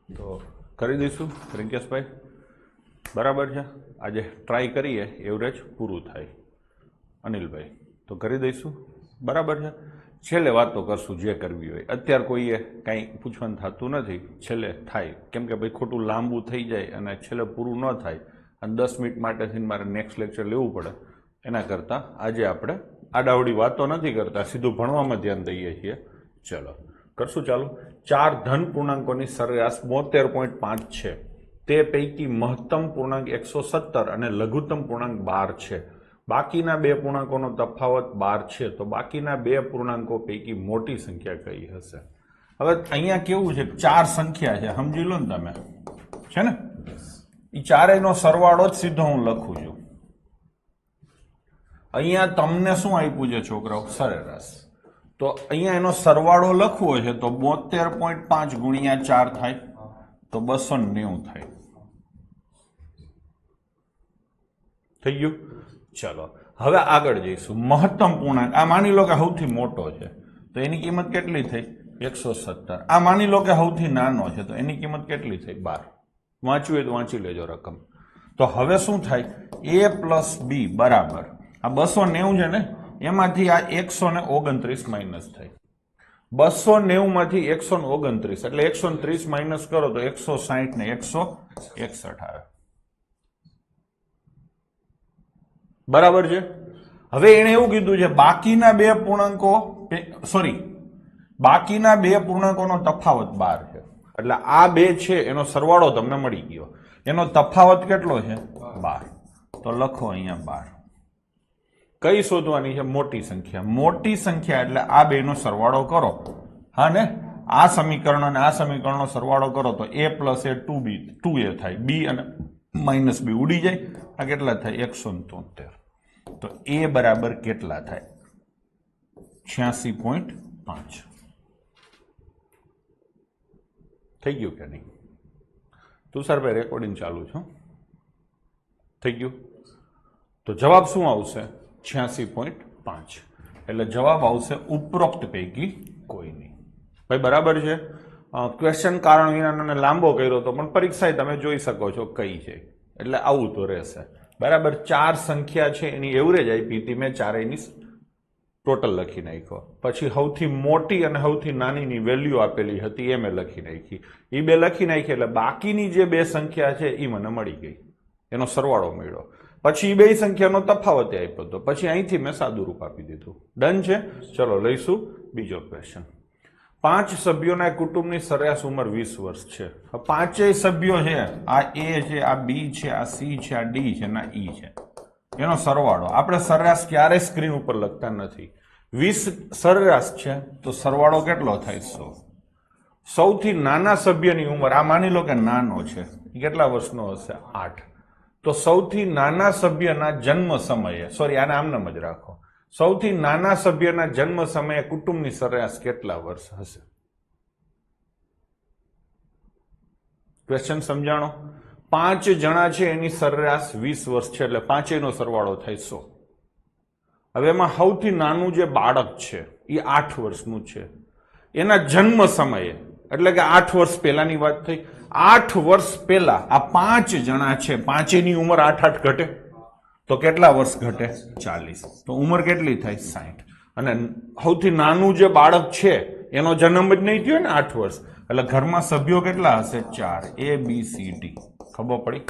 તો કરી દઈશું રિંકેશભાઈ, બરાબર છે. આજે ટ્રાય કરીએ એવરેજ પૂરું થાય. અનિલભાઈ તો કરી દઈશું, બરાબર છે. છેલ્લે વાતો કરશું જે કરવી હોય. અત્યારે કોઈએ કાંઈ પૂછવાનું થતું નથી, છેલ્લે થાય, કેમ કે ભાઈ ખોટું લાંબુ થઈ જાય અને છેલ્લે પૂરું ન થાય અને 10 મિનિટ માટેથી મારે નેક્સ્ટ લેક્ચર લેવું પડે. એના કરતાં આજે આપણે આડાવડી વાતો નથી કરતા, સીધું ભણવામાં ધ્યાન દઈએ છીએ. ચલો કરશું ચાલુ. 4 ધન પૂર્ણાંકોની સરેરાશ 72.5 છે. તે પૈકી મહત્તમ પૂર્ણાંક 117 અને લઘુત્તમ પૂર્ણાંક 12 છે. બાકીના બે પૂર્ણાંકોનો તફાવત 12 છે. તો બાકીના બે પૂર્ણાંકો પૈકી મોટી સંખ્યા કઈ હશે? હવે અહીંયા કેવું છે, 4 સંખ્યા છે, સમજી લો ને તમે, છે ને? એ ચારેયનો સરવાળો જ સીધો હું લખું છું. અહીંયા તમને શું આપ્યું છે છોકરાઓ? સરેરાશ. તો અહીંયા એનો સરવાળો લખવો છે તો 72.5 ગુણ્યા 4 થાય તો 290 થાય. થઈ ગયું? ચલો હવે આગળ જઈશું. મહત્તમ પૂર્ણાંક, આ માની લો કે સૌથી મોટો છે તો એની કિંમત કેટલી થઈ? 117. આ માની લો કે સૌથી નાનો છે તો એની કિંમત કેટલી થઈ? 12. વાંચ્યું હોય તો વાંચી લેજો રકમ. તો હવે શું થાય? a પ્લસ બી બરાબર આ 290 છે ને, એમાંથી આ 129 માઇનસ થાય. 290 માંથી 129 એટલે 130 માઇનસ કરો તો 160 ને 161 આવે. બરાબર છે. હવે એને એવું કીધું છે બાકીના બે પૂર્ણાંકો, બાકીના બે પૂર્ણાંકોનો તફાવત 12 છે. એટલે આ બે છે એનો સરવાળો તમને મળી ગયો. એનો તફાવત કેટલો છે? 12. તો લખો અહીંયા 12. કઈ શોધવાની છે? મોટી સંખ્યા. મોટી સંખ્યા એટલે આ બેનો સરવાળો કરો. હા ને, આ સમીકરણ અને આ સમીકરણનો સરવાળો કરો તો a પ્લસ એ 2a થાય. b અને માઇનસ b ઉડી જાય. આ કેટલા થાય? 173. તો a બરાબર કેટલા થાય? 86.5. થઈ ગયું કે નહીં? તુષારભાઈ રેકોર્ડિંગ ચાલુ છે. થઈ ગયું? તો જવાબ શું આવશે? 86.5. એટલે જવાબ આવશે ઉપરોક્ત પૈકી કોઈ નહીં. ભાઈ બરાબર છે. ક્વેશ્ચન કારણ વિનાનો લાંબો કર્યો તો પણ પરીક્ષાએ તમે જોઈ શકો છો કઈ છે. એટલે આવું તો રહેશે. બરાબર. 4 સંખ્યા છે એની એવરેજ આપી હતી મેં, ચારેયની ટોટલ લખી નાખ્યો. પછી સૌથી મોટી અને સૌથી નાનીની વેલ્યુ આપેલી હતી એ મેં લખી નાખી. એ બે લખી નાખી એટલે બાકીની જે બે સંખ્યા છે એ મને મળી ગઈ, એનો સરવાળો મળ્યો. પછી બે સંખ્યાનો તફાવત આપ્યો હતો. પછી અહીંથી મેં સાદું રૂપ આપી દીધું. ડન છે. ચલો લઈશું બીજો ક્વેશ્ચન. 5 સભ્યોના કુટુંબની સરેરાશ ઉંમર 20 વર્ષ છે. પાંચેય સભ્યો છે, આ a છે, આ b છે, આ c છે, આ d છે, આ e છે, એનો સરવાળો. આપણે સરેરાશ ક્યારેય સ્ક્રીન ઉપર લખતા નથી. 20 સરેરાશ છે તો સરવાળો કેટલો થાય? 100. સૌથી નાના સભ્યની ઉંમર, આ માની લો કે નાનો છે, એ કેટલા વર્ષનો હશે? 8. તો સૌથી નાના સભ્યના જન્મ સમયે, આને આમનામ જ રાખો, સૌથી નાના સભ્યના જન્મ સમયે કુટુંબની સરેરાશ કેટલા વર્ષ હશે? ક્વેશ્ચન સમજાણો? 5 જણા છે એની સરેરાશ 20 વર્ષ છે એટલે પાંચેયનો સરવાળો થાય 100. હવે એમાં સૌથી નાનું જે બાળક છે એ 8 વર્ષનું છે. એના જન્મ સમયે એટલે કે 8 વર્ષ પહેલાની વાત થઈ. 8 વર્ષ પહેલા આ 5 જણા છે, પાંચેયની ઉંમર 8 ઘટે તો કેટલા વર્ષ ઘટે? 40. તો ઉંમર કેટલી થાય? 60. અને સૌથી નાનું જે બાળક છે એનો જન્મ જ નહીં થયો ને 8 વર્ષ, એટલે ઘરમાં સભ્યો કેટલા હશે? 4. a b c d. ખબર પડી?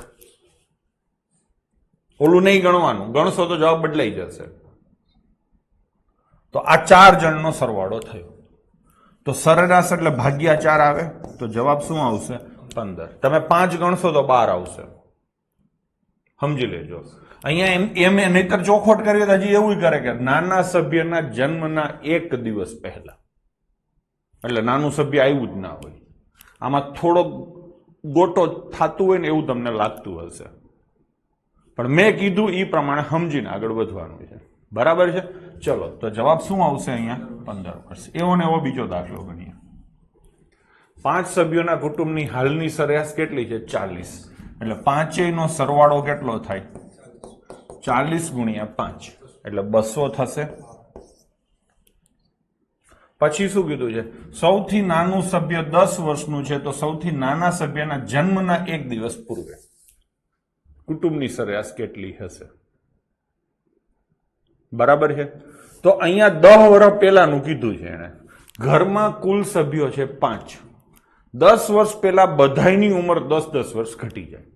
ઓલું નહીં ગણવાનું, ગણશો તો જવાબ બદલાઈ જશે. તો આ 4 જણનો સરવાળો થયો. તો સરેરાશ એટલે ભાગ્યા 4 આવે તો જવાબ શું આવશે? 15. તમે 5 ગણશો તો 12 આવશે. સમજી લેજો. અહીંયા એમ નહીતર ચોખોટ કરીએ તો હજી એવું કરે કે નાના સભ્યના જન્મના 1 દિવસ પહેલા, એટલે નાનું સભ્ય આવ્યું જ ના હોય. આમાં થોડો ગોટો થતું હોય ને એવું તમને લાગતું હશે, પણ મેં કીધું એ પ્રમાણે સમજીને આગળ વધવાનું છે. બરાબર છે. ચલો તો જવાબ શું આવશે? અહીંયા 15 વર્ષ. એવો ને એવો બીજો દાખલો ગણીએ. 5 સભ્યોના કુટુંબની હાલની સરેરાશ કેટલી છે? 40. એટલે પાંચેયનો સરવાળો કેટલો થાય? 40 ગુણ્યા 5 એટલે 200 થશે. પછી શું કીધું છે? સૌથી નાનું સભ્ય 10 વર્ષનું છે તો સૌથી નાના સભ્યના જન્મના 1 દિવસ પૂર્વે કુટુંબની સરેરાશ કેટલી હશે? બરાબર છે. તો અહીંયા 10 વર્ષ પહેલાનું કીધું છે એને. ઘરમાં કુલ સભ્યો છે 5. 10 વર્ષ પહેલા બધાની ઉંમર 10-10 વર્ષ ઘટી જાય.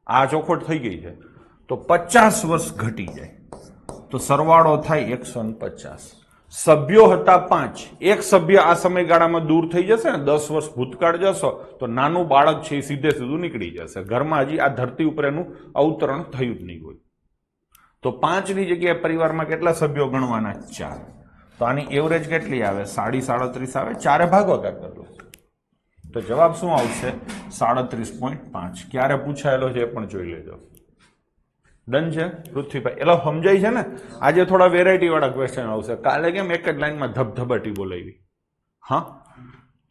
આ ચોખવટ થઈ ગઈ છે. તો 50 વર્ષ ઘટી જાય તો સરવાળો થાય 150. સભ્યો હતા 5. એક સભ્ય આ સમયગાળામાં દૂર થઈ જશે ને, 10 વર્ષ ભૂતકાળ જશો તો નાનું બાળક છે એ સીધે સીધું નીકળી જશે. ઘરમાં હજી આ ધરતી ઉપર એનું અવતરણ થયું જ નહીં હોય. તો 5ની જગ્યાએ પરિવારમાં કેટલા સભ્યો ગણવાના? 4. તો આની એવરેજ કેટલી આવે? 37.37 આવે. 4 ભાગાકાર કરો તો જવાબ શું આવશે? 37.5. ક્યારે પૂછાયેલો છે એ પણ જોઈ લેજો. ડન છે પૃથ્વીભાઈ? એટલે સમજાય છે ને? આજે થોડા વેરાયટી વાળા ક્વેશ્ચન આવશે. કાલે કેમ એક જ લાઈનમાં ધબધબાટી બોલાવી? હા,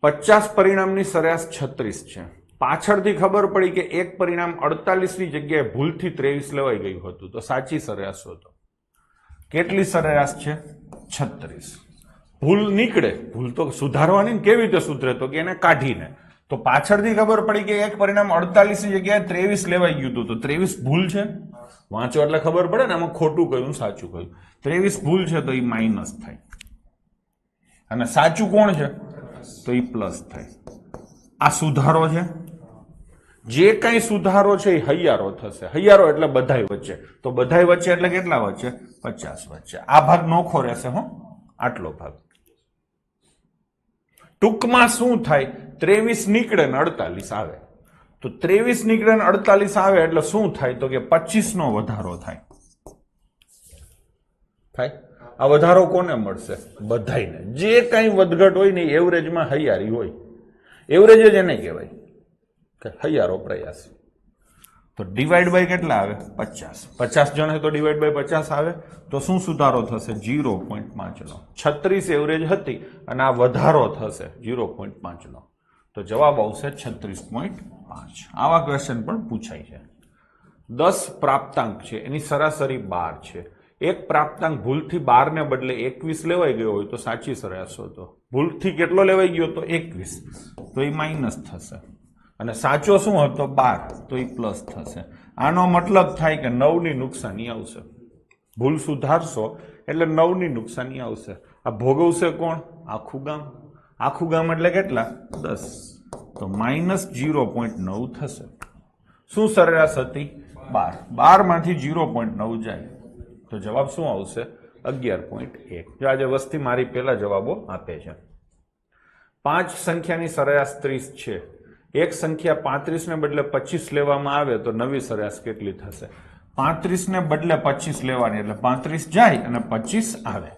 50 પરિણામની સરેરાશ 36 છે. પાછળથી ખબર પડી કે એક પરિણામ 48ની જગ્યાએ ભૂલથી 23 લેવાઈ ગયું હતું તો સાચી સરેરાશ હતો. કેટલી સરેરાશ છે? 36. ભૂલ નીકળે, ભૂલ તો સુધારવાની ને. કેવી રીતે સુધરે? તો કે એને કાઢીને. તો પાછળથી ખબર પડી કે એક પરિણામ 48ની જગ્યાએ 23 લેવાઈ ગયું હતું તો 23 ભૂલ છે. વાંચો એટલે ખબર પડે ને આમાં ખોટું કયું સાચું કયું. 23 ભૂલ છે તો એ માઇનસ થાય અને સાચું કોણ છે તો એ પ્લસ થાય. આ સુધારો છે. જે કઈ સુધારો છે એ હૈયારો થશે. હૈયારો એટલે બધાય વચ્ચે. તો બધાય વચ્ચે એટલે કેટલા વચ્ચે? 50 વચ્ચે. આ ભાગ નોખો રહેશે. હો, આટલો ભાગ. ટૂંકમાં શું થાય? 23 નીકળે ને 48 આવે. તો 23 નીકળે ને 48 આવે એટલે શું થાય? તો કે 25 નો વધારો થાય. આ વધારો કોને મળશે? બધાયને. જે કઈ વધઘટ હોય ને એવરેજમાં હૈયારી હોય. એવરેજ જ એને કહેવાય કે હૈયારો પ્રયાસ. તો ડિવાઈડ બાય કેટલા આવે? 50. 50 જણ તો ડિવાઈડ બાય 50 આવે તો શું સુધારો થશે? 0.5 નો. 36 એવરેજ હતી અને આ વધારો થશે 0.5 નો. તો જવાબ આવશે 36.5. આવા ક્વેશ્ચન પણ પૂછાય છે. 10 પ્રાપ્તાંક છે એની સરાસરી 12 છે. એક પ્રાપ્તાંક ભૂલથી 12 ને બદલે 21 લેવાઈ ગયો હોય તો સાચી સરેરાશ હતો. ભૂલથી કેટલો લેવાઈ ગયો? તો 21. તો એ માઇનસ થશે અને સાચો શું હતો? 12. તો એ પ્લસ થશે. આનો મતલબ થાય કે 9ની નુકસાની આવશે. ભૂલ સુધારશો એટલે 9ની નુકસાની આવશે. આ ભોગવશે કોણ? આખું ગામ. આખું ગામ એટલે કેટલા? 10. તો માઇનસ 0.9 થશે. શું સરેરાશ હતી? 12. 12 માંથી 0.9 જાય તો જવાબ શું આવશે? 11.1. જો આજે વસ્તી મારી પહેલા જવાબો આપે છે. 5 સંખ્યાની સરેરાશ 30 છે. એક સંખ્યા 35 ને બદલે 25 લેવામાં આવે તો નવી સરેરાશ કેટલી થશે? 35 ને બદલે 25 લેવાની એટલે 35 જાય અને 25 આવે.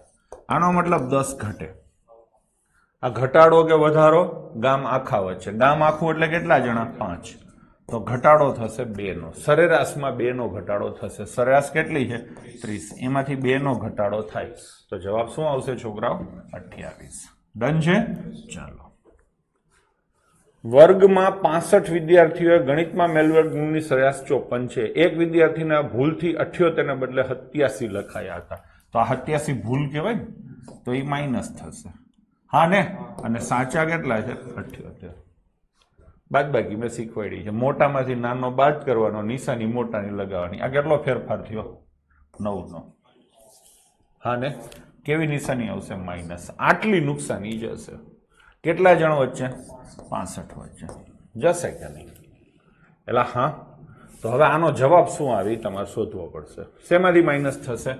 આનો મતલબ 10 ઘટે. આ ઘટાડો કે વધારો? ગામ આખા વચ્ચે. ગામ આખું એટલે કેટલા જણા? 5. તો ઘટાડો થશે 2 નો. સરેરાશમાં 2 નો ઘટાડો થશે. સરેરાશ કેટલી છે? 30. એમાંથી 2 નો ઘટાડો થાય તો જવાબ શું આવશે છોકરાઓ? 28. ડન છે? ચાલો. વર્ગમાં 65 વિદ્યાર્થીઓએ ગણિતમાં મેળવેલ ગુણની સરેરાશ 54 છે. એક વિદ્યાર્થીના ભૂલથી 78 ને બદલે 87 લખાયા હતા. તો આ 87 ભૂલ કહેવાય ને તો એ માઇનસ થશે. હા ને? અને સાચા કેટલા છે? 78. બાદ બાકી મેં શીખવાડી છે. મોટામાંથી નાનો બાદ કરવાનો, નિશાની મોટાની લગાવવાની. આ કેટલો ફેરફાર થયો? 9 નો. હા ને? કેવી નિશાની આવશે? માઇનસ. આટલી નુકસાની જશે. કેટલા જણ વચ્ચે? 65 વચ્ચે. જશે કે નહીં? એટલે હા. તો હવે આનો જવાબ શું આવે તમારે શોધવો પડશે. શેમાંથી માઇનસ થશે?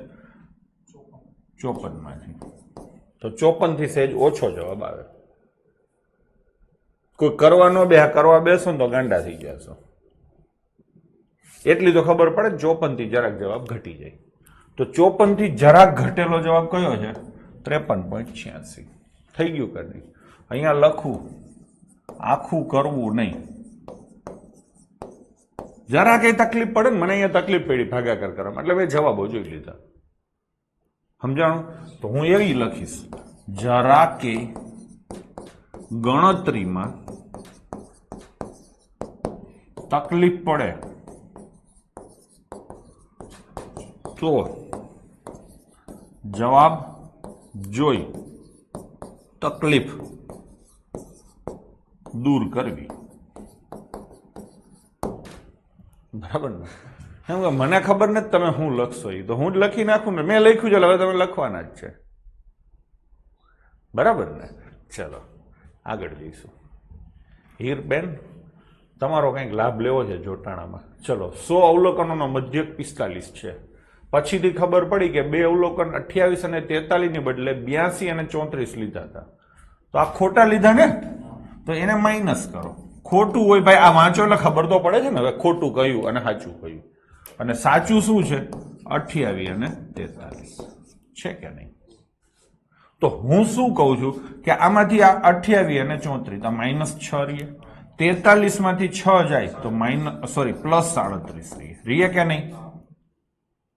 54 માંથી. તો 54 થી સહેજ ઓછો જવાબ આવે. કોઈ કરવા ન બે, કરવા બેસો ને તો ગાંડા થઈ જશો. એટલી તો ખબર પડે. 54 થી જરાક જવાબ ઘટી જાય. તો 54 થી જરાક ઘટેલો જવાબ કયો છે? 53.86. થઈ ગયું કે નહીં? અહીંયા લખવું, આખું કરવું નહીં. જરા કઈ તકલીફ પડે ને, મને અહીંયા તકલીફ પડી ભાગાકાર કરવામાં એટલે મેં જવાબો જોઈ લીધા. સમજાણું? તો હું એવી લખીશ, જરા કે ગણતરીમાં તકલીફ પડે તો જવાબ જોઈ તકલીફ દૂર કરવી. બરાબર ને? એમ કે મને ખબર નથી તમે શું લખશો, એ તો હું જ લખી નાખું ને. મેં લખ્યું છે, હવે તમે લખવાના જ છે. બરાબર ને? ચલો આગળ જઈશું. હીરબેન, તમારો કંઈક લાભ લેવો છે જોટાણામાં. ચલો, 100 અવલોકનોનો મધ્યક 45 છે. પછીથી ખબર પડી કે 2 અવલોકન 28 અને 43 ની બદલે 82 અને 34 લીધા હતા. તો આ ખોટા લીધા ને, તો એને માઇનસ કરો. ખોટું હોય ભાઈ, આ વાંચો એટલે ખબર તો પડે છે ને હવે ખોટું કયું અને સાચું કયું. અને સાચું શું છે? 28 અને 43 છે કે નહીં? તો હું શું કહું છું કે આમાંથી આ 28 અને 34 તો -6 રહીએ, 43 માંથી 6 જાય તો +37 રહીએ કે નહીં?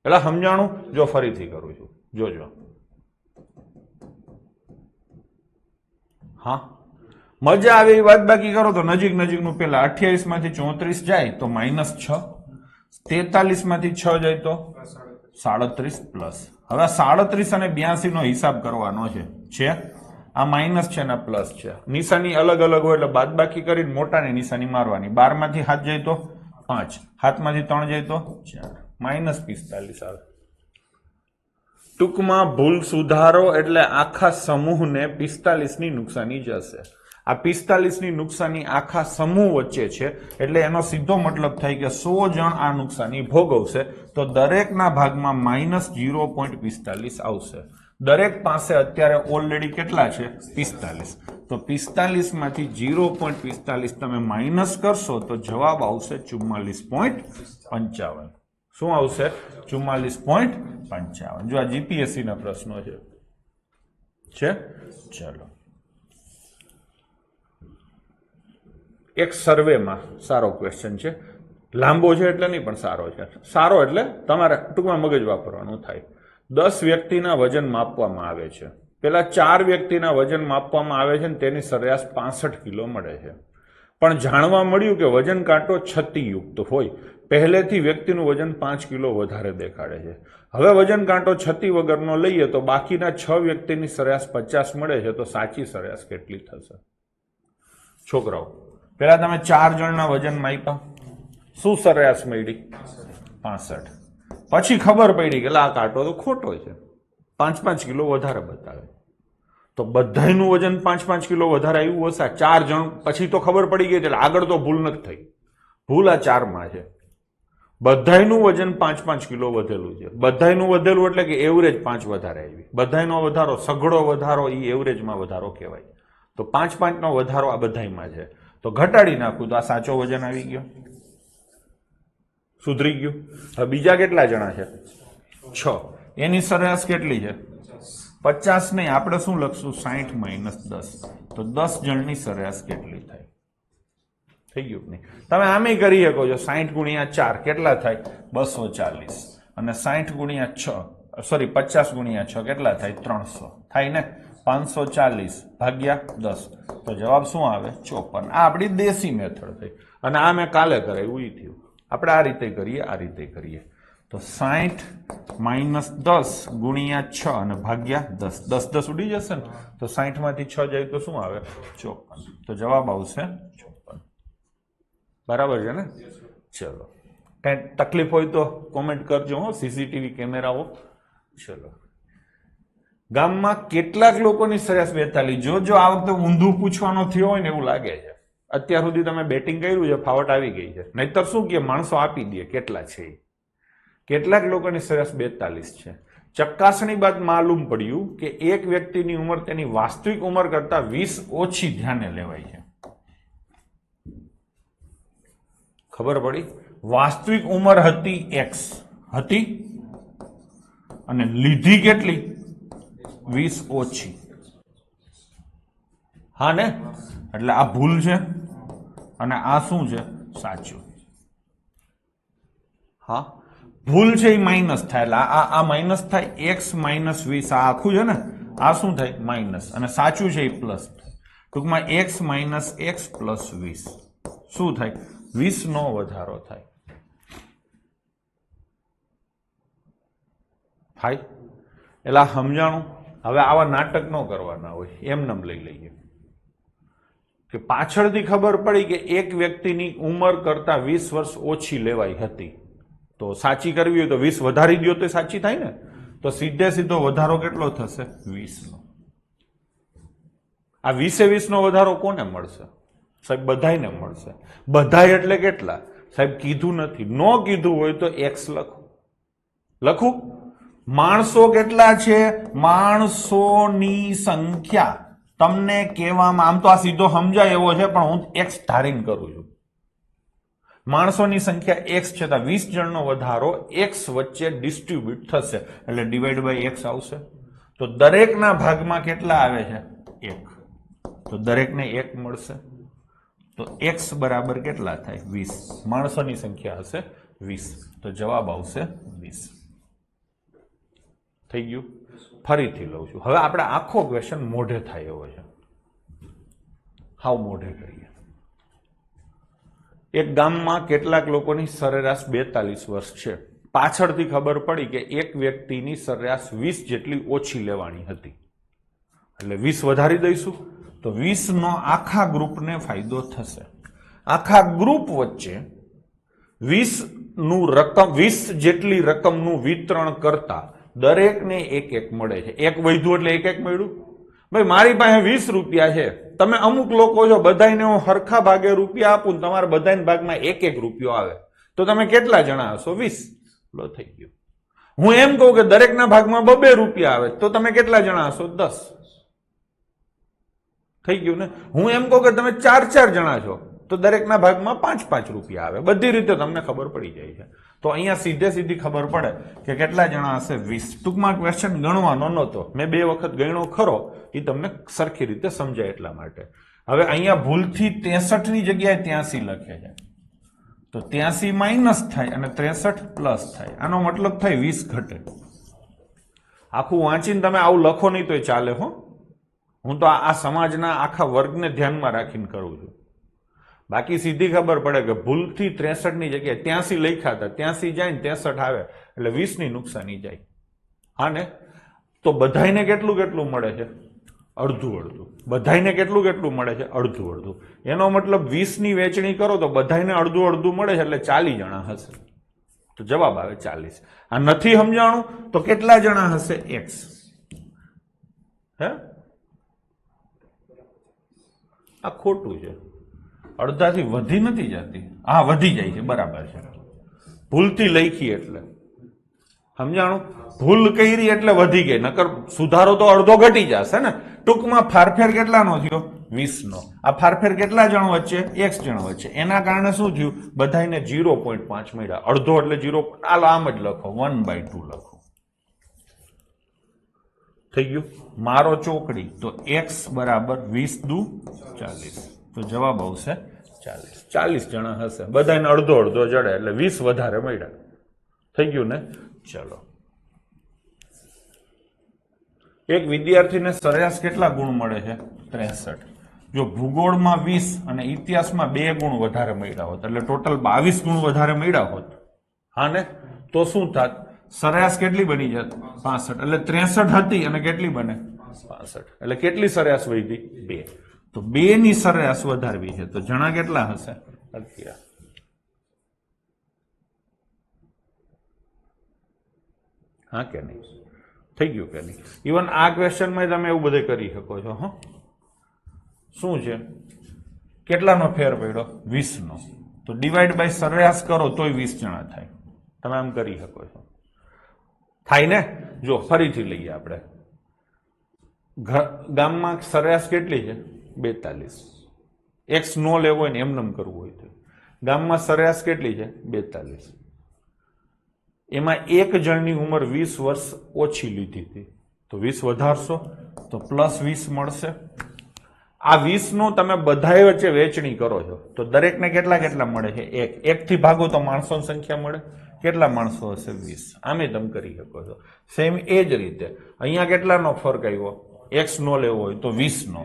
એટલે સમજાણું? જો ફરીથી કરું છું, જોજો. હા, મજા આવે એ વાત બાકી કરો તો નજીક નજીકનું પેલા 28 માંથી 34 જાય તો -6, 43 માંથી 6 જાય તો 37 પ્લસ. હવે 37 અને 82 નો હિસાબ કરવાનો છે. આ માઇનસ છે ને પ્લસ છે. નિશાની અલગ અલગ હોય એટલે બાદબાકી કરીને મોટાની નિશાની મારવાની. 12 માંથી 7 જાય તો 5, 7 માંથી 3 જાય તો 4, -45 આવે. ટૂંકમાં ભૂલ સુધારો એટલે આખા સમૂહને 45 ની નુકસાની જશે. આ 45 ની નુકસાની આખા સમૂહ વચ્ચે છે, એટલે એનો સીધો મતલબ થાય કે 100 જણ આ નુકસાની ભોગવશે, તો દરેકના ભાગમાં -0.45 આવશે. દરેક પાસે અત્યારે ઓલરેડી કેટલા છે? 45. તો 45 માંથી 0.45 તમે માઇનસ કરશો તો જવાબ આવશે 44.55. શું આવશે? 44.55. જો આ જીપીએસસી ના પ્રશ્નો છે. ચલો, એક સર્વેમાં સારો ક્વેશ્ચન છે. લાંબો છે એટલે નહીં, પણ સારો છે. સારો એટલે તમારે ટૂંકમાં મગજ વાપરવાનું થાય. 10 વ્યક્તિના વજન માપવામાં આવે છે. પેલા 4 વ્યક્તિના વજન માપવામાં આવે છે ને તેની સરેરાશ 65 કિલો મળે છે. પણ જાણવા મળ્યું કે વજન કાંટો છત્તીયુક્ત હોય, પહેલેથી વ્યક્તિનું વજન 5 કિલો વધારે દેખાડે છે. હવે વજન કાંટો છત્તી વગરનો લઈએ તો બાકીના 6 વ્યક્તિની સરેરાશ 50 મળે છે. તો સાચી સરેરાશ કેટલી થશે? છોકરાઓ, પેલા તમે 4 જણના વજન માપ્યા, શું સરેરાશ મળી? 65. પછી ખબર પડી કે આ કાંટો તો ખોટો છે, 5-5 કિલો વધારે બતાવે. તો બધાયનું વજન 5-5 કિલો વધારે આવ્યું હશે. 4 જણ પછી તો ખબર પડી ગઈ, એટલે આગળ તો ભૂલ નથી થઈ. ભૂલ આ 4 માં છે. બધાયનું વજન 5-5 કિલો વધેલું છે. બધાયનું વધેલું એટલે કે એવરેજ 5 વધારે આવી. બધાયનો વધારો, સઘળો વધારો, એ એવરેજમાં વધારો કહેવાય. તો 5-5 નો વધારો આ બધાયમાં છે. તો ઘટાડી નાખું તો આ સાચો વજન આવી ગયો, સુધરી ગયું. હવે બીજા કેટલા જણા છે? 6. એની સરેરાશ કેટલી છે? 50 નહીં, આપણે શું લખશું? 60 - 10. તો 10 જણની સરેરાશ કેટલી થાય? થઈ ગયું નહીં? તમે આમે કરી શકો છો. 60 ગુણ્યા 4 કેટલા થાય? 240. અને 60 ગુણ્યા 6 50 ગુણ્યા 6 કેટલા થાય? 300 થાય ને? 540 ભાગ્યા 10. તો જવાબ શું આવે? 54. આ આપણી દેશી મેથડ થઈ. અને આ મેં કાલે કરાવ્યું, એ થયું. આપણે આ રીતે કરીએ, આ રીતે કરીએ. તો 60 - 10 ગુણ્યા 6 અને ભાગ્યા 10. 10 ઉડી જશે ને? તો 60 માંથી 6 જાય તો શું આવે? 54. તો જવાબ આવશે 54. બરાબર છે ને? ચલો, કઈ તકલીફ હોય તો કોમેન્ટ કરજો હો. સીસીટીવી કેમેરાઓ. ચલો, ગામમાં કેટલાક લોકોની સરેરાશ 42. જો આ વખતે ઊંધું પૂછવાનો થયો હોય ને એવું લાગે છે. અત્યાર સુધી તમે બેટિંગ કર્યું છે, ફાવટ આવી ગઈ છે. નહીતર શું કે માણસો આપી દે કેટલા છે. કેટલાક લોકોની સરેરાશ 42 છે. ચકાસણી બાદ માલુમ પડ્યું કે એક વ્યક્તિની ઉંમર તેની વાસ્તવિક ઉંમર કરતા 20 ઓછી ધ્યાને લેવાય છે. ખબર પડી? વાસ્તવિક ઉંમર હતી x હતી અને લીધી કેટલી? 20 ઓછી. હા ને? એટલે આ ભૂલ છે અને આ શું છે? સાચું. હા, ભૂલ છે એ માઇનસ થાય, એટલે આ માઇનસ થાય. x - 20 આ આખું છે ને, આ શું થાય? માઇનસ. અને સાચું છે એ પ્લસ. ટૂંકમાં x - x + 20 શું થાય? 20 નો વધારો થાય. એટલે સમજાણું? હવે આવા નાટક ન કરવાના હોય, એમનેમ લઈ લઈએ કે પાછળથી ખબર પડી કે એક વ્યક્તિની ઉંમર કરતા 20 વર્ષ ઓછી લેવાઈ હતી, તો સાચી કરવી હોય તો 20 વધારી દો તો સાચી થાય ને, તો સીધે સીધો વધારો કેટલો થશે? 20 નો. આ 20 નો વધારો કોને મળશે? સાહેબ બધાને મળશે. બધાય એટલે કેટલા? સાહેબ કીધું નથી, નો કીધું હોય તો x લખું. માણસો કેટલા છે? માણસોની સંખ્યા તમને કહેવામાં, આમ તો આ સીધો સમજાય એવો છે પણ હું x ધારીને કરું છું. માણસોની સંખ્યા x છે તો 20 જણનો વધારો x વચ્ચે ડિસ્ટ્રીબ્યુટ થશે એટલે ડિવાઈડ બાય x આવશે. તો દરેકના ભાગમાં કેટલા આવે છે? 1. તો દરેકને 1 મળશે. તો x બરાબર કેટલા થાય? 20. માણસોની સંખ્યા હશે 20, તો જવાબ આવશે 20. થઈ ગયું? ફરીથી લઉં છું. હવે આપણે આખો ક્વેશ્ચન મોઢે થાય એવો છે, હાવ મોઢે કરીએ. એક ગામમાં કેટલાક લોકોની સરેરાશ 42 વર્ષ છે. પાછળથી ખબર પડી કે એક વ્યક્તિની સરેરાશ 20 જેટલી ઓછી લેવાની હતી, એટલે 20 વધારી દઈશું તો 20 નો આખા ગ્રુપને ફાયદો થશે. આખા ગ્રુપ વચ્ચે 20 જેટલી રકમનું વિતરણ કરતા દરેકને 1 મળે છે. 1 વધ્યું એટલે 1 મળ્યું. ભાઈ મારી પાસે 20 રૂપિયા છે, તમે અમુક લોકો છો, બધાને હું હરખા ભાગે રૂપિયા આપું, તમારા બધાના ભાગમાં 1 રૂપિયો આવે, તો તમે કેટલા જણા હશો? 20. લો થઈ ગયું. હું એમ કહું કે દરેકના ભાગમાં 2 રૂપિયા આવે, તો તમે કેટલા જણા હશો? 10. થઈ ગયું ને? હું એમ કહું કે તમે 4 જણા છો, તો દરેકના ભાગમાં 5 રૂપિયા આવે. બધી રીતે તમને ખબર પડી જાય છે. તો અહીંયા સીધી ખબર પડે કે કેટલા જણા હશે? 20. ટૂંકમાં ક્વેશ્ચન ગણવાનો નહોતો, મેં 2 વખત ગણ્યો ખરો, એ તમને સરખી રીતે સમજાય એટલા માટે. હવે અહીંયા ભૂલથી 63 ની જગ્યાએ 83 લખે છે, તો 83 માઇનસ થાય અને 63 પ્લસ થાય. આનો મતલબ થાય 20 ઘટે. આખું વાંચીને તમે આવું લખો નહીં તોય ચાલે હો. હું તો આ સમાજના આખા વર્ગને ધ્યાનમાં રાખીને કરું છું. બાકી સીધી ખબર પડે કે ભૂલથી 63 ની જગ્યાએ 83 લખ્યા હતા, 83 જાય ને 63 આવે એટલે 20 ની નુકસાની જાય. હા ને? તો બધાને કેટલું મળે છે? અડધું. બધાને કેટલું મળે છે? અડધું. એનો મતલબ 20 ની વેચણી કરો તો બધાને અડધું મળે છે, એટલે 40 જણા હશે. તો જવાબ આવે 40. આ નથી સમજાણું તો કેટલા જણા હશે? x. હે? આ ખોટું છે. અડધાથી વધી નથી જતી. હા, વધી જાય છે, બરાબર છે. ભૂલથી લખી એટલે સમજાણું. ભૂલ કરી એટલે વધી ગઈ, નકર સુધારો તો અડધો ઘટી જશે ને. ટૂંકમાં ફારફેર કેટલાનો થયો? 20 નો. આ ફારફેર કેટલા જણ વચ્ચે? x જણ વચ્ચે. એના કારણે શું થયું? બધાને 0.5 મળ્યા. અડધો એટલે 0. આમ જ લખો, 1/2 લખો. થઈ ગયું? મારો ચોકડી તો x બરાબર 20 દુ 40, તો જવાબ આવશે 40. 40 જણા હશે, બધાને અડધો જડે એટલે 20 વધારે મળ્યા. થઈ ગયું ને? ચલો. એક વિદ્યાર્થીને સરેરાશ કેટલા ગુણ મળે છે? 63. જો ભૂગોળમાં 20 અને ઇતિહાસમાં 2 ગુણ વધારે મળ્યા હોત, એટલે ટોટલ 22 ગુણ વધારે મળ્યા હોત, હા ને, તો શું થાત? સરેરાશ કેટલી બની જાત? 65. એટલે 63 હતી અને કેટલી બને? 65. એટલે કેટલી સરેરાશ વધી? 2. તો 2 ની સરેરાશ વધારવી છે, તો જણા કેટલા હશે? 11. હા કે નહીં? થઈ ગયું કે નહીં? ઇવન આ ક્વેશ્ચનમાં તમે એવું બધું કરી શકો છો. હા, શું છે? કેટલાનો ફેર પડ્યો? 20 નો. તો ડિવાઈડ બાય સરેરાશ કરો તોય 20 જણા થાય. તમે આમ કરી શકો છો. થાય ને? જો ફરીથી લઈએ આપણે. ગામમાં સરેરાશ કેટલી છે? 42. x નો લેવો હોય ને એમને કરવું હોય તો ગામમાં સરેરાશ કેટલી છે? 42. એમાં એક જણની ઉંમર 20 વર્ષ ઓછી લીધી હતી, તો 20 વધારશો તો પ્લસ 20 મળશે. આ 20 નું તમે બધાય વચ્ચે વેચણી કરો છો તો દરેકને કેટલા મળે છે? 1. 1 થી ભાગો તો માણસોની સંખ્યા મળે. કેટલા માણસો હશે? 20. આમે તમે કરી શકો છો. સેમ એ જ રીતે અહીંયા કેટલાનો ફરક આવ્યો? x નો લેવો હોય તો 20 નો.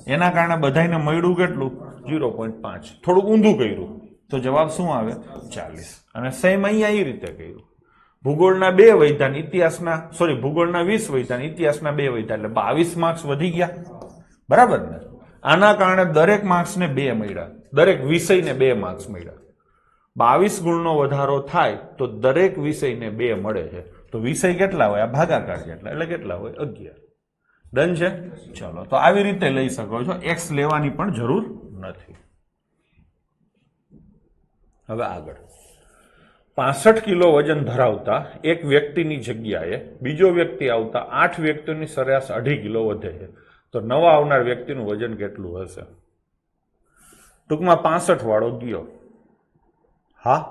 એના કારણે બધાને મળ્યું કેટલું? 0.5. થોડુંક ઊંધું કર્યું તો જવાબ શું આવે? 40. અને સેમ અહીંયા એ રીતે કર્યું ભૂગોળના 2 વધ્યા ને ઇતિહાસના ભૂગોળના 20 વધ્યા ને ઇતિહાસના 2 વધ્યા એટલે 22 માર્ક્સ વધી ગયા, બરાબર ને? આના કારણે દરેક માર્ક્સને 2 મળ્યા, દરેક વિષયને 2 માર્ક્સ મળ્યા. 22 ગુણનો વધારો થાય તો દરેક વિષયને 2 મળે છે. તો વિષય કેટલા હોય? આ ભાગાકાર કેટલા એટલે કેટલા હોય? 11. ડન છે? ચલો, તો આવી રીતે લઈ શકો છો, એક્સ લેવાની પણ જરૂર નથી. હવે આગળ 65 કિલો વજન ધરાવતા એક વ્યક્તિની જગ્યાએ બીજો વ્યક્તિ આવતા 8 વ્યક્તિઓની સરેરાશ 2.5 કિલો વધે છે. તો નવા આવનાર વ્યક્તિનું વજન કેટલું હશે? ટૂંકમાં 65 વાળો ગયો, હા,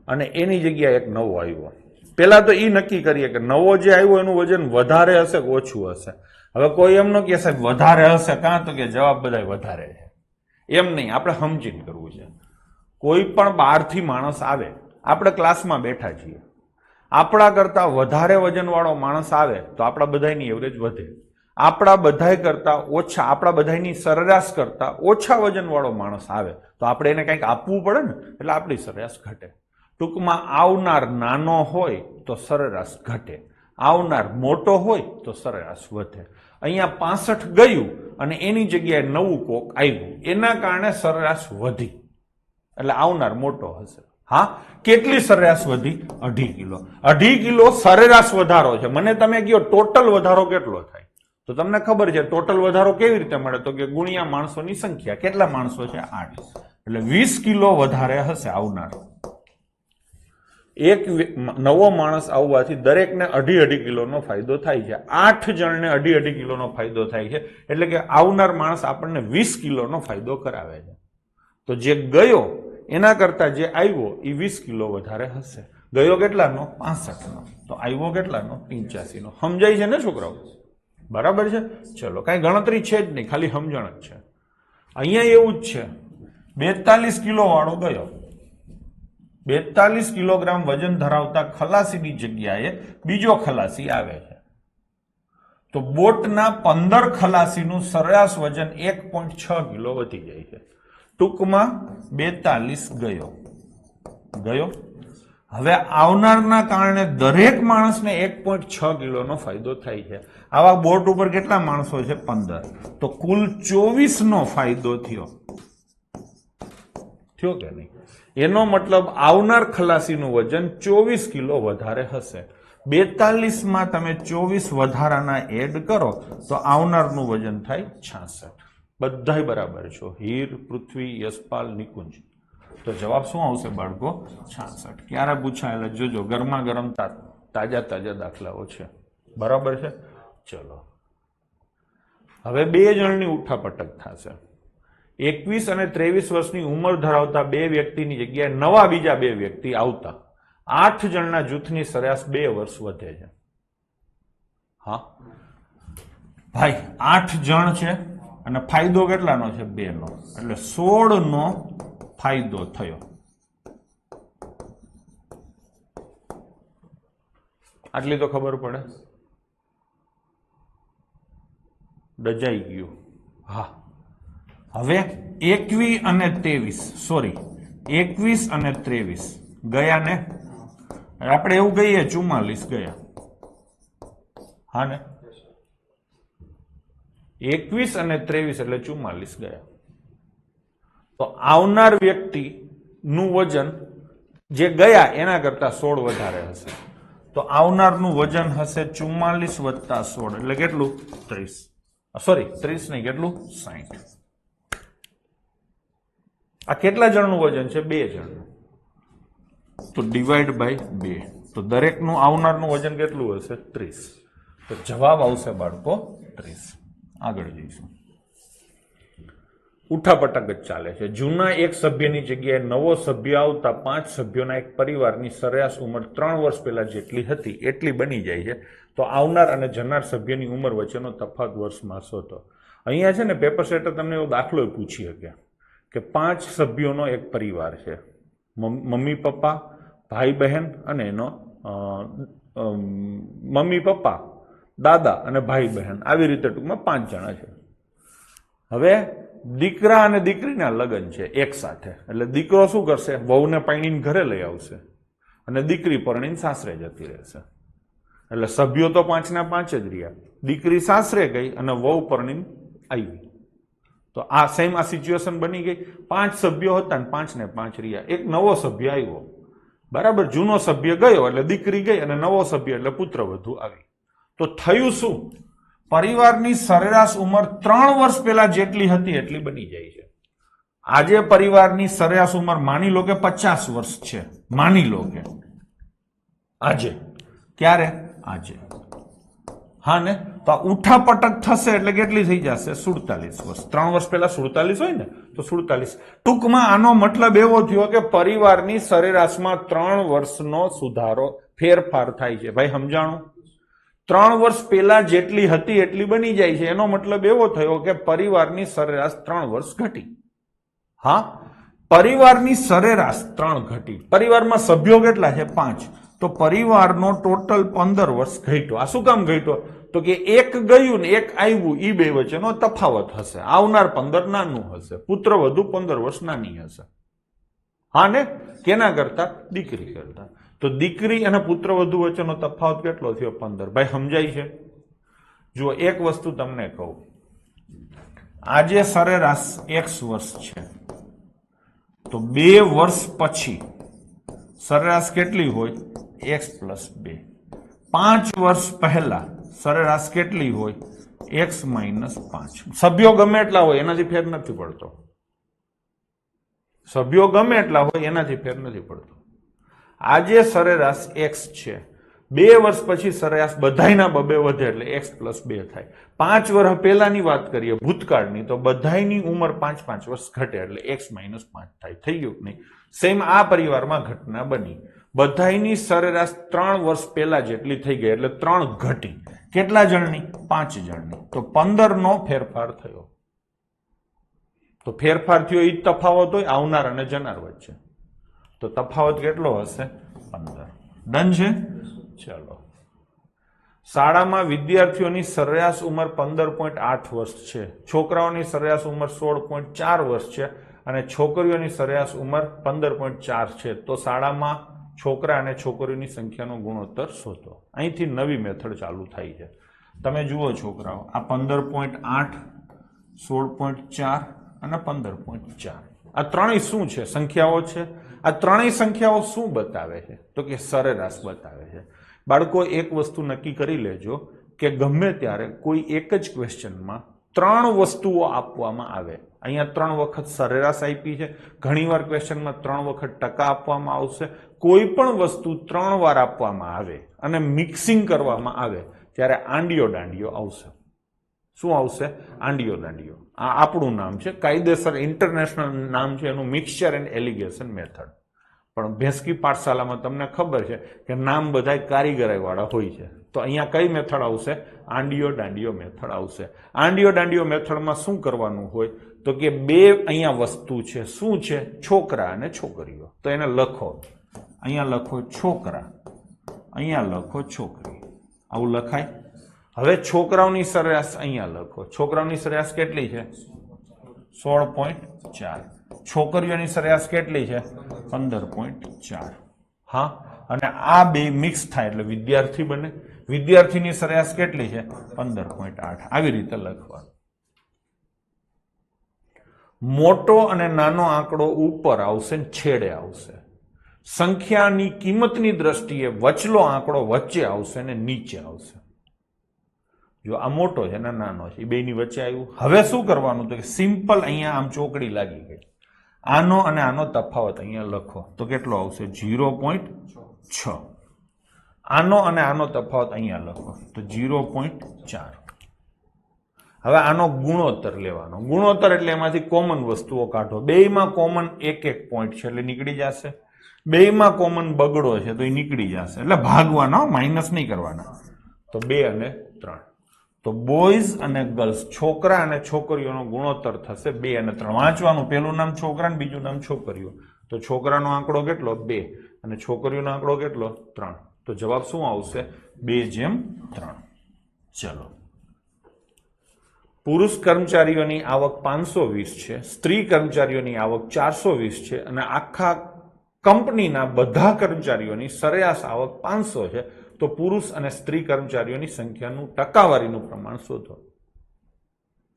અને એની જગ્યાએ એક નવો આવ્યો. પેલા તો એ નક્કી કરીએ કે નવો જે આવ્યો એનું વજન વધારે હશે કે ઓછું હશે. હવે કોઈ એમ ન કે સાહેબ વધારે હશે, કાં તો કે જવાબ બધા વધારે છે, એમ નહીં, આપણે સમજીને કરવું છે. કોઈ પણ બહારથી માણસ આવે, આપણે ક્લાસમાં બેઠા છીએ, આપણા કરતા વધારે વજનવાળો માણસ આવે તો આપણા બધાની એવરેજ વધે. આપણા બધા કરતા ઓછા, આપણા બધાની સરેરાશ કરતા ઓછા વજનવાળો માણસ આવે તો આપણે એને કંઈક આપવું પડે ને, એટલે આપણી સરેરાશ ઘટે. ટૂંકમાં આવનાર નાનો હોય તો સરેરાશ ઘટે, આવનાર મોટો હોય તો સરેરાશ વધે. અહીંયા 65 ગયું અને એની જગ્યાએ નવું કોક આવ્યું, એના કારણે સરેરાશ વધી, એટલે આવનાર મોટો હશે. હા, કેટલી સરેરાશ વધી? 2.5 કિલો. 2.5 કિલો સરેરાશ વધારો છે. મને તમે કહો ટોટલ વધારો કેટલો થાય, તો તમને ખબર છે ટોટલ વધારો કેવી રીતે મળે, તો કે ગુણ્યા માણસોની સંખ્યા. કેટલા માણસો છે? 8, એટલે 20 કિલો વધારે હશે આવનાર. એક નવો માણસ આવવાથી દરેકને 2.5 કિલોનો ફાયદો થાય છે. 8 જણને 2.5 કિલોનો ફાયદો થાય છે, એટલે કે આવનાર માણસ આપણને 20 કિલોનો ફાયદો કરાવે છે. તો જે ગયો એના કરતા જે આવ્યો એ 20 કિલો વધારે હશે. ગયો કેટલાનો? 65નો. તો આવ્યો કેટલાનો? 85નો. સમજાય છે ને છોકરાઓ? બરાબર છે? ચલો, કઈ ગણતરી છે જ નહીં, ખાલી સમજણ જ છે. અહીંયા એવું જ છે, 42 કિલો વાળો ગયો, 42 કિલોગ્રામ વજન ધરાવતા ખલાસીની જગ્યાએ બીજો ખલાસી આવે છે. તો બોટના 15 ખલાસીનું સરેરાશ વજન 1.6 કિલો વધી જાય છે. ટૂંકમાં 42 ગયો. હવે આવનારના કારણે દરેક માણસને 1.6 કિલોનો ફાયદો થાય છે. આવા બોટ ઉપર કેટલા માણસો છે? 15. તો કુલ 24 નો ફાયદો થયો કે નહીં? એનો મતલબ આવનાર ખલાસીનું વજન 24 કિલો વધારે હશે. 42 માં તમે 24 વધારાના એડ કરો તો આવનારનું વજન થાય 66. બધાય બરાબર છો? હીર, પૃથ્વી, યશપાલ, નિકુંજ. તો જવાબ શું આવશે બાળકો? 66. ક્યારે પૂછાયેલા જોજો, ગરમા ગરમ તાજા દાખલાઓ છે, બરાબર છે? ચલો, હવે 2 જણની ઉઠાપટક થશે. 21 અને 23 વર્ષની ઉંમર ધરાવતા 2 વ્યક્તિની જગ્યાએ નવા બીજા 2 વ્યક્તિ આવતા 8 જણના જૂથની સરેરાશ 2 વર્ષ વધે છે. હા ભાઈ, 8 જણ છે અને ફાયદો કેટલાનો છે? 2 નો, એટલે 16 નો ફાયદો થયો. આટલી તો ખબર પડે. ડજાઈ ગયું. હા, હવે 21 અને 23 ગયા ને, આપણે એવું કહીએ 44 ગયા. હા ને, 21 અને 23 એટલે 44 ગયા. તો આવનાર વ્યક્તિ નું વજન જે ગયા એના કરતા 16 વધારે હશે. તો આવનારનું વજન હશે 44 વત્તા 16 એટલે કેટલું? 30. સોરી, 30 નહીં, કેટલું? 60. આ કેટલા જણનું વજન છે? 2 જણનું. તો ડિવાઈડ બાય 2. તો દરેકનું આવનારનું વજન કેટલું હશે? 30. તો જવાબ આવશે બાળકો 30. આગળ જઈશું. ઉઠાપટક જ ચાલે છે. જૂના એક સભ્યની જગ્યાએ નવો સભ્ય આવતા 5 સભ્યોના એક પરિવારની સરેરાશ ઉંમર 3 વર્ષ પહેલા જેટલી હતી એટલી બની જાય છે. તો આવનાર અને જનાર સભ્યની ઉંમર વચ્ચેનો તફાવત વર્ષમાં શોધો. અહીંયા છે ને પેપર સેટર તમને એવો દાખલો પૂછી શકે કે 5 સભ્યોનો એક પરિવાર છે, મમ્મી પપ્પા, ભાઈ બહેન અને એનો મમ્મી પપ્પા, દાદા અને ભાઈ બહેન, આવી રીતે ટૂંકમાં 5 જણા છે. હવે દીકરા અને દીકરીના લગ્ન છે એક સાથે, એટલે દીકરો શું કરશે? વહુને પાણીને ઘરે લઈ આવશે અને દીકરી પરણીને સાસરે જતી રહેશે. એટલે સભ્યો તો 5 ના 5 જ રહ્યા. દીકરી સાસરે ગઈ અને વહુ પરણીને આવી. તો આ સેમ આ સિચ્યુએશન બની ગઈ. 5 સભ્યો હતા ને 5 ને 5 રહ્યા. એક નવો સભ્ય આવ્યો, બરાબર. જૂનો સભ્ય ગયો એટલે દીકરી ગઈ અને નવો સભ્ય એટલે પુત્રવધુ આવી. તો થયું શું? પરિવારની સરેરાશ ઉંમર 3 વર્ષ પહેલા જેટલી હતી એટલી બની જાય છે. આજે પરિવારની સરેરાશ ઉંમર માની લો કે 50 વર્ષ છે, માની લો કે આજે. ક્યારે? આજે. હા ને? તો આ ઉઠાપટક થશે એટલે કેટલી થઈ જશે? 47 વર્ષ. 3 વર્ષ પહેલા 47 હોય ને તો 47. ટૂંકમાં આનો મતલબ એવો થયો કે પરિવારની સરેરાશમાં 3 વર્ષનો સુધારો, ફેરફાર થાય છે. ભાઈ સમજાણું? 3 વર્ષ પહેલા જેટલી હતી એટલી બની જાય છે. એનો મતલબ એવો થયો કે પરિવારની સરેરાશ 3 વર્ષ ઘટી. હા, પરિવારની સરેરાશ 3 ઘટી. પરિવારમાં સભ્યો કેટલા છે? 5. તો પરિવારનો ટોટલ 15 વર્ષ ઘટ્યો. આ શું કામ ઘટ્યો? તો કે એક ગયું ને એક આવ્યું, એ બે વચ્ચેનો તફાવત હશે. આવનાર 15 નાનું હશે, પુત્રવધુ 15 વર્ષ નાની હશે. હા ને? કેના કરતા? દીકરી કરતા. તો દીકરી અને પુત્રવધુ વચ્ચેનો તફાવત કેટલો થયો? 15. ભાઈ સમજાય છે? જુઓ, એક વસ્તુ તમને કહું. આજે સરેરાશ x વર્ષ છે, તો 2 વર્ષ પછી સરેરાશ કેટલી હોય? x + 2. 5 વર્ષ પહેલા સરેરાશ કેટલી હોય? x - 5. સભ્યો ગમે એટલા હોય એનાથી ફેર નથી પડતો. સભ્યો ગમે એટલા હોય એનાથી ફેર નથી પડતો. આજે સરેરાશ x છે, 2 વર્ષ પછી સરેરાશ બધાયના બબે વધે એટલે x + 2 થાય. 5 વર્ષ પહેલાની વાત કરીએ, ભૂતકાળની, તો બધાયની ઉંમર 5 વર્ષ ઘટે એટલે x - 5 થાય. થઈ ગયું કે નહીં? સેમ આ પરિવારમાં ઘટના બની. બધાયની સરેરાશ 3 વર્ષ પહેલા જેટલી થઈ ગઈ એટલે 3 ઘટી. કેટલા જણની? 5 જણની. તો 15 નો ફેરફાર થયો. તો ફેરફાર થયો એ જ તફાવત હોય આવનાર અને જનાર વચ્ચે. તો તફાવત કેટલો હશે? 15. ડન છે? ચલો. શાળામાં વિદ્યાર્થીઓની સરેરાશ ઉંમર 15.8 વર્ષ છે. છોકરાઓની સરેરાશ ઉંમર 16.4 વર્ષ છે અને છોકરીઓની સરેરાશ ઉંમર 15.4 છે. તો શાળામાં છોકરા અને છોકરીઓની સંખ્યાનો ગુણોત્તર શોધો. અહીંથી નવી મેથડ ચાલુ થાય છે. તમે જુઓ છોકરાઓ, આ 15.8, 16.4 અને 15.4 આ ત્રણેય શું છે? સંખ્યાઓ છે. આ ત્રણેય સંખ્યાઓ શું બતાવે છે? તો કે સરેરાશ બતાવે છે. બાળકો, એક વસ્તુ નક્કી કરી લેજો કે ગમે ત્યારે કોઈ એક જ ક્વેશ્ચનમાં 3 વસ્તુઓ આપવામાં આવે. અહીંયા 3 વખત સરેરાશ આપી છે, ઘણીવાર ક્વેશ્ચનમાં 3 વખત ટકા આપવામાં આવશે. કોઈ પણ વસ્તુ 3 વાર આપવામાં આવે અને મિક્સિંગ કરવામાં આવે ત્યારે આંડિયો દાંડિયો આવશે. શું આવશે? આંડિયો દાંડિયો. આ આપણું નામ છે, કાયદેસર ઇન્ટરનેશનલ નામ છે એનું, મિક્સચર એન્ડ એલિગેશન મેથડ. પણ ભેંસકી પાઠશાલામાં તમને ખબર છે કે નામ બધા કારીગરાઈ વાળા હોય છે. તો અહીંયા કઈ મેથડ આવશે? આંડિયો દાંડિયો મેથડ આવશે. આંડિયો દાંડિયો મેથડમાં શું કરવાનું હોય? તો કે 2 અહીંયા વસ્તુ છે. શું છે? છોકરા અને છોકરીઓ. તો એને લખો. અહીંયા લખો છોકરા, અહીંયા લખો છોકરી. આવું લખાય? હવે છોકરાઓની સરેરાશ અહીંયા લખો. છોકરાઓની સરેરાશ કેટલી છે? 16.4. છોકરીઓની સરેરાશ કેટલી છે? 15.4. હા, અને આ બે મિક્સ થાય એટલે વિદ્યાર્થી બને. વિદ્યાર્થીની સરેરાશ કેટલી છે? 15.8. આવી રીતે લખવાનું. મોટો અને નાનો આંકડો ઉપર આવશે ને છેડે આવશે. સંખ્યાની કિંમતની દ્રષ્ટિએ વચલો આંકડો વચ્ચે આવશે ને નીચે આવશે. જો આ મોટો છે ને નાનો છે, એ બેની વચ્ચે આવ્યું. હવે શું કરવાનું? તો કે સિમ્પલ અહીંયા આમ ચોકડી લાગી ગઈ. આનો અને આનો તફાવત અહીંયા લખો તો કેટલો આવશે? 0.6. આનો અને આનો તફાવત અહીંયા લખો તો 0.4. હવે આનો ગુણોત્તર લેવાનો. ગુણોત્તર એટલે એમાંથી કોમન વસ્તુઓ કાઢો. બેયમાં કોમન એક પોઈન્ટ છે એટલે નીકળી જશે. બેયમાં કોમન બગડો છે તો એ નીકળી જશે. એટલે ભાગવાનો, માઇનસ નહીં કરવાના. તો 2 અને 3. તો બોયઝ અને ગર્લ્સ, છોકરા અને છોકરીઓનો ગુણોત્તર થશે 2 અને 3. વાંચવાનું, પેલું નામ છોકરા ને બીજું નામ છોકરીઓ. તો છોકરાનો આંકડો કેટલો? 2 અને છોકરીઓનો આંકડો કેટલો? 3. તો જવાબ શું આવશે? 2:3. ચલો. પુરુષ કર્મચારીઓની આવક 520 છે, સ્ત્રી કર્મચારીઓની આવક 420 છે અને આખા કંપનીના બધા કર્મચારીઓની સરેરાશ આવક 500 છે તો પુરુષ અને સ્ત્રી કર્મચારીઓની સંખ્યાનું ટકાવારીનું પ્રમાણ શોધો.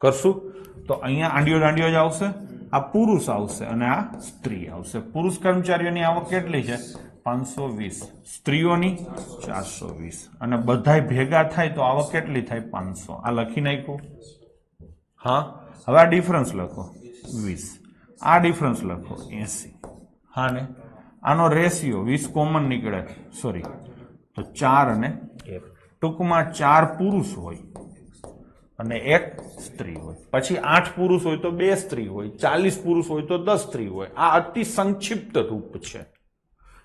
કરશું તો અહીંયા આંડિયો દાંડિયો જ આવશે, આ પુરુષ આવશે અને આ સ્ત્રી આવશે. પુરુષ કર્મચારીઓની આવક કેટલી છે? 520, સ્ત્રીઓની 420, અને બધાય ભેગા થાય તો આવક કેટલી થાય? 500. આ લખી નાખ્યું. હા, હવે આ ડિફરન્સ લખો 20, આ ડિફરન્સ લખો 80. હા ને, આનો રેશિયો 20 કોમન નીકળે, સોરી, તો 4 અને 1. ટૂંકમાં 4 પુરુષ હોય અને 1 સ્ત્રી હોય. પછી 8 પુરુષ હોય તો 2 સ્ત્રી હોય, 40 પુરુષ હોય તો 10 સ્ત્રી હોય. આ અતિ સંક્ષિપ્ત રૂપ છે.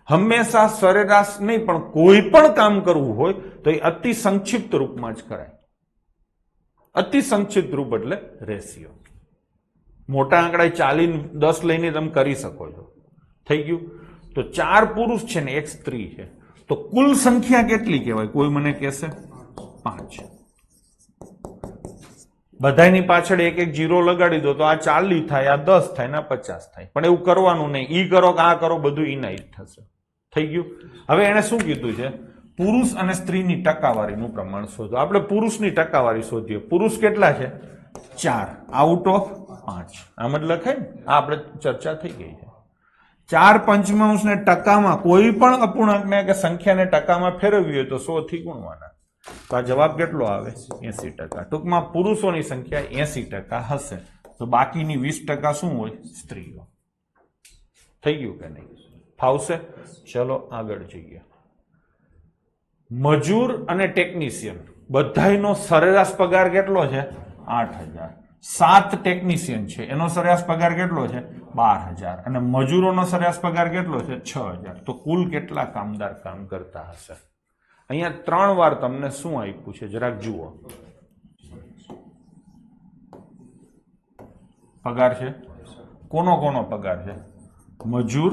હંમેશા સરેરાશ નહીં, પણ કોઈ પણ કામ કરવું હોય તો એ અતિ સંક્ષિપ્ત રૂપમાં જ કરાય. અતિ સંક્ષિપ્ત રૂપ એટલે રેશિયો. મોટા આંકડા ચાલીને 10 લઈને તમે કરી શકો છો. થઈ ગયું? તો 4 પુરુષ છે ને 1 સ્ત્રી છે, તો કુલ સંખ્યા કેટલી કહેવાય? કોઈ મને કહેશે? 5. બધાની પાછળ એક એક જીરો લગાડી દો તો આ 40 થાય, આ 10 થાય, ના 50 થાય. પણ એવું કરવાનું નહીં. ઈ કરો કે આ કરો, બધું ઈના ઈ થશે. થઈ ગયું? હવે એને શું કીધું છે? પુરુષ અને સ્ત્રીની ટકાવારીનું પ્રમાણ શોધો. આપણે પુરુષની ટકાવારી શોધીએ. પુરુષ કેટલા છે? 4 આઉટ ઓફ 5. આમ જ લખાય ને? આ આપણે ચર્ચા થઈ ગઈ છે. 4 પંચમાંશને ટકામાં, કોઈ પણ અપૂર્ણાંકને કે સંખ્યાને ટકામાં ફેરવવી હોય તો 100 થી ગુણવાના. તો આ જવાબ કેટલો આવે? 80%. ટૂંકમાં પુરુષોની સંખ્યા 80% હશે, તો બાકીની 20% શું હોય? સ્ત્રીઓ. થઈ ગયું કે નહીં? ફાવશે? ચલો આગળ જઈએ. મજૂર અને ટેકનિશિયન બધાયનો સરેરાશ પગાર કેટલો છે? 8000. 7 ટેકનિશિયન છે, એનો સરેરાશ પગાર કેટલો છે? 12000. અને મજૂરોનો સરેરાશ પગાર કેટલો છે? 6000. તો કુલ કેટલા કામદાર કામ કરતા હશે? અહીંયા 3 વાર તમને શું આપ્યું છે જરાક જુઓ. પગાર છે. કોનો કોનો પગાર છે? મજૂર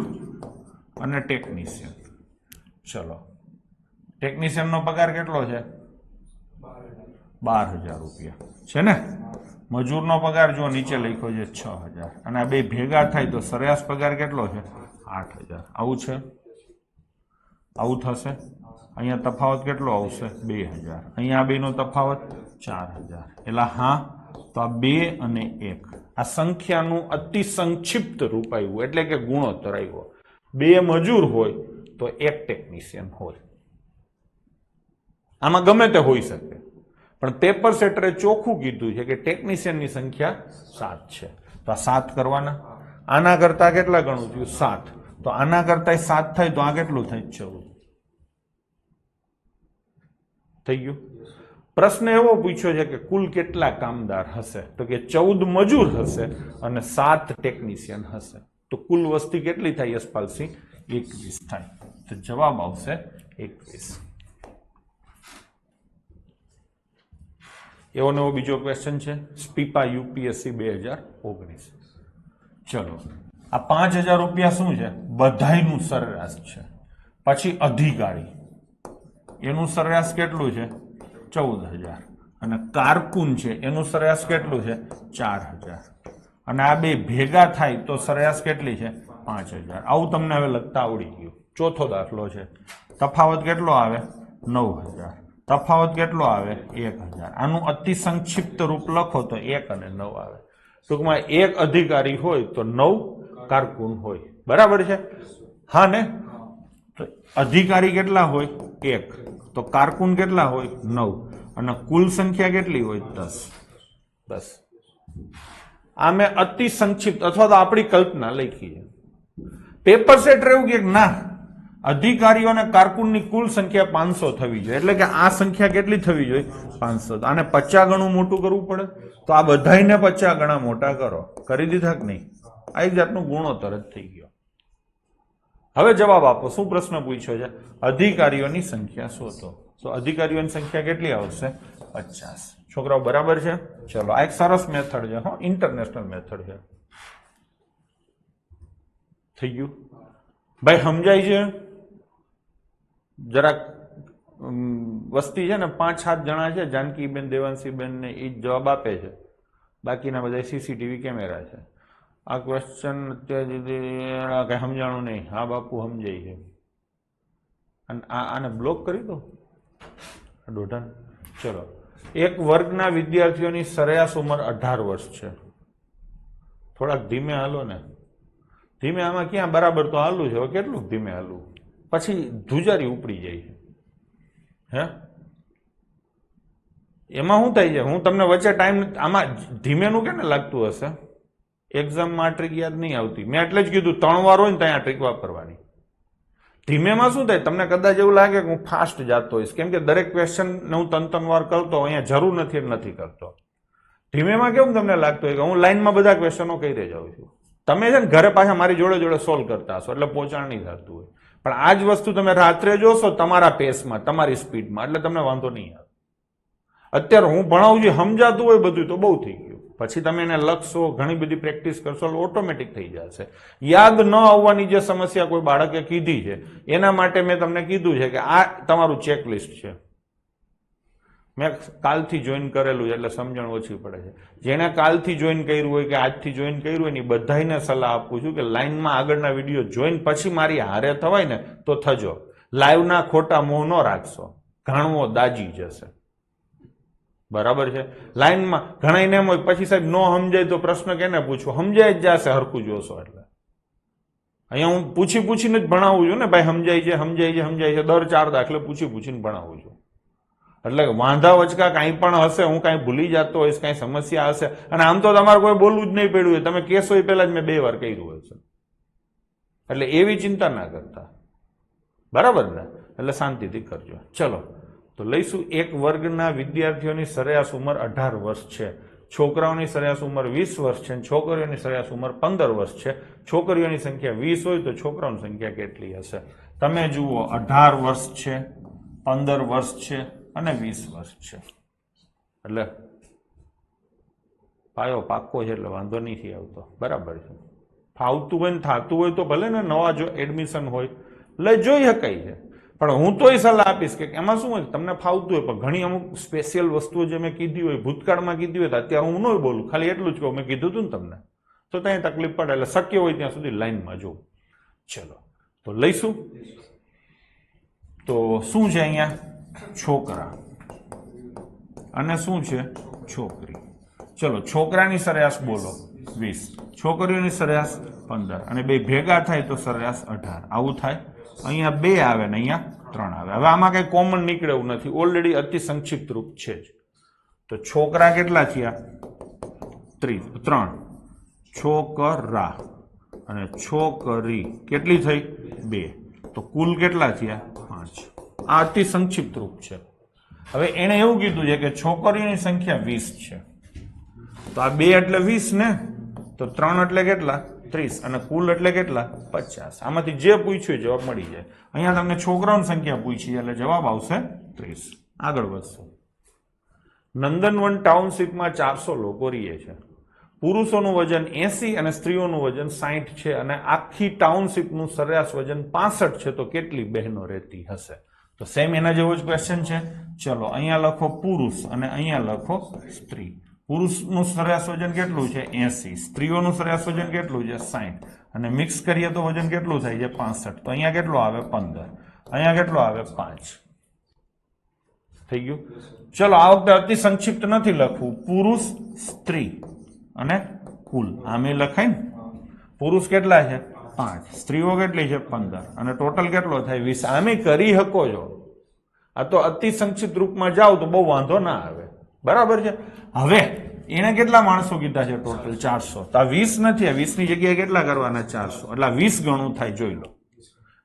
અને ટેકનિશિયન. ચલો, ટેકનિશિયનનો પગાર કેટલો છે? 12000 રૂપિયા છે ને. મજૂરનો પગાર જો નીચે લખ્યો છે 6000, અને આ બે ભેગા થાય તો સરેરાશ પગાર કેટલો છે? 8000. આવું છે? આવું થશે. અહીંયા તફાવત કેટલો આવશે? 2000. અહીંયા આ બેનો તફાવત 4000. એટલે હા, તો આ 2 અને 1 આ સંખ્યાનું અતિ સંક્ષિપ્ત રૂપ આવ્યું, એટલે કે ગુણોત્તર આવ્યો. 2 મજૂર હોય તો 1 ટેકનિશિયન હોય. આમાં ગમે તે હોઈ શકે, પણ પેપર સેટરે ચોખ્ખું કીધું છે કે ટેકનિશિયનની સંખ્યા 7 છે. તો આ 7 કરવાના. આના કરતા કેટલા ગણું થયું? 7. તો આના કરતા 7 થાય તો આ કેટલું થાય? 14. થઈ ગયું? પ્રશ્ન એવો પૂછ્યો છે કે કુલ કેટલા કામદાર હશે? તો કે 14 મજૂર હશે અને 7 ટેકનિશિયન હશે. તો કુલ વસ્તી કેટલી થાય યશપાલસિંહ? 21 થાય. તો જવાબ આવશે 21. એવો નવો બીજો ક્વેશ્ચન છે, સ્પીપા યુપીએસસી 2019. ચલો, આ 5000 રૂપિયા શું છે? બધાયનું સરેરાશ છે. પછી અધિકારી, એનું સરેરાશ કેટલું છે? 14000. અને કારકુન છે, એનું સરેરાશ કેટલું છે? 4000. અને આ બે ભેગા થાય તો સરેરાશ કેટલી છે? 5000. આવું તમને હવે લખતા આવડી ગયું. ચોથો દાખલો છે, તફાવત કેટલો આવે? 9000. તફાવત કેટલો આવે? 1000. આનું અતિ સંક્ષિપ્ત રૂપ લખો તો 1 અને 9 આવે. ટૂંકમાં 1 અધિકારી હોય તો 9 કારકુન હોય. બરાબર છે? હા ને? તો અધિકારી કેટલા હોય? 1. તો કારકુન કેટલા હોય? 9. અને કુલ સંખ્યા કેટલી હોય? 10. બસ. આ મેં અતિ સંક્ષિપ્ત અથવા તો આપણી કલ્પના લખી છે. પેપર સેટ એવું કે ના, અધિકારીઓ અને કારકુનની કુલ સંખ્યા 500 થવી જોઈએ. એટલે કે આ સંખ્યા કેટલી થવી જોઈએ? 500. આને 50 ગણું મોટું કરવું પડે. તો આ બધાને 50 ગણા મોટા કરો. કરી દીધા કે નહીં? આ એક જાતનું ગુણોત્તર જ થઈ ગયો. હવે જવાબ આપો. શું પ્રશ્ન પૂછ્યો છે? અધિકારીઓની સંખ્યા શોધો. તો અધિકારીઓની સંખ્યા કેટલી આવશે? 50. છોકરાઓ બરાબર છે? ચલો, આ એક સરસ મેથડ છે, હો, ઇન્ટરનેશનલ મેથડ છે. થઈ ગયું ભાઈ? સમજાય છે? જરાક વસ્તી છે ને 5-7 જણા છે, જાનકીબેન, દેવાંશીબેન ને એ જવાબ આપે છે. બાકીના બધા સીસીટીવી કેમેરા છે. આ ક્વેશ્ચન અત્યારે કઈ સમજાણું નહીં. હા બાપુ સમજાય છે. અને આને બ્લોક કરી દો દોઢાન. ચલો, એક વર્ગના વિદ્યાર્થીઓની સરેરાશ ઉંમર 18 વર્ષ છે. થોડાક ધીમે હાલો ને. ધીમે આમાં ક્યાં બરાબર તો હાલું છે. હવે કેટલું ધીમે હાલવું, પછી ધુજારી ઉપડી જાય છે. હે એમાં શું થાય છે? હું તમને વચ્ચે ટાઈમ આમાં ધીમેનું કેને લાગતું હશે? એક્ઝામમાં આ ટ્રીક યાદ નહીં આવતી. મેં એટલે જ કીધું 3 વાર હોય ને ત્યાં આ ટ્રીક વાપરવાની. ધીમેમાં શું થાય? તમને કદાચ એવું લાગે કે હું ફાસ્ટ જાતો હોઈશ, કેમ કે દરેક ક્વેશ્ચન હું 3 વાર કરતો, અહીંયા જરૂર નથી કરતો. ધીમેમાં કેવું તમને લાગતું હોય કે હું લાઈનમાં બધા ક્વેશ્ચનો કરી જાઉં છું. તમે છે ને ઘરે પાછા મારી જોડે સોલ્વ કરતા હશો, એટલે પહોંચાણ નહીં થતું હોય. પણ આ જ વસ્તુ તમે રાત્રે જોશો તમારા પેસમાં, તમારી સ્પીડમાં, એટલે તમને વાંધો નહીં આવે. અત્યારે હું ભણાવું છું, સમજાતું હોય બધું તો બહુ થઈ ગયું. પછી તમે એને લખશો, ઘણી બધી પ્રેક્ટિસ કરશો, ઓટોમેટિક થઈ જશે. યાદ ન આવવાની જે સમસ્યા કોઈ બાળકે કીધી છે, એના માટે મેં તમને કીધું છે કે આ તમારું ચેકલિસ્ટ છે. મેં કાલથી જોઈન કરેલું છે એટલે સમજણ ઓછી પડે છે. જેને કાલથી જોઈન કર્યું હોય કે આજથી જોઈન કર્યું હોય ને બધાને સલાહ આપું છું કે લાઈનમાં આગળના વિડીયો જોઈન પછી મારી હારે થવાય ને તો થજો. લાઈવના ખોટા મોહ ન રાખશો, ઘણવો દાજી જશે. બરાબર છે? લાઈનમાં ઘણા એમ હોય પછી સાહેબ ન સમજાય તો પ્રશ્ન કેને પૂછવું? સમજાય જ જશે હરખું જોશો એટલે. અહીંયા હું પૂછીને જ ભણાવું છું ને ભાઈ. સમજાય છે દર 4 દાખલે પૂછીને ભણાવું છું. એટલે વાંધા વચકા કાંઈ પણ હશે, હું કાંઈ ભૂલી જતો હોઈશ, કાંઈ સમસ્યા હશે, અને આમ તો તમારે કોઈ બોલવું જ નહીં પડ્યું હોય, તમે કેસો એ પહેલા જ મેં 2 વાર કર્યું હશે. એટલે એવી ચિંતા ના કરતા. બરાબર ને? એટલે શાંતિથી કરજો. ચલો તો લઈશું. એક વર્ગના વિદ્યાર્થીઓની સરેરાશ ઉંમર 18 વર્ષ છે. છોકરાઓની સરેરાશ ઉંમર 20 વર્ષ છે અને છોકરીઓની સરેરાશ ઉંમર 15 વર્ષ છે. છોકરીઓની સંખ્યા 20 હોય તો છોકરાઓની સંખ્યા કેટલી હશે? તમે જુઓ, 18 વર્ષ છે, 15 વર્ષ છે અને 20 વર્ષ છે. એટલે પાયો પાક્કો છે, એટલે વાંધો નથી આવતો. બરાબર છે? ફાવતું હોય ને થતું હોય તો ભલે ને, નવા જો એડમિશન હોય લઈ જોઈ શકાય છે. પણ હું તોય સલાહ આપીશ કે એમાં શું હોય, તમને ફાવતું હોય, પણ ઘણી અમુક સ્પેશિયલ વસ્તુઓ જે મેં કીધી હોય, ભૂતકાળમાં કીધી હોય, અત્યારે હું નહીં બોલું, ખાલી એટલું જ કહું, મેં કીધું હતું ને તમને, તો ત્યાં તકલીફ પડે. એટલે શક્ય હોય ત્યાં સુધી લાઈનમાં જો. ચલો તો લઈશું. તો શું છે અહીંયા? છોકરા અને શું છે? છોકરી. ચલો, છોકરાની સરેરાશ બોલો 20, છોકરીઓની સરેરાશ 15, અને બે ભેગા થાય તો સરેરાશ 18. આવું થાય. અહીંયા 2 આવે ને અહીંયા 3 આવે. હવે આમાં કઈ કોમન નીકળે એવું નથી, ઓલરેડી અતિ સંક્ષિપ્ત રૂપ છે જ. તો છોકરા કેટલા થયા? 3. છોકરા અને છોકરી કેટલી થઈ? 2. તો કુલ કેટલા થયા? 5. આ અતિ સંક્ષિપ્ત રૂપ છે. હવે એને એવું કીધું છે કે છોકરીઓની સંખ્યા 20 છે. તો આ 2 એટલે 20 ને, તો 3 એટલે કેટલા? 30, અને કુલ એટલે કેટલા? 50. આમાંથી જે પૂછ્યું જવાબ મળી જાય. અહીંયા તમને છોકરાઓની સંખ્યા પૂછી એટલે જવાબ આવશે 30. આગળ વધશું. નંદનવન ટાઉનશીપમાં 400 લોકો રહે છે. પુરુષોનું વજન 80 અને સ્ત્રીઓનું વજન 60 છે, અને આખી ટાઉનશીપનું સરેરાશ વજન 65 છે. તો કેટલી બહેનો રહેતી હશે? તો સેમ એના જેવો જ ક્વેશ્ચન છે. ચલો, અહીંયા લખો પુરુષ અને અહીંયા લખો સ્ત્રી. પુરુષનું સરેરાશ વજન કેટલું છે? 80. સ્ત્રીઓનું સરેરાશ વજન કેટલું છે? 60. અને મિક્સ કરીએ તો વજન કેટલું થાય છે? 65. તો અહીંયા કેટલો આવે? 15. અહીંયા કેટલો આવે? 5. થઈ ગયું. ચલો, આ વખતે અતિ સંક્ષિપ્ત નથી લખવું. પુરુષ, સ્ત્રી અને કુલ આમે લખાય ને. પુરુષ કેટલા છે? 5. સ્ત્રીઓ કેટલી છે? 15. અને ટોટલ કેટલો થાય? 20. આમે કરી શકો છો. આ તો અતિ સંક્ષિપ્ત રૂપમાં જાઓ તો બહુ વાંધો ના આવે. બરાબર છે? હવે એને કેટલા માણસો કીધા છે? ટોટલ 400. તો આ 20 નથી, આ 20 ની જગ્યાએ કેટલા કરવાના? 400. એટલે 20 ગણું થાય. જોઈ લો.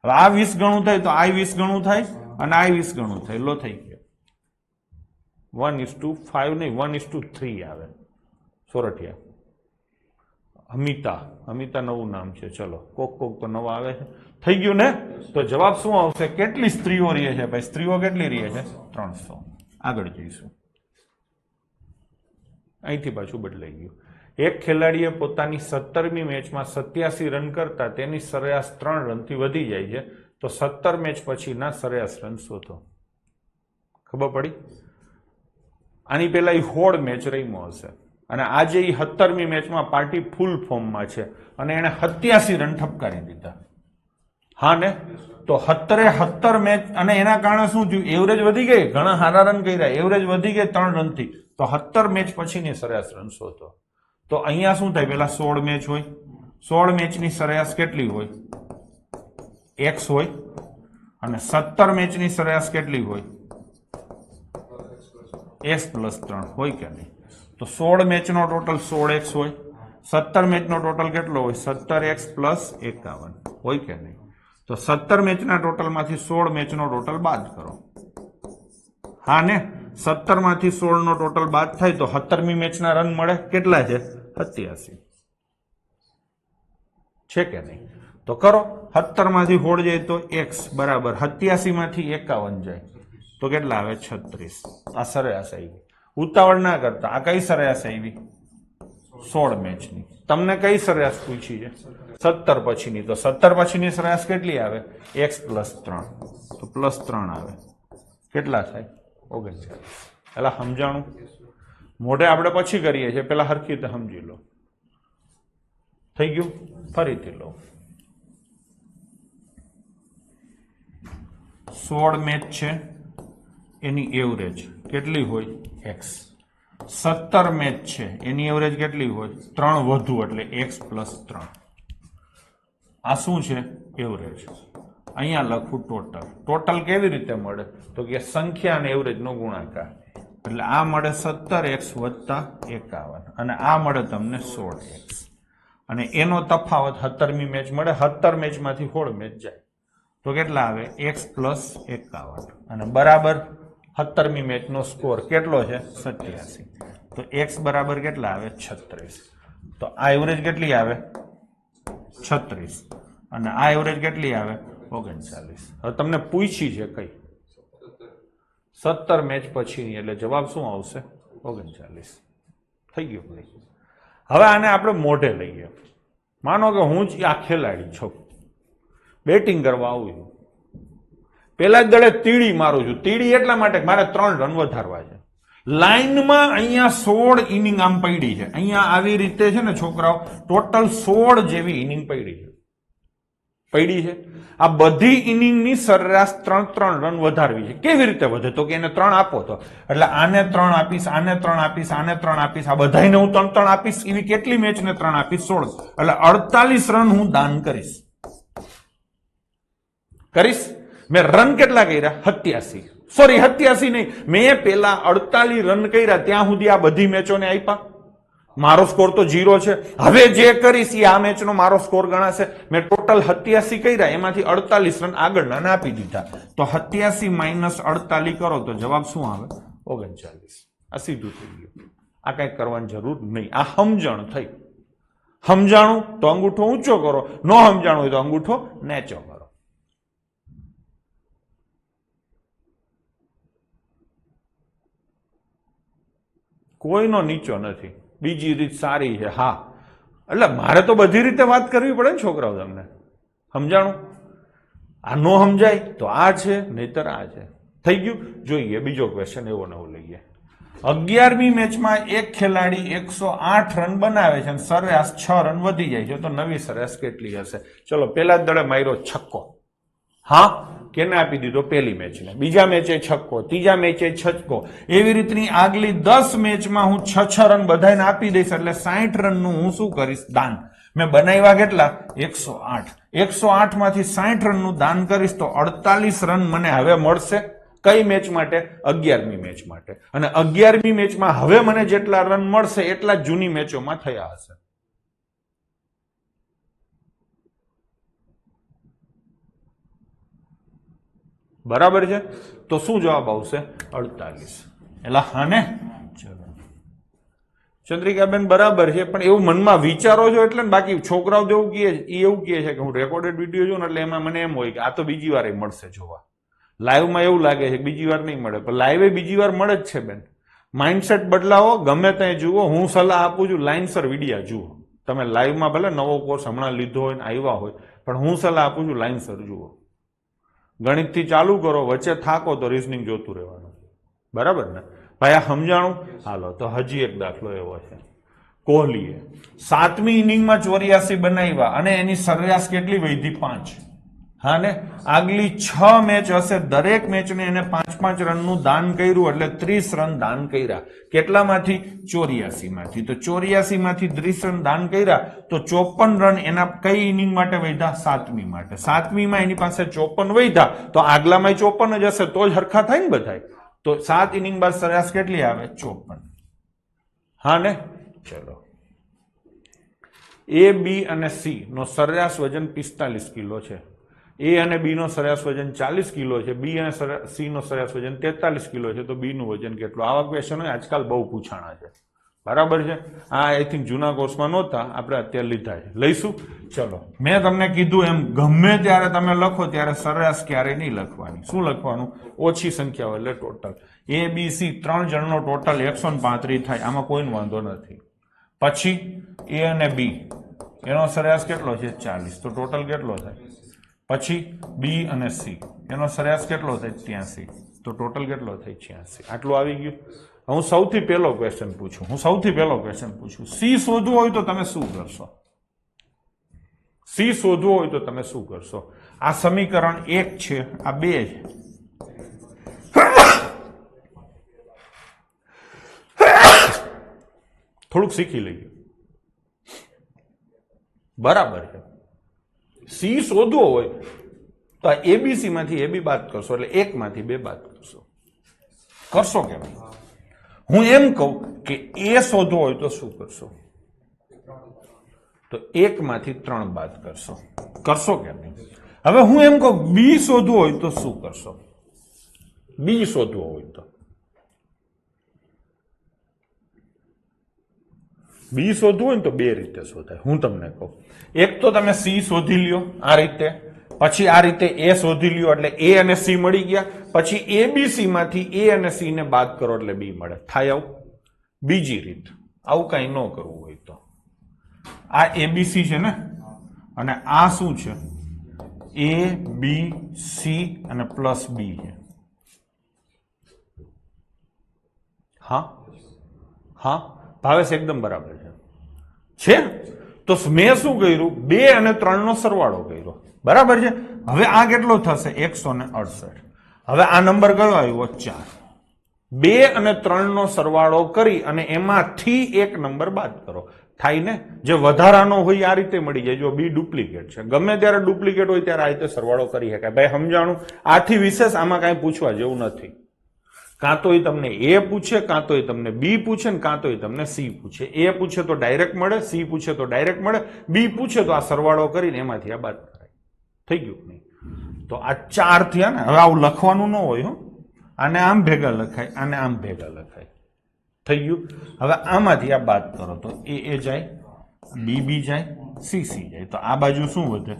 હવે આ 20 ગણું થાય તો આ 20 ગણું થાય અને આ 20 ગણું થાય. લો થઈ ગયો. 1:5 નહીં, 1:3 આવે. સોરઠિયા. અમિતા નવું નામ છે. ચલો, કોક તો નવા આવે છે. થઈ ગયું ને? તો જવાબ શું આવશે? કેટલી સ્ત્રીઓ રહે છે? ભાઈ સ્ત્રીઓ કેટલી રહે છે? 300. આગળ જઈશું. અહીંથી પાછું બદલાઈ ગયું. એક ખેલાડીએ પોતાની 17મી મેચમાં 87 રન કરતા તેની સરેરાશ 3 રનથી વધી જાય છે. તો 17 મેચ પછીના સરેરાશ રન શોધો. ખબર પડી? આની પહેલા 16 મેચ રમ્યો હશે. અને આજે એ 17મી મેચમાં પાર્ટી ફૂલ ફોર્મમાં છે અને એને 87 રન ઠપકારી દીધા. હા ને? તો 17 મેચ અને એના કારણે શું થયું? એવરેજ વધી ગઈ, ઘણા સારા રન કર્યા, એવરેજ વધી ગઈ 3 રનથી. તો 17 મેચ પછીની સરેરાશ રન શોધો. તો અહીંયા શું થાય? પેલા 16 મેચ હોય, 16 મેચની સરેરાશ કેટલી હોય? x હોય, અને 17 મેચની સરેરાશ કેટલી હોય? x પ્લસ 3 હોય કે નહીં? તો 16 મેચનો ટોટલ 16x હોય, 17 મેચનો ટોટલ કેટલો હોય? 17x પ્લસ 51 હોય કે નહીં? તો 17 મેચના ટોટલમાંથી 16 મેચનો ટોટલ બાદ કરો. હા ને? 17 માંથી 16 નો ટોટલ બાદ થાય તો 17મી મેચના રન મળે. કેટલા છે? 87 છે કે નહીં? તો કરો. 17 માંથી 16 જાય તો x બરાબર 87 માંથી 51 જાય તો કેટલા આવે? 36. આ સરેરાશ આવી. ઉતાવળ ના કરતા. આ કઈ સરેરાશ આવી? 16 મેચની. તમને કઈ સરેરાશ પૂછી છે? 17 પછીની. તો 17 પછીની સરેરાશ કેટલી આવે? x plus 3. તો પ્લસ 3 આવે. કેટલા થાય? 39. એટલે સમજાણું? મોઢે આપણે પછી કરીએ છીએ, પેલા હરખી રીતે સમજી લો. થઈ ગયું? ફરીથી લો. 16 મેચ છે, એની એવરેજ કેટલી હોય? x. 17 મેચ છે, એની એવરેજ કેટલી હોય? 3 વધુ એટલે x પ્લસ 3. આ શું છે? એવરેજ. અહીંયા લખું ટોટલ. ટોટલ કેવી રીતે મળે? તો કે સંખ્યા અને એવરેજ નો ગુણાકાર. એટલે આ મળે 17x વત્તા 51 અને આ મળે તમને 16x. અને એનો તફાવત 17મી મેચ મળે. 17 મેચમાંથી 16 મેચ જાય તો કેટલા આવે? x પ્લસ 51 અને બરાબર 17મી મેચનો સ્કોર કેટલો છે? 87. તો x બરાબર કેટલા આવે? 36. તો આ એવરેજ કેટલી આવે? 36 અને આ એવરેજ કેટલી આવે? 39. હવે તમને પૂછી છે કઈ? 17 મેચ પછીની. એટલે જવાબ શું આવશે? 39. થઈ ગયું ભાઈ. હવે આને આપણે મોઢે લઈએ. માનો કે હું જ આ ખેલાડી છું, બેટિંગ કરવા આવું છું. પેલા જ દળે તીડી મારું છું. તીડી એટલા માટે મારે 3 રન વધારવા છે. લાઈનમાં અહીંયા 16 ઇનિંગ આમ પડી છે. અહીંયા આવી રીતે છે ને છોકરાઓ, ટોટલ 16 જેવી ઇનિંગ પડી છે. આ બધી ઇનિંગની સરેરાશ 3 રન વધારવી છે. કેવી રીતે વધે? તો કે એને 3 આપો તો. એટલે આને 3 આપીશ, આને 3 આપીશ, આને 3 આપીશ, આ બધાને હું 3 આપીશ. એવી કેટલી મેચને 3 આપીશ? 16. એટલે 48 રન હું દાન કરીશ. મેં રન કેટલા કર્યા? 87. સોરી, 87 નહીં, મેં પેલા 48 રન કર્યા. ત્યાં સુધી આ બધી મેચોને આપ્યા. મારો સ્કોર તો 0 છે. હવે જે કરીશ એ આ મેચનો મારો સ્કોર ગણાશે. મેં ટોટલ 87 કર્યા, એમાંથી 48 રન આગળના આપી દીધા. તો 87 માઇનસ 48 કરો તો જવાબ શું આવે? 39. આ સીધું થઈ ગયું. આ કઈ કરવાની જરૂર નહીં. આ સમજણ થઈ. સમજાણું તો અંગૂઠો ઊંચો કરો, ન સમજાણું હોય તો અંગૂઠો નીચો કરો. કોઈનો નીચો નથી. બીજી રીત સારી છે. હા, એટલે મારે તો બધી રીતે વાત કરવી પડે ને છોકરાઓ. તમને સમજાણું? આ નો સમજાય તો આ છે, નહીતર આ છે. થઈ ગયું? જોઈએ બીજો ક્વેશ્ચન એવો નવો લઈએ. 11મી મેચમાં એક ખેલાડી 108 રન બનાવે છે અને સરેરાશ 6 રન વધી જાય છે. તો નવી સરેરાશ કેટલી હશે? ચલો, પેલા જ દડે માર્યો છક્કો. હા, કેને આપી દીધો? પહેલી મેચને. બીજા મેચે છક્કો, ત્રીજા મેચે છક્કો. એવી રીતની આગલી 10 મેચમાં હું 6 રન બધાને આપી દઈશ. એટલે 60 રનનું હું શું કરીશ? દાન. મેં બનાવ્યા કેટલા? 108. 108 માંથી 60 રનનું દાન કરીશ તો 48 રન મને હવે મળશે. કઈ મેચ માટે? 11મી મેચ માટે. અને 11મી મેચમાં હવે મને જેટલા રન મળશે એટલા જ જૂની મેચોમાં થયા હશે. બરાબર છે? તો શું જવાબ આવશે? 48. એટલે હા ને? ચલો, ચંદ્રિકાબેન બરાબર છે, પણ એવું મનમાં વિચારો છો એટલે. બાકી છોકરાઓ જેવું કહે, એવું કહે છે કે હું રેકોર્ડેડ વિડીયો જોઉં ને એટલે એમાં મને એમ હોય કે આ તો બીજી વાર મળશે જોવા. લાઈવમાં એવું લાગે છે બીજી વાર નહીં મળે, પણ લાઈવે બીજી વાર મળે જ છે બેન. માઇન્ડસેટ બદલાવો, ગમે ત્યાં જુઓ. હું સલાહ આપું છું, લાઇનસર વિડીયા જુઓ. તમે લાઈવમાં ભલે નવો કોર્સ હમણાં લીધો હોય ને આવ્યા હોય, પણ હું સલાહ આપું છું લાઇનસર જુઓ. ગણિતથી ચાલુ કરો, વચ્ચે થાકો તો રિઝનિંગ જોતું રહેવાનું. બરાબર ને ભાઈ? આ સમજાણું? હાલો, તો હજી એક દાખલો એવો છે. કોહલીએ 7મી ઇનિંગમાં 84 બનાવ્યા અને એની સરેરાશ કેટલી વધી 5. હા ને આગલી 6 મેચ હશે, દરેક મેચને એને 5-5 રનનું દાન કર્યું એટલે 30 રન દાન કર્યા. કેટલામાંથી? 84 માંથી. તો 84 માંથી 30 રન દાન કર્યા તો 54 રન એના કઈ ઇનિંગ માટે વધ્યા? 7મી માટે. 7મી માં એની પાસે 54 વધ્યા તો આગલામાં 54 જ હશે તો જ હરખા થાય ને બધાય. તો 7 ઇનિંગ બાદ સરેરાશ કેટલી આવે? 54. હા ને ચલો, A, B અને C નો સરેરાશ વજન 45 કિલો છે. A અને B નો સરેરાશ વજન 40 કિલો છે. B અને C નો સરેરાશ વજન 43 કિલો છે. તો B નું વજન કેટલું? આવા ક્વેશ્ચનો આજકાલ બહુ પૂછાણા છે. બરાબર છે. આ આઈ થિંક જૂના કોર્સમાં નહોતા, આપણે અત્યારે લીધા છે, લઈશું. ચલો, મેં તમને કીધું એમ ગમે ત્યારે તમે લખો ત્યારે સરેરાશ ક્યારે નહીં લખવાની. શું લખવાનું? ઓછી સંખ્યા હોય એટલે ટોટલ. A, B, C 3 જણનો ટોટલ 135 થાય. આમાં કોઈ વાંધો નથી. પછી A અને B એનો સરેરાશ કેટલો છે? 40. તો ટોટલ કેટલો થાય? પછી B અને C એનો સરેરાશ કેટલો થાય? 83. તો ટોટલ કેટલો થાય? 86. આટલું આવી ગયું. હું સૌથી પહેલો ક્વેશ્ચન પૂછું. C શોધવું હોય તો તમે શું કરશો? C શોધવું હોય તો તમે શું કરશો? આ સમીકરણ 1 છે, આ 2 છે. થોડુંક શીખી લઈએ. બરાબર છે. C શોધવો હોય તો આ ABC માંથી AB બાદ કરશો એટલે 1 માંથી 2 બાદ કરશો કેમ? હું એમ કહું કે A શોધવો હોય તો શું કરશો? તો 1 માંથી 3 બાદ કરશો કેમ? હવે હું એમ કહું B શોધવો હોય તો શું કરશો? B શોધવો હોય તો B શોધવું હોય ને તો 2 રીતે શોધાય. હું તમને કહું, એક તો તમે C શોધી લ્યો આ રીતે, પછી આ રીતે A શોધી લ્યો એટલે A અને C મળી ગયા. પછી ABC માંથી A અને C ને બાદ કરો એટલે B મળે. થાય આવું? બીજી રીત, આવું કઈ ન કરવું હોય તો આ ABC છે ને, અને આ શું છે? A, B, C અને પ્લસ B છે. હા ભાવેશ એકદમ બરાબર છે. તો મેં શું કર્યું? 2 અને 3 નો સરવાળો કર્યો. બરાબર છે. હવે આ કેટલો થશે? 168. હવે આ નંબર કયો આવ્યો? 4. 2 અને 3 નો સરવાળો કરી અને એમાંથી એક નંબર બાદ કરો. થાય ને? જે વધારાનો હોય આ રીતે મળી જાય. જો B ડુપ્લિકેટ છે, ગમે ત્યારે ડુપ્લિકેટ હોય ત્યારે આ રીતે સરવાળો કરી શકાય. ભાઈ સમજાણું? આથી વિશેષ આમાં કાંઈ પૂછવા જેવું નથી. કાં તો એ તમને A પૂછે, કાં તો એ તમને B પૂછે, ને કાં તો એ તમને C પૂછે. A પૂછે તો ડાયરેક્ટ મળે, C પૂછે તો ડાયરેક્ટ મળે, B પૂછે તો આ સરવાળો કરીને એમાંથી આ બાદ કરાય. થઈ ગયું નહીં? તો આ 4 થયા ને. હવે આવું લખવાનું ન હોય. આને આમ ભેગા લખાય, આને આમ ભેગા લખાય. થઈ ગયું? હવે આમાંથી આ બાદ કરો તો A જાય, B જાય, C જાય. તો આ બાજુ શું વધે?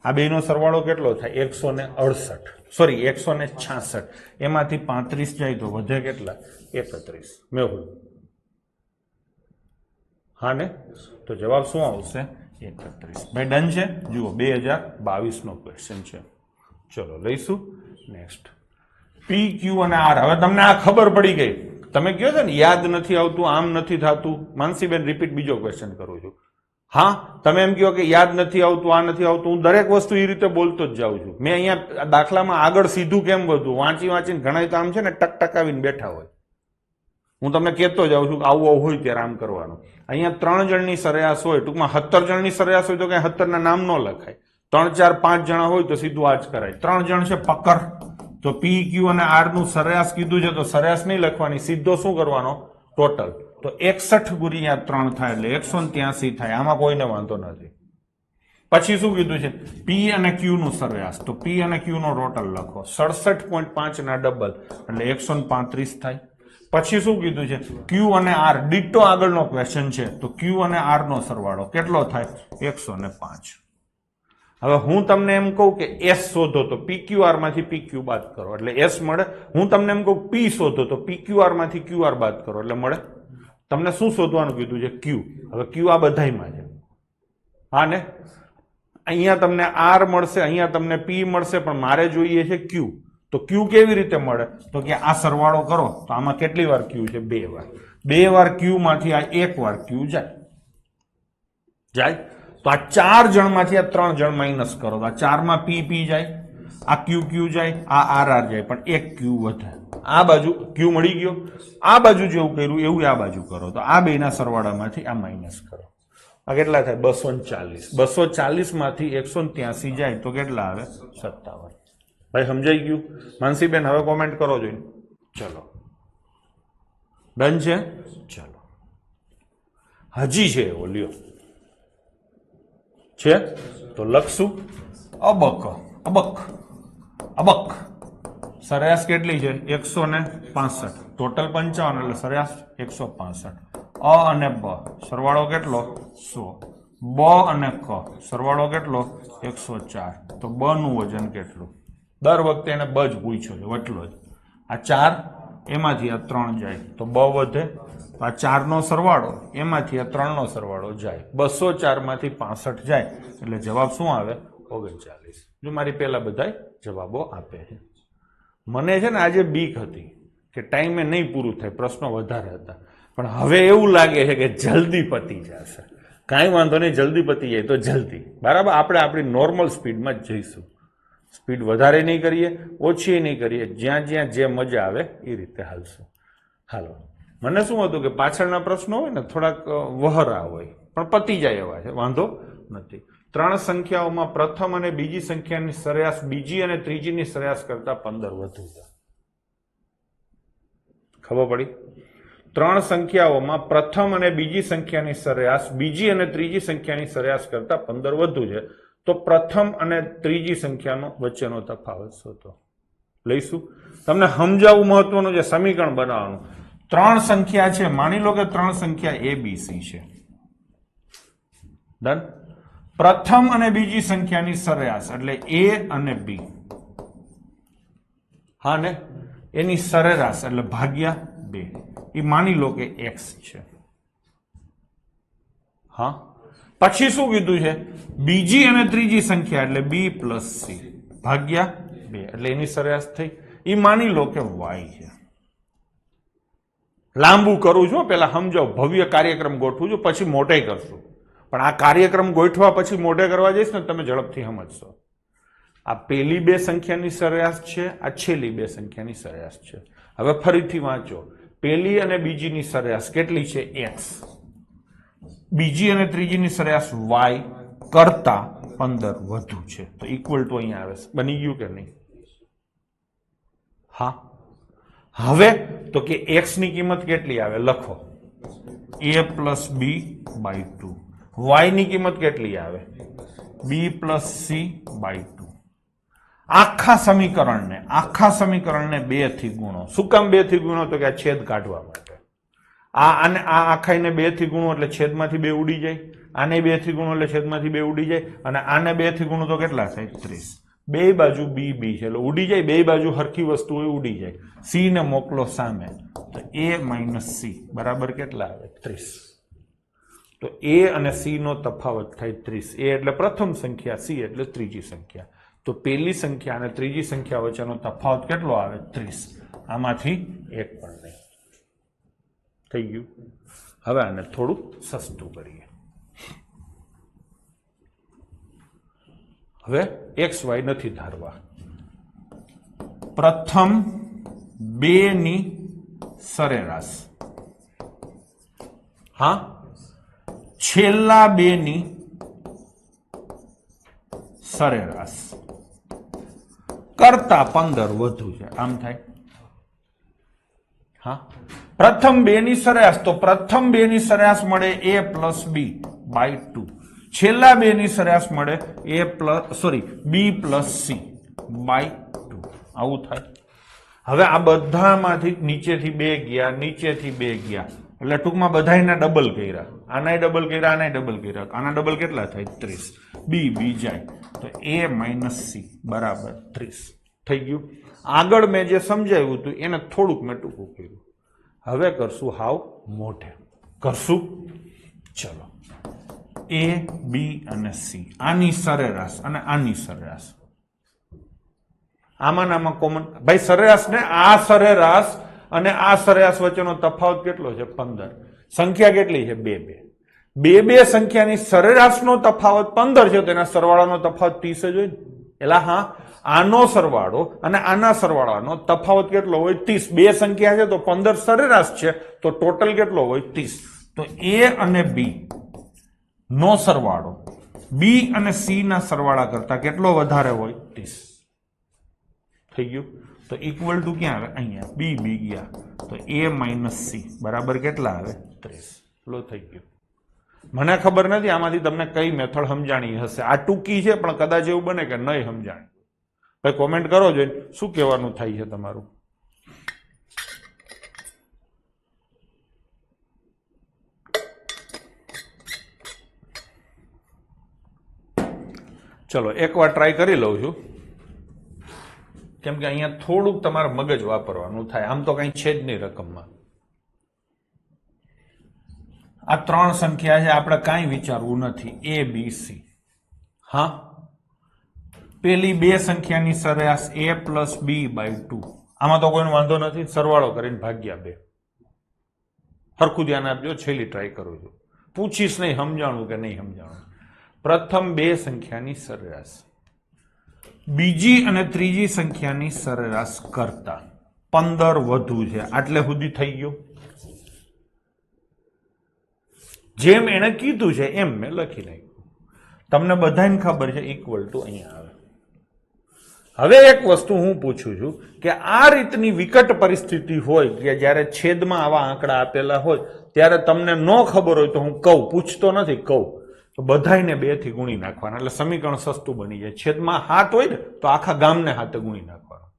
આ બેનો સરવાળો કેટલો થાય? 168. સોરી 166. એમાંથી 35 જાય તો વધે કેટલા? 31. મેહુલ હા ને? તો જવાબ શું આવશે? 31. ભાઈ ડન છે? જુઓ 2022 નો ક્વેશ્ચન છે. ચલો લઈશું નેક્સ્ટ. P, Q અને R. હવે તમને આ ખબર પડી ગઈ. તમે કહો છો ને યાદ નથી આવતું, આમ નથી થતું. માનસીબેન રિપીટ બીજો ક્વેશ્ચન કરું છું. હા, તમે એમ કહો કે યાદ નથી આવતું, આ નથી આવતું. હું દરેક વસ્તુ એ રીતે બોલતો જ જાઉં છું. મેં અહીંયા દાખલામાં આગળ સીધું કેમ વધુ વાંચીને ઘણા કામ છે ને ટકટકાવીને બેઠા હોય. હું તમને કહેતો જાઉં છું કે આવું હોય ત્યારે આમ કરવાનું. અહીંયા 3 જણની સરેરાશ હોય, ટૂંકમાં 17 જણની સરેરાશ હોય તો કઈ 17 ના નામ ન લખાય. 3, 4, 5 જણા હોય તો સીધું આ જ કરાય. 3 જણ છે પકર, તો P, Q અને R નું સરેરાશ કીધું છે તો સરેરાશ નહીં લખવાની, સીધો શું કરવાનો? ટોટલ. તો 61 ગુણ્યા 3 થાય એટલે 183 થાય. આમાં કોઈને વાંધો નથી. પછી શું કીધું છે? P અને Q નું સરેરાશ. તો P અને Q નો ટોટલ લખો. 67.5 ના ડબલ એટલે 135 થાય. પછી શું કીધું છે? Q અને R ડિટો આગળનો ક્વેશ્ચન છે. તો Q અને R નો સરવાળો કેટલો થાય? 105. હવે હું તમને એમ કહું કે S શોધો તો PQR માંથી PQ બાદ કરો એટલે S મળે. હું તમને એમ કહું P શોધો તો PQR માંથી QR બાદ કરો એટલે મળે. તમને શું શોધવાનું કીધું છે? Q. હવે Q આ બધાયમાં છે. હા ને? અહીંયા તમને R મળશે, અહીંયા તમને P મળશે, પણ મારે જોઈએ છે Q. તો Q કેવી રીતે મળે? તો કે આ સરવાળો કરો તો આમાં કેટલી વાર Q છે? 2 વાર. 2 વાર ક્યુ માંથી આ 1 વાર ક્યુ જાય તો આ 4 જણમાંથી આ 3 જણ માઇનસ કરો તો આ 4 માં પી જાય, આ ક્યુ જાય, આ આર જાય, પણ 1 ક્યુ વધે. આ બાજુ ક્યુ મળી ગયો, આ બાજુ જેવું કર્યું એવું આ બાજુ કરો તો આ બેના સરવાળામાંથી આ માઇનસ કરો. આ કેટલા થાય? 240. 240 માંથી 183 જાય તો કેટલા આવે? 57. ભાઈ સમજાઈ ગયું? માનસીબેન હવે કોમેન્ટ કરો જોઈને. ચલો ડન છે. ચલો હજી છે એવો લ્યો છે તો લખશું અબક અબક અબક. સરેરાશ કેટલી છે? 165. ટોટલ 55 એટલે સરેરાશ 165. અ અને બ સરવાળો કેટલો? 100. બ અને ક સરવાળો કેટલો? 104. તો બ નું વજન કેટલું? દર વખતે એને બ જ પૂછ્યો છે, વટલો જ. આ 4 એમાંથી આ 3 જાય તો બ વધે. આ 4 નો સરવાળો એમાંથી આ 3 નો સરવાળો જાય. 204 માંથી 65 જાય એટલે જવાબ શું આવે? 39. જો મારી પહેલા બધા જવાબો આપે છે. મને છે ને આજે બીક હતી કે ટાઈમે નહીં પૂરું થાય, પ્રશ્નો વધારે હતા, પણ હવે એવું લાગે છે કે જલ્દી પતી જશે. કાંઈ વાંધો નહીં, જલ્દી પતી જાય તો જલ્દી. બરાબર, આપણે આપણી નોર્મલ સ્પીડમાં જ જઈશું. સ્પીડ વધારે નહીં કરીએ, ઓછી નહીં કરીએ, જ્યાં જ્યાં જે મજા આવે એ રીતે હાલશું. હાલો, મને શું હતું કે પાછળના પ્રશ્નો હોય ને થોડાક વહરા હોય પણ પતી જાય એવા છે, વાંધો નથી. 3 સંખ્યાઓમાં પ્રથમ અને બીજી સંખ્યાની સરેરાશ બીજી અને ત્રીજીની સરેરાશ કરતા 15 વધુ છે. ખબર પડી? 3 સંખ્યાઓમાં પ્રથમ અને બીજી સંખ્યાની સરેરાશ બીજી અને ત્રીજી સંખ્યાની સરેરાશ કરતા 15 વધુ છે. તો પ્રથમ અને ત્રીજી સંખ્યાનો વચ્ચેનો તફાવત શોધો. લઈશું. તમને સમજાવવું મહત્વનું છે, સમીકરણ બનાવવાનું. 3 સંખ્યા છે, માની લો કે 3 સંખ્યા એબીસી છે. ડન. પ્રથમ અને બીજી સંખ્યાની સરેરાશ એટલે એ અને બી. હા ને, એની સરેરાશ એટલે ભાગ્યા 2 એ માની લો કે x છે. હા, પછી શું કીધું છે? બીજી અને ત્રીજી સંખ્યા એટલે બી પ્લસ સી ભાગ્યા 2 એટલે એની સરેરાશ થઈ. એ માની લો કે y છે. લાંબુ કરું છું, પેલા સમજાવ, ભવ્ય કાર્યક્રમ ગોઠવું છું, પછી મોટે કરશું. પણ આ કાર્યક્રમ ગોઠવા પછી મોઢે કરવા જઈશ ને તમે ઝડપથી સમજશો. આ પહેલી 2 સંખ્યાની સરેરાશ છે, આ છેલ્લી 2 સંખ્યાની સરેરાશ છે. હવે ફરીથી વાંચો. પહેલી અને બીજીની સરેરાશ કેટલી છે? x. બીજી અને ત્રીજીની સરેરાશ y કરતા 15 વધુ છે. તો ઇક્વલ ટુ અહીંયા આવે છે. બની ગયું કે નહીં? હા. હવે તો કે x ની કિંમત કેટલી આવે? લખો. a plus B by 2. y ની કિંમત કેટલી આવે? b plus C by 2. આખા સમીકરણને 2 થી ગુણો. શું કામ 2 થી ગુણો? તો કે આ છેદ કાઢવા માટે. આને આ આખાઈને 2 થી ગુણો એટલે છેદમાંથી 2 ઉડી જાય. આને 2 થી ગુણો એટલે છેદમાંથી 2 ઉડી જાય. અને આને 2 થી ગુણો તો કેટલા થાય? 30. બે બાજુ બી બી છે એટલે ઉડી જાય. બે બાજુ હરખી વસ્તુ હોય ઉડી જાય. સી ને મોકલો સામે તો a માઇનસ સી બરાબર કેટલા આવે? 30. તો a અને સી નો તફાવત થાય 30. a એટલે પ્રથમ સંખ્યા, સી એટલે ત્રીજી સંખ્યા. તો પહેલી સંખ્યા અને ત્રીજી સંખ્યા વચ્ચેનો તફાવત કેટલો આવે? 30. આમાંથી એક પણ નહીં. થઈ ગયું. હવે આને થોડું સસ્તું કરીએ. હવે એક્સ વાય નથી ધારવા. પ્રથમ 2 ની સરેરાશ, હા, છેલ્લા 2 ની સરેરાશ કરતા 15 વધુ છે. આમ થાય. હા, પ્રથમ 2 ની સરેરાશ, તો પ્રથમ 2 ની સરેરાશ મળે a પ્લસ બી બાય 2. છેલ્લા 2 ની સરેરાશ મળે બી પ્લસ સી બાય 2. આવું થાય. હવે આ બધામાંથી નીચેથી 2 ગયા, નીચેથી 2 ગયા એટલે ટૂંકમાં બધાયના ડબલ કર્યા. આનાય ડબલ કર્યા, આનાય ડબલ કર્યા. આના ડબલ કેટલા થાય? 30. બી બી જાય તો a માઇનસ સી બરાબર 30 થઈ ગયું. આગળ મેં જે સમજાવ્યું હતું એને થોડુંક મેં ટૂંકું કર્યું. હવે કરશું હાવ મોઢે કરશું. ચલો, a બી અને સી, આની સરેરાશ અને આની સરેરાશ. આમાં કોમન ભાઈ સરેરાશ ને આ સરેરાશ અને આ સરેરાશ વચ્ચેનો તફાવત કેટલો છે 15. સંખ્યા કેટલી છે 2 2 બે સંખ્યાની સરેરાશનો તફાવત 15 છે, તો એના સરવાળાનો તફાવત 30 જ હોય ને. એટલે હા, આનો સરવાળો અને આના સરવાળાનો તફાવત કેટલો હોય 30. બે સંખ્યા છે તો 15 સરેરાશ છે, તો ટોટલ કેટલો હોય 30. તો A અને B નો સરવાળો B અને C ના સરવાળા કરતા કેટલો વધારે હોય 30. થઈ ગયું. તો ઇક્વલ ટુ ક્યાં આવે? અહીંયા. B ગયા તો A માઇનસ C બરાબર કેટલા આવે? 30. લો થઈ ગયું. મને ખબર નથી આમાંથી તમને કઈ મેથડ સમજાણી હશે. આ ટૂંકી છે પણ કદાચ એવું બને કે નહીં સમજાણી. ભાઈ કોમેન્ટ કરો જોઈને શું કહેવાનું થાય છે તમારું. ચલો એકવાર ટ્રાય કરી લઉં છું, કેમ કે અહીંયા થોડુંક તમારે મગજ વાપરવાનું થાય. આમ તો કઈ છે જ નહીં રકમમાં. આ 3 સંખ્યા છે, આપણે કાંઈ વિચારવું નથી. A B C. હા, પેલી બે સંખ્યાની સરેરાશ A પ્લસ B બાય 2. આમાં તો કોઈનો વાંધો નથી, સરવાળો કરીને ભાગ્યા 2. સરખું ધ્યાન આપજો, છેલ્લી ટ્રાય કરું છું. પૂછીશ નહીં સમજાણું કે નહીં સમજાણું. પ્રથમ બે સંખ્યાની સરેરાશ બીજી અને ત્રીજી સંખ્યાની સરેરાશ કરતા 15 વધુ છે. આટલે સુધી થઈ ગયું. જેમ એને કીધું છે એમ મેં લખી નાખ્યું. તમને બધાને ખબર છે ઇક્વલ ટુ અહીંયા આવે. હવે એક વસ્તુ હું પૂછું છું કે આ રીતની વિકટ પરિસ્થિતિ હોય કે જ્યારે છેદમાં આવા આંકડા આપેલા હોય ત્યારે તમને ન ખબર હોય તો હું કહું, પૂછતો નથી, કહું તો બધાને 2 થી ગુણી નાખવાના, એટલે સમીકરણ સસ્તું બની જાય. છેદમાં 7 હોય ને તો આખા ગામને 7 ગુણી નાખવાનું.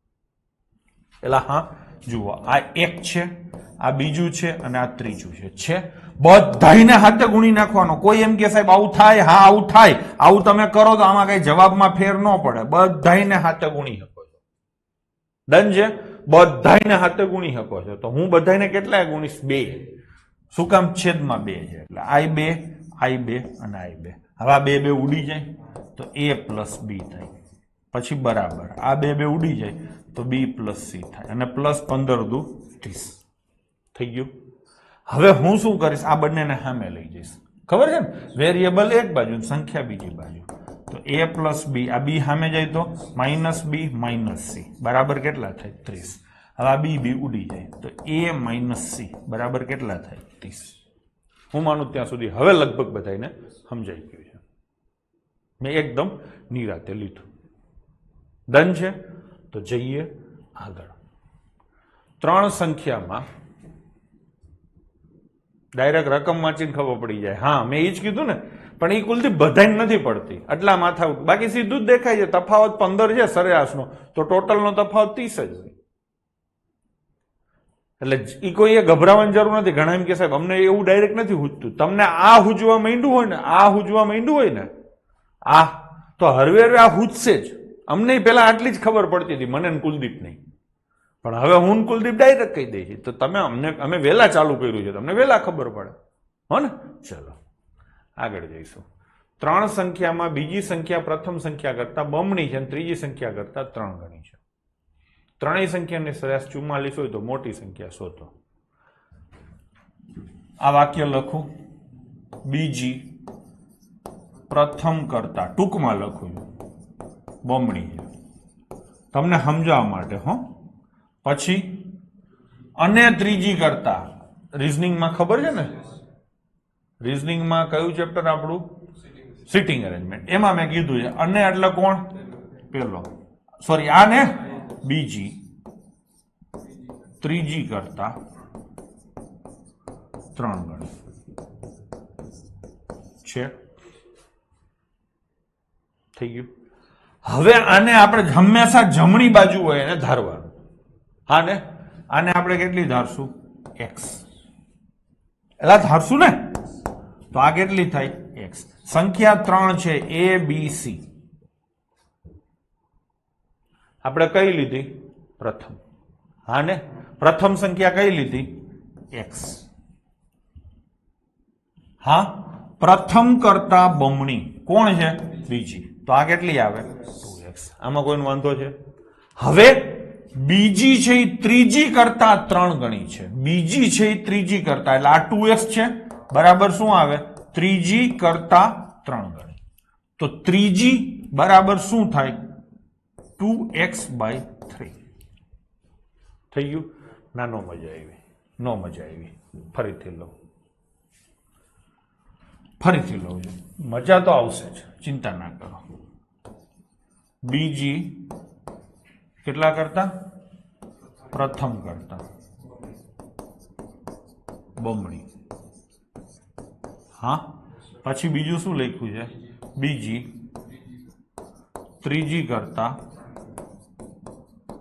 એટલે હા જુઓ, આ 1 છે, આ બીજું છે અને આ ત્રીજું છે. બધાને 7 ગુણી નાખવાનો. કોઈ એમ કે સાહેબ આવું થાય, હા આવું થાય, આવું તમે કરો તો આમાં કઈ જવાબમાં ફેર ન પડે. બધાને 7 ગુણી શકો છો. ડન છે? બધાને 7 ગુણી શકો છો. તો હું બધાને કેટલા ગુણીશ? 2. શું કામ? છેદમાં 2 છે એટલે I2 I2 અને I2. હવે આ 2 ઉડી જાય તો A પ્લસ B થાય, પછી બરાબર આ 2 ઉડી જાય તો B પ્લસ C થાય, અને પ્લસ 15 દુ 30 થઈ ગયું. હવે હું શું કરીશ? આ બંનેને સામે લઈ જઈશ. ખબર છે ને, વેરિયેબલ એક બાજુ, સંખ્યા બીજી બાજુ. તો A પ્લસ B, આ B સામે જાય તો માઇનસ B માઇનસ C બરાબર કેટલા થાય? 30. હવે આ B ઉડી જાય તો A માઇનસ C બરાબર કેટલા થાય? 30. હું માનું ત્યાં સુધી હવે લગભગ બધાને સમજાઈ ગયું છે. મેં એકદમ નિરાતે લીધું. ડન છે? તો જઈએ આગળ. 3 સંખ્યામાં ડાયરેક્ટ રકમ વાંચીને ખબર પડી જાય. હા, મેં એ જ કીધું ને, પણ એ કુલથી બધાને નથી પડતી, એટલા માથા. બાકી સીધું જ દેખાય છે. તફાવત 15 છે સરેરાશનો, તો ટોટલનો તફાવત 30 જ હોય. એટલે એ કોઈએ ગભરાવાની જરૂર નથી. ઘણા એમ કે સાહેબ અમને એવું ડાયરેક્ટ નથી હુજતું. તમને આ હુજવા માંડ્યું હોય ને, આ હુજવા માંડ્યું હોય ને, આ તો હરવે હરવે આ હુજશે જ. અમને પેલા આટલી જ ખબર પડતી હતી, મને કુલદીપ નહીં. પણ હવે હું કુલદીપ ડાયરેક્ટ કહી દઈ છે, તો તમે અમે વહેલા ચાલુ કર્યું છે, તમને વહેલા ખબર પડે. હો ને? ચલો આગળ જઈશું. 3 સંખ્યામાં બીજી સંખ્યા પ્રથમ સંખ્યા કરતા બમણી છે અને ત્રીજી સંખ્યા કરતા 3 ગણી છે. ત્રણેય સંખ્યાની સરેરાશ 44 હોય તો મોટી સંખ્યા શોધો. આ વાક્ય લખું. બીજી પ્રથમ કરતા, ટૂંકમાં લખું છું, બમણી છે તમને સમજાવવા માટે. હો, પછી અને ત્રીજી કરતા, રીઝનિંગમાં ખબર છે ને, રીઝનિંગમાં કયું ચેપ્ટર આપણું? Sitting arrangement. એમાં મેં કીધું છે અને એટલે કોણ? પેલો, સોરી આ ને બીજી, ત્રીજી કરતા 3 ગણી છે. થઈ ગયું. હવે આને આપણે હંમેશા જમણી બાજુ હોય એને ધારવાનું. હા ને, આને આપણે કેટલી ધારશું? x. એટલે ધારશું ને, તો આ કેટલી થાય? x. સંખ્યા 3 છે, A B C. આપણે કઈ લીધી? પ્રથમ. હા ને, પ્રથમ સંખ્યા કઈ લીધી? x. હા, પ્રથમ કરતા બમણી કોણ છે? બીજી. તો આ કેટલી આવે? 2x. આમાં કોઈનો વાંધો છે? હવે બીજી છે એ ત્રીજી કરતા 3 ગણી છે. બીજી છે એ ત્રીજી કરતા, એટલે આ 2x છે બરાબર શું આવે? ત્રીજી કરતા 3 ગણી. તો ત્રીજી બરાબર શું થાય? 2x/3 થઈ ગયું. ના, નો મજા આવી, નો મજા આવી. ફરીથી લઉં, ફરીથી લઉં છું. મજા તો આવશે જ, ચિંતા ના કરો. બીજી કેટલા કરતા? પ્રથમ કરતા બમણી. હા, પછી બીજું શું લખ્યું છે? બીજી ત્રીજી કરતા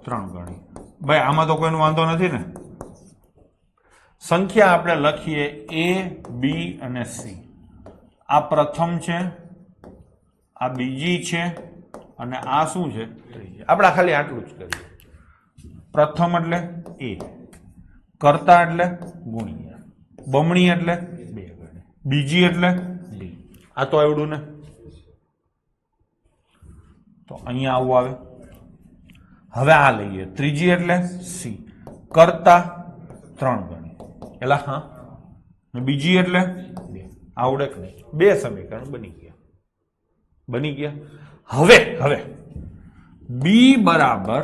3 ગણી. ભાઈ આમાં તો કોઈનો વાંધો નથી ને? સંખ્યા આપણે લખીએ a, b અને c. આ પ્રથમ છે, આ બીજી છે અને આ શું છે? ત્રીજી. આપણે ખાલી આટલું જ કરીએ. પ્રથમ એટલે a, કરતા એટલે ગુણ્યા, બમણી એટલે 2 ગણી, બીજી એટલે b. આ તો આવડું ને? તો અહીંયા આવું આવે. હવે આ લઈએ, ત્રીજી એટલે c, કરતા 3 ગણી, એટલે હા, બીજી એટલે 2. આવડે કે નહીં? 2 સમીકરણ બની ગયા, બની ગયા. હવે b બરાબર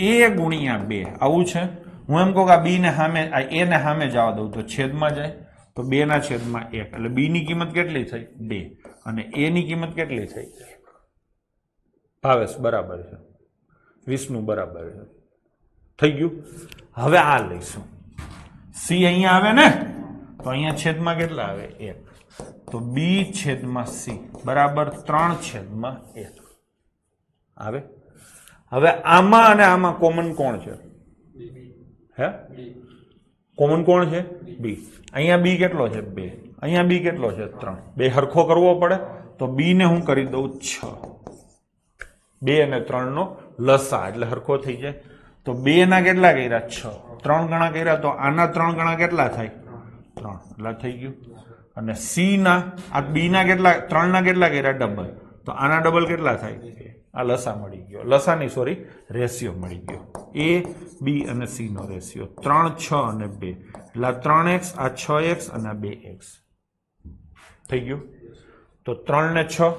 a ગુણ્યા 2 આવું છે. હું એમ કહું કે આ b ને સામે, આ a ને સામે જવા દઉં તો છેદમાં જાય, તો 2 ના છેદમાં 1, એટલે b ની કિંમત કેટલી થઈ? 2, અને a ની કિંમત કેટલી થઈ? ભાવેશ બરાબર છે, વિષ્ણુ બરાબર છે. થઈ ગયું. હવે આ લઈશું, c અહીંયા આવે ને, તો અહીંયા છેદમાં કેટલા આવે? 1, તો b છેદમાં c બરાબર 3/1 આવે. હવે આમાં અને આમાં કોમન કોણ છે? હે, કોમન કોણ છે? b. અહીંયા b કેટલો છે? 2. અહીંયા b કેટલો છે? 3. બે હરખો કરવો પડે, તો b ને હું કરી દઉં 6. 2 અને 3 નો લસા એટલે હરખો થઈ જાય. તો 2 ના કેટલા કર્યા? 6. 3 ગણા કર્યા, તો આના 3 ગણા કેટલા થાય? 3. એટલે થઈ ગયું. અને c ના, આ b ના કેટલા? 3 ના કેટલા કર્યા? ડબલ. તો આના ડબલ કેટલા થાય? આ લસા મળી ગયો, લસા ની સોરી રેશિયો મળી ગયો. a, b અને c નો રેશિયો 3, 6 અને 2, એટલે 3x, આ 6x અને આ 2x થઈ ગયું. તો 3 ને 6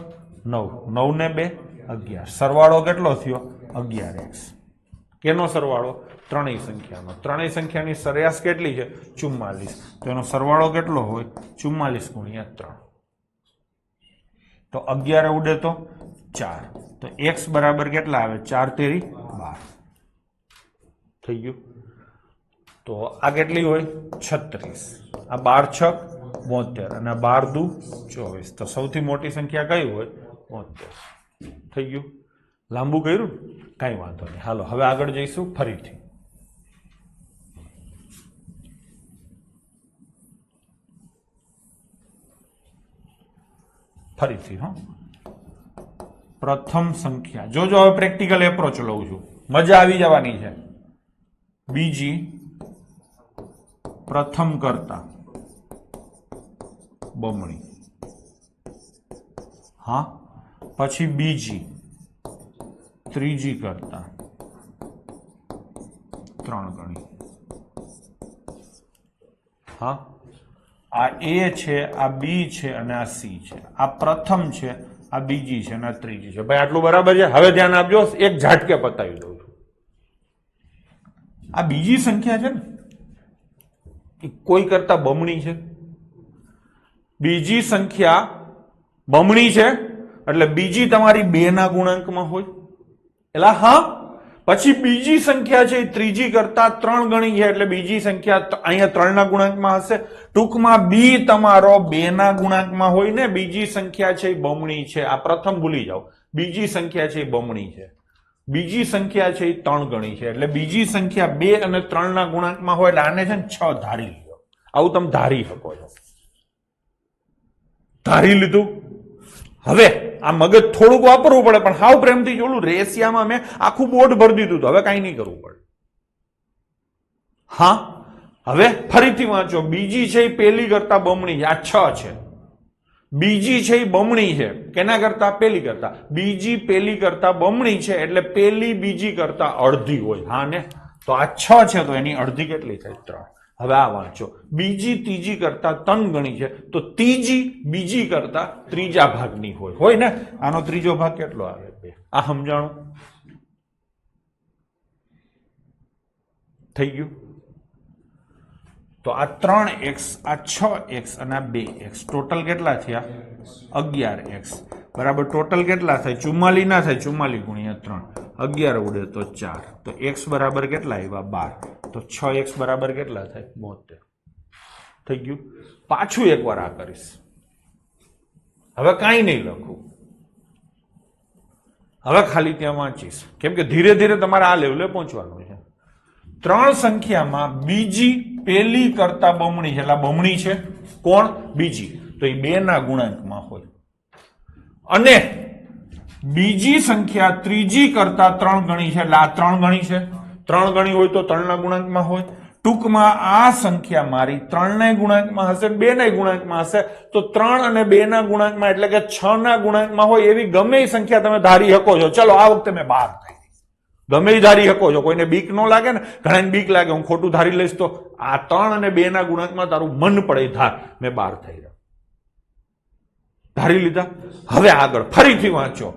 9, 9 ને 2 11, સરવાળો કેટલો થયો? 11x. કેનો સરવાળો? ત્રણેય સંખ્યાનો. ત્રણેય સંખ્યાની સરેરાશ કેટલી છે? 44. તો એનો સરવાળો કેટલો હોય? 44 ગુણ્યા 3. તો 11 ઉડે તો 4, તો x બરાબર કેટલા આવે? 4 તેરી 12 થઈ ગયું. તો આ કેટલી હોય? 36. આ 12 છક 72 અને 12 દુ 24. તો સૌથી મોટી સંખ્યા કઈ હોય? 72 થઈ ગયું. લાંબુ કર્યું? કઈ વાંધો નહીં. હાલો હવે આગળ જઈશું ફરીથી. ફરીથી પ્રથમ સંખ્યા જોજો. હવે પ્રેક્ટિકલ એપ્રોચ લઉં છું, મજા આવી જવાની છે. બીજી પ્રથમ કરતા બમણી, હા, પછી બીજી ત્રીજી કરતા 3 ગણી, હા. આ a છે, આ b છે અને આ c છે. આ પ્રથમ છે, આ બીજી છે અને આ ત્રીજી છે. ભાઈ આટલું બરાબર છે? હવે ધ્યાન આપજો, એક ઝાટકે પતાવી દઉં છું. આ બીજી સંખ્યા છે ને, એ કોઈ કરતા બમણી છે. બીજી સંખ્યા બમણી છે એટલે બીજી તમારી 2 ના ગુણાંકમાં હોય. એટલે હા, પછી બીજી સંખ્યા છે એ ત્રીજી કરતા 3 ગણી છે, એટલે બીજી સંખ્યા અહીંયા 3 ના ગુણાંકમાં હશે. ટૂંકમાં b તમારો 2 ના ગુણાંકમાં હોય ને, બીજી સંખ્યા છે એ બમણી છે. આ પ્રથમ ભૂલી જાઓ, બીજી સંખ્યા છે એ બમણી છે. બીજી સંખ્યા છે એ 3 ગણી છે, એટલે બીજી સંખ્યા 2 અને 3 ના ગુણાંકમાં હોય, એટલે આને છે ને 6 ધારી લો. આવું તમે ધારી શકો છો. ધારી લીધું. હવે આ મગજ થોડુંક વાપરવું પડે, પણ હાવ પ્રેમથી જોલું. રેશિયામાં મેં આખું બોર્ડ ભરી દીધું, હવે કાંઈ નહીં કરવું પડે. હા, હવે ફરીથી વાંચો. બીજી છે એ પેલી કરતા બમણી છે, આ 6 છે. બીજી છે એ બમણી છે કેના કરતા પેલી કરતા બીજી પેલી કરતા બમણી છે એટલે પેલી બીજી કરતા અડધી હોય હા ને તો આ 6 છે તો એની અડધી કેટલી થાય 3 હવે આ વાંચો બીજી ત્રીજી કરતા 3 ગણી છે તો ત્રીજી બીજી કરતા ત્રીજા ભાગની હોય ને આનો ત્રીજો ભાગ કેટલો આવે 2 આ સમજાણું થઈ ગયું તો આ 3x આ 6x અને આ 2x ટોટલ કેટલા થયા 11x બરાબર ટોટલ કેટલા થાય 44 ના થાય 44 ગુણ્યા 3 11 ઉડે તો 4 તો x બરાબર કેટલા આવ્યા 12 તો 6x બરાબર કેટલા થાય 72 થઈ ગયું પાછું એકવાર આ કરીશ હવે કાંઈ નહીં લખું હવે ખાલી ત્યાં વાંચીશ કેમ કે ધીરે ધીરે તમારે આ લેવલે પહોંચવાનું છે 3 સંખ્યામાં બીજી પેલી કરતા બમણી છે એટલે બમણી છે કોણ બીજી તો એ 2 ના ગુણાંકમાં હોય અને બીજી સંખ્યા ત્રીજી કરતા 3 ગણી છે એટલે આ 3 ગણી છે 3 ગણી હોય તો 3 ના ગુણાંકમાં હોય ટૂંકમાં આ સંખ્યા મારી 3 ના ગુણાંકમાં હશે 2 ના ગુણાંકમાં હશે તો 3 અને 2 ના ગુણાંકમાં એટલે કે 6 ના ગુણાંકમાં હોય એવી ગમે એ સંખ્યા તમે ધારી શકો છો ચલો આ વખતે મેં 12 થઈ ગમે એ ધારી શકો છો કોઈને બીક ન લાગે ને ઘણાને બીક લાગે હું ખોટું ધારી લઈશ તો આ 3 અને 2 ના ગુણાંકમાં તારું મન પડે ધાર મેં 12 થઈ રહ્યા ધારી લીધા હવે આગળ ફરીથી વાંચો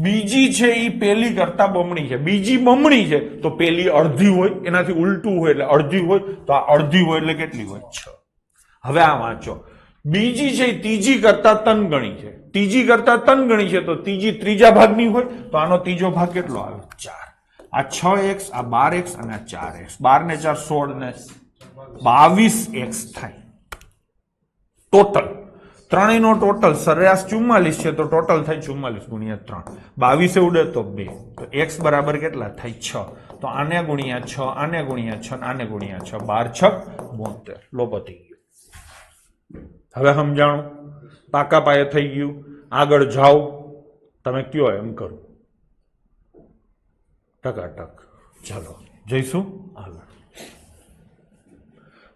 બીજી છે એ પેલી કરતા બમણી છે બીજી બમણી છે તો પેલી અડધી હોય એનાથી ઉલટું હોય એટલે અડધી હોય તો આ અડધી હોય એટલે કેટલી હોય 6 હવે આ વાંચો બીજી છે એ ત્રીજી કરતા 3 ગણી છે ત્રીજી કરતા 3 ગણી છે તો ત્રીજી ત્રીજા ભાગની હોય તો આનો ત્રીજો ભાગ કેટલો આવે 4 આ 6x આ 12x અને આ 4x 12 ને 4 16 ને 22x થાય ટોટલ ત્રણેયનો ટોટલ સરેરાશ 44 છે તો ટોટલ થાય 44 ગુણ્યા 3 22 ઉડે તો 2 તો x બરાબર કેટલા થાય 6 તો આને ગુણ્યા 6 આને ગુણ્યા 6 આને ગુણ્યા 6 12 6 72 લો પતી ગયું હવે સમજાણું પાકા પાયે થઈ ગયું આગળ જાઓ તમે કયો એમ કરો ટકાટક ચાલો જઈશું આગળ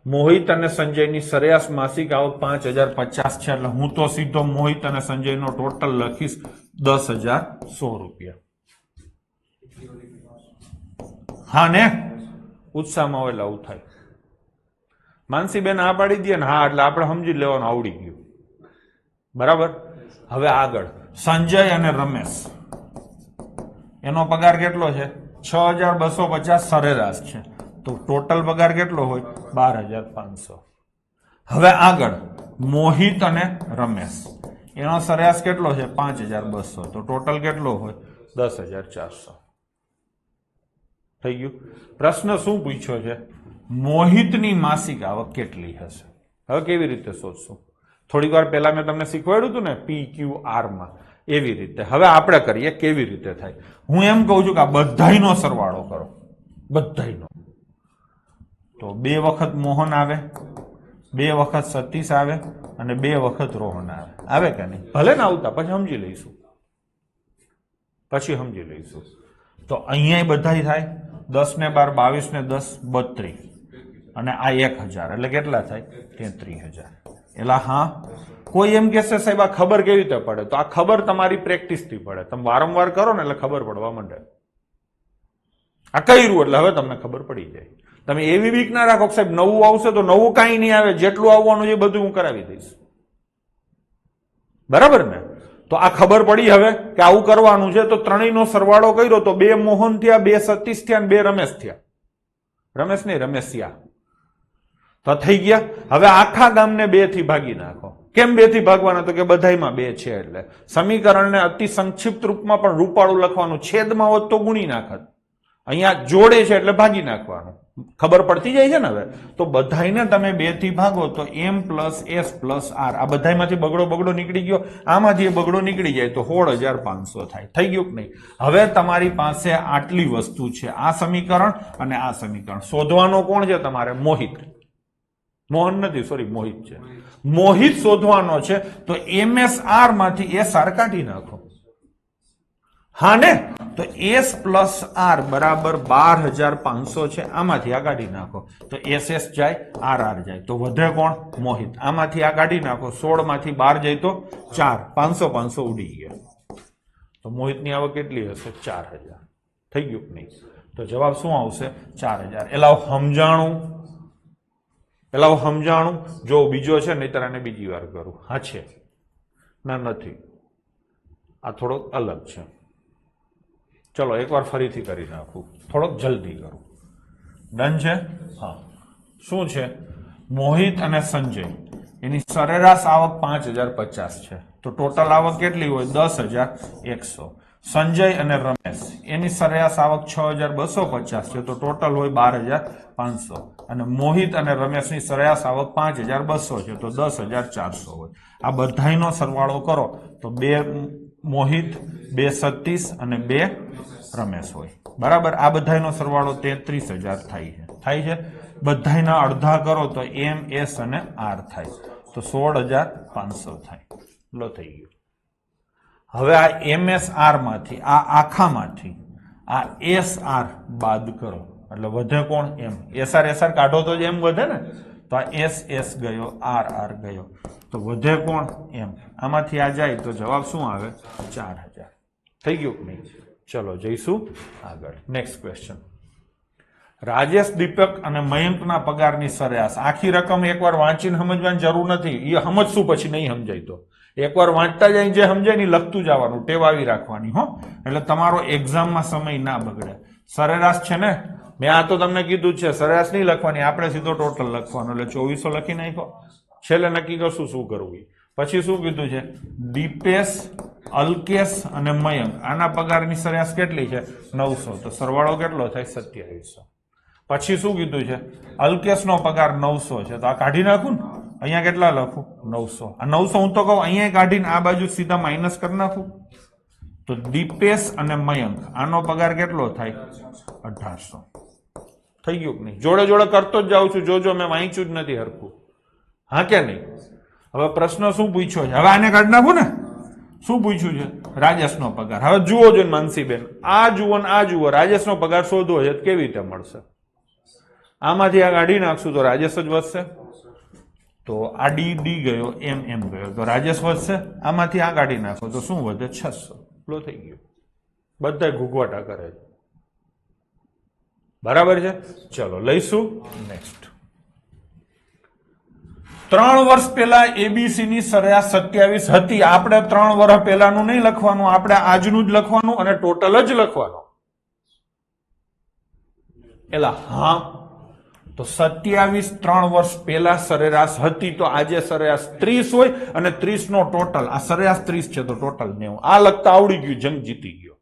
મોહિત અને સંજયની સરેરાશ માસિક આવક 5050 છે એટલે હું તો સીધો મોહિત અને સંજયનો ટોટલ લખીશ 10,100 રૂપિયા હા ને ઉત્સાહમાં હોય એટલે આવું થાય માનસીબેન આ પાડી દે ને હા એટલે આપણે સમજી લેવાનું આવડી ગયું બરાબર હવે આગળ સંજય અને રમેશ એનો પગાર કેટલો છે 6,250 સરેરાશ છે તો ટોટલ પગાર કેટલો હોય 12,500 હવે આગળ મોહિત અને રમેશ એનો સરેરાશ કેટલો છે 5,200 તો ટોટલ કેટલો હોય 10,400 થઈ ગયું પ્રશ્ન શું પૂછ્યો છે મોહિતની માસિક આવક કેટલી હશે હવે કેવી રીતે શોધશું થોડીક વાર પહેલા મેં તમને શીખવાડ્યું હતું ને PQR માં એવી રીતે હવે આપણે કરીએ કેવી રીતે થાય હું એમ કહું છું કે આ બધાયનો સરવાળો કરો બધાયનો તો 2 વખત મોહન આવે 2 વખત સતીશ આવે અને 2 વખત રોહન આવે કે નહીં ભલે ને આવતા પછી સમજી લઈશું તો અહીંયા બધાય થાય 10 ને 12 22 ને 10 32 અને આ 1,000 એટલે કેટલા થાય 33,000 એટલે હા કોઈ એમ કહેશે સાહેબ આ ખબર કેવી રીતે પડે તો આ ખબર તમારી પ્રેક્ટિસથી પડે તમે વારંવાર કરો ને એટલે ખબર પડવા માંડે આ કર્યું એટલે હવે તમને ખબર પડી જાય તમે એવી બીક ના રાખો સાહેબ નવું આવશે તો નવું કાંઈ નહીં આવે જેટલું આવવાનું છે બધું હું કરાવી દઈશ બરાબર ને તો આ ખબર પડી હવે કે આવું કરવાનું છે તો ત્રણેયનો સરવાળો કર્યો તો 2 મોહન થયા 2 સતીશ થયા અને 2 રમેશ થયા રમેશ નહીં રમેશિયા તો થઈ ગયા હવે આખા ગામને 2 થી ભાગી નાખો કેમ 2 થી ભાગવાના તો કે બધાયમાં 2 છે એટલે સમીકરણને અતિ સંક્ષિપ્ત રૂપમાં પણ રૂપાળું લખવાનું છેદમાં હોત તો ગુણી નાખત અહીંયા જોડે છે એટલે ભાગી નાખવાનું ખબર પડતી જાય છે ને હવે તો બધાયને તમે 2 થી ભાગો તો m + s + r આ બધાયમાંથી બગડો નીકળી ગયો આમાંથી બગડો નીકળી જાય તો 16,500 થાય થઈ ગયું કે નહીં હવે તમારી પાસે આટલી વસ્તુ છે આ સમીકરણ અને આ સમીકરણ શોધવાનો કોણ છે તમારે મોહિત મોહન નથી સોરી મોહિત છે મોહિત શોધવાનો છે તો MSR માંથી SR કાઢી નાખો હા ને, તો એસ પ્લસ આર બરાબર 12,500 છે. આમાંથી આ કાઢી નાખો તો એસ એસ જાય, આર આર જાય, તો વધે કોણ? મોહિત. આમાંથી આ કાઢી નાખો, 16 માંથી 12 જાય તો 4, 500 500 ઉડી ગયા. તો મોહિતની આવક કેટલી હશે? 4,000. થઈ ગયું કે નહીં? તો જવાબ શું આવશે? 4,000. એલાવ સમજાણું જો બીજો છે, નહીતર આને બીજી વાર કરું. હા છે ના નથી, આ થોડોક અલગ છે. ચલો એકવાર ફરીથી કરી નાખું, થોડોક જલ્દી કરું. ડન છે? હા. શું છે? મોહિત અને સંજય એની સરેરાશ આવક 5,050 છે. તો ટોટલ આવક કેટલી હોય? 10,100. સંજય અને રમેશ એની સરેરાશ આવક 6,250 છે. તો ટોટલ હોય 12,500. અને મોહિત અને રમેશની સરેરાશ આવક 5,200 છે. તો 10,400 હોય. આ બધાયનો સરવાળો કરો તો 2 મોહિત, 2 સતીશ અને 2 રમેશ હોય. બરાબર. આ બધાયનો સરવાળો 33,000 થાય છે. બધાયના અડધા કરો તો એમ, એસ અને આર થાય, તો 16,500 થાય. લો થઈ ગયું. હવે આ MSR માંથી, આ આખામાંથી આ SR બાદ કરો એટલે વધે કોણ? એમ. SR કાઢો તો જ એમ વધે ને. તો આ SS ગયો, RR ગયો, તો વધે કોણ? એમ. આમાંથી આ જાય તો જવાબ શું આવે? 4,000. થઈ ગયું કે નહીં? ચલો જઈશું આગળ. Next question. રાજેશ, દીપક અને મયંકના પગારની સરેરાશ. આખી રકમ એકવાર વાંચીને સમજવાની જરૂર નથી, એ સમજશું પછી નહીં સમજાય. તો એકવાર વાંચતા જાય, જે સમજાય ને લખતું જવાનું, ટેવાવી રાખવાની હો, એટલે તમારો એક્ઝામમાં સમય ના બગડે. સરેરાશ છે ને, મેં આ તો તમને કીધું છે, સરેરાશ નહીં લખવાની, આપણે સીધો ટોટલ લખવાનો. એટલે 2400 લખી નાખો. છેલ્લે નક્કી કરશું શું કરવું. પછી શું કીધું છે? દીપેશ, અલ્કેશ અને મયંક આના પગારની સરેરાશ કેટલી છે? 900. તો સરવાળો કેટલો થાય? 2700. પછી શું કીધું છે? અલ્કેશનો પગાર 900 છે. તો આ કાઢી નાખું ને, અહીંયા કેટલા લખું? 900. આ 900 હું તો કહું અહીંયા કાઢીને આ બાજુ સીધા માઇનસ કરી નાખું. તો દીપેશ અને મયંક આનો પગાર કેટલો થાય? 1,800. થઈ ગયું કે નહીં? જોડે જોડે કરતો જ જાઉં છું, જોજો મેં વાંચ્યું જ નથી હરખું. હા કે નહીં? હવે પ્રશ્ન શું પૂછ્યો છે? હવે આને કાઢી નાખું ને. શું પૂછ્યું છે? રાજેશનો પગાર. હવે જુઓ જો માનસીબેન, આ જુઓ ને આ જુઓ, રાજેશનો પગાર શોધવો છે કેવી રીતે મળશે? આમાંથી આ કાઢી નાખશું તો રાજેશ જ વધશે. તો આ ડી ગયો, એમ ગયો, તો રાજેશ વધશે. આમાંથી આ કાઢી નાખો તો શું વધે? 600. લો થઈ ગયું. બધા ઘૂઘવાટા કરે છે. બરાબર છે. ચલો લઈશું નેક્સ્ટ. 3 વર્ષ પહેલા એબીસી ની સરેરાશ 27 હતી. આપણે 3 વર્ષ પહેલાનું નહીં લખવાનું, આપણે આજનું જ લખવાનું અને ટોટલ જ લખવાનું. એલા હા, તો 27 3 વર્ષ પહેલા સરેરાશ હતી, તો આજે સરેરાશ 30 હોય અને 30 નો ટોટલ, આ સરેરાશ 30 છે તો ટોટલ 90. આ લખતા આવડી ગયું, જંગ જીતી ગયો.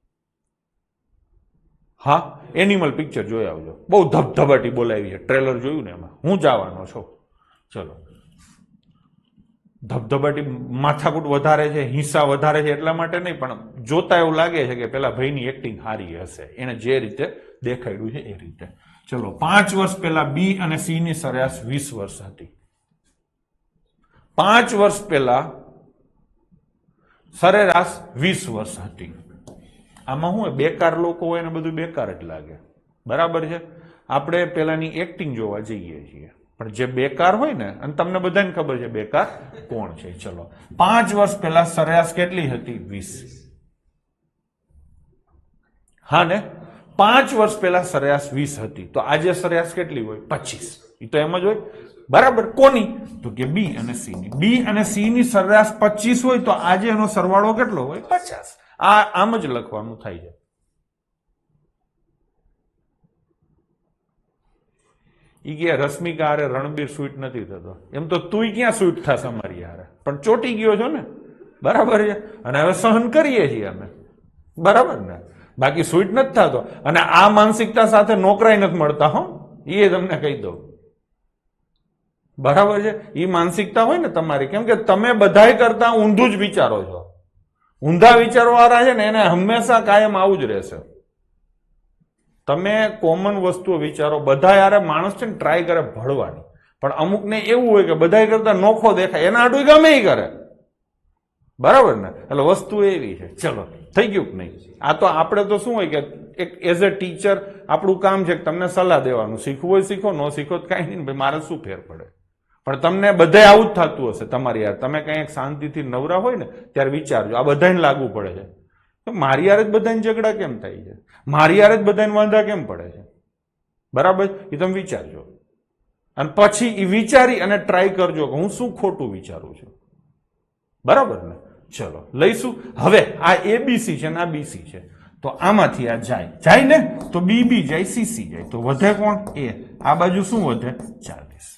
હા, એનિમલ પિક્ચર જોઈ આવજો, બહુ ધબધબાટી બોલાવી છે. ટ્રેલર જોયું ને, એમાં હું જવાનો છું. ચલો, ધબધબાટી માથાકૂટ વધારે છે, હિંસા વધારે છે એટલા માટે નહીં, પણ જોતા એવું લાગે છે કે પેલા ભાઈની એક્ટિંગ સારી હશે, એને જે રીતે દેખાડ્યું છે એ રીતે. ચલો, 5 વર્ષ પહેલા બી અને સી ની સરેરાશ 20 વર્ષ હતી. 5 વર્ષ પહેલા સરેરાશ 20 વર્ષ હતી. આમાં શું બેકાર લોકો હોય ને બધું બેકાર જ લાગે. બરાબર છે. આપણે પેલાની એક્ટિંગ જોવા જઈએ છીએ, પણ જે બેકાર હોય ને, અને તમને બધાને ખબર છે બેકાર કોણ છે. ચલો, 5 વર્ષ પહેલા સરેરાશ કેટલી હતી? 20. હા ને, 5 વર્ષ પહેલા સરેરાશ 20 હતી, તો આજે સરેરાશ કેટલી હોય? 25. એ તો એમ જ હોય. બરાબર. કોની? તો કે બી અને સી ની. બી અને સી ની સરેરાશ 25 હોય તો આજે એનો સરવાળો કેટલો હોય? 50. આ આમ જ લખવાનું થાય છે. ઈ કે રશ્મિકા હારે રણબીર સ્વીટ નથી થતો, એમ તો તું ક્યાં સ્વીટ થશે અમારી હારે, પણ ચોટી ગયો છો ને. બરાબર છે. અને હવે સહન કરીએ છીએ અમે. બરાબર ને? બાકી સ્વીટ નથી થતો. અને આ માનસિકતા સાથે નોકરાઈ નથી મળતા હો, એ તમને કહી દઉં. બરાબર છે. એ માનસિકતા હોય ને તમારી, કેમ કે તમે બધાય કરતા ઊંધું જ વિચારો છો. ઊંધા વિચારો વાળા છે ને એને હંમેશા કાયમ આવું જ રહેશે. તમે કોમન વસ્તુઓ વિચારો. બધા યાર માણસ છે ને ટ્રાય કરે ભળવાની, પણ અમુકને એવું હોય કે બધા કરતા નોખો દેખાય, એના આડું ગમે ઈ કરે. બરાબર ને? એટલે વસ્તુ એવી છે. ચલો, થઈ ગયું કે નહીં? આ તો આપણે તો શું હોય કે એક એઝ અ ટીચર આપણું કામ છે કે તમને સલાહ દેવાનું. શીખવું હોય શીખો, ન શીખો તો કાંઈ નહીં, ભાઈ મારે શું ફેર પડે. પણ તમને બધાય આવું જ થતું હશે તમારી યાર. તમે કંઈક શાંતિથી નવરા હોય ને ત્યારે વિચારજો, આ બધાને લાગુ પડે છે. તો મારી યાર જ બધાને ઝઘડા કેમ થાય છે? મારી યાર જ બધાને વાંધા કેમ પડે છે? બરાબર? એ તમે વિચારજો અને પછી એ વિચારી અને ટ્રાય કરજો કે હું શું ખોટું વિચારું છું. બરાબર ને? ચલો લઈશું. હવે આ એબીસી છે ને આ બીસી છે, તો આમાંથી આ જાય ને તો બીબી જાય, સીસી જાય, તો વધે કોણ? એ. આ બાજુ શું વધે? 40.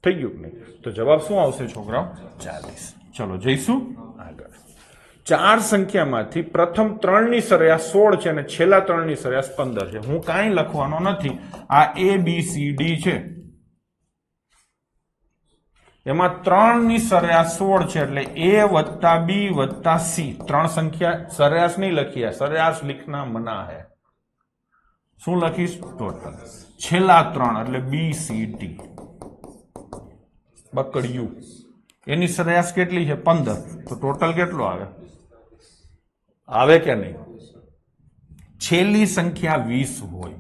થઈ ગયું કે નહીં? તો જવાબ શું આવશે છોકરાઓ? 40. ચલો જઈશું આગળ. 4 સંખ્યામાંથી પ્રથમ 3 ની સરેરાશ 16 છે અને છેલ્લા 3 ની સરેરાશ 15 છે. હું કાંઈ લખવાનો નથી. આ એ બી સી ડી છે, એમાં 3 ની સરેરાશ 16 છે, એટલે એ વત્તા બી વત્તા સી. 3 સંખ્યા સરેરાશ નહીં લખીએ, સરેરાશ लिखना मना है. શું લખીશ? ટોટલ. છેલ્લા 3 એટલે બી સી ડી. બકડ્યું. એની સરેરાશ કેટલી છે? 15. તો ટોટલ કેટલો આવે? આવે કે નહીં? છેલ્લી સંખ્યા 20 હોય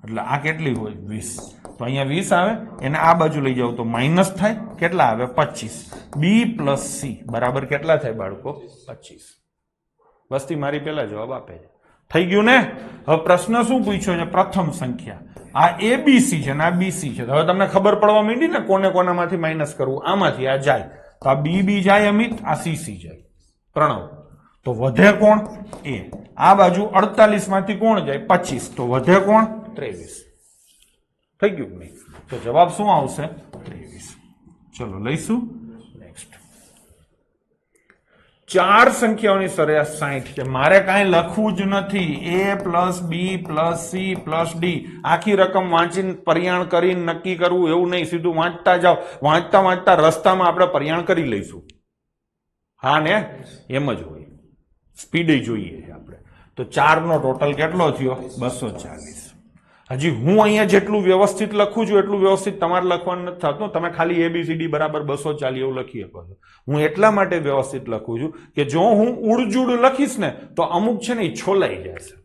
એટલે આ કેટલી હોય? 20. તો અહીંયા 20 આવે, એને આ બાજુ લઈ જાવ તો માઇનસ થાય. કેટલા આવે? 25. બી પ્લસ સી બરાબર કેટલા થાય બાળકો? 25. વસ્તી મારી પેલા જવાબ આપે છે. થઈ ગયું ને? હવે પ્રશ્ન શું પૂછ્યો છે? પ્રથમ સંખ્યા. આ એબીસી છે ને આ બીસી છે. હવે તમને ખબર પડવા માંડી ને કોને કોનામાંથી માઇનસ કરવું. આમાંથી આ જાય તો આ બી જાય અમિત, આ સીસી જાય પ્રણવ. તો વધે કોણ? એ. આ બાજુ 48 માંથી કોણ જાય? 25. તો વધે કોણ? 23. થઈ ગયું નહીં? તો જવાબ શું આવશે? 23. ચલો લઈશું નેક્સ્ટ. 4 સંખ્યાઓની સરેરાશ 60 છે. મારે કાંઈ લખવું જ નથી. એ પ્લસ બી પ્લસ સી પ્લસ ડી. આખી રકમ વાંચીને પરિયાણ કરીને નક્કી કરવું એવું નહીં. સીધું વાંચતા જાઓ. વાંચતા વાંચતા રસ્તામાં આપણે પરિયાણ કરી લઈશું. હા ને? એમ જ હોય. સ્પીડ જોઈએ આપણે. તો 4 નો ટોટલ કેટલો થયો? 240. હજી હું અહીંયા જેટલું વ્યવસ્થિત લખું છું એટલું વ્યવસ્થિત તમારે લખવાનું નથી થતું. તમે ખાલી એબીસીડી બરાબર 240 એવું લખી શકો છો. હું એટલા માટે વ્યવસ્થિત લખું છું કે જો હું ઉડજુડ લખીશ ને તો અમુક છે ને એ છોલાઈ જશે.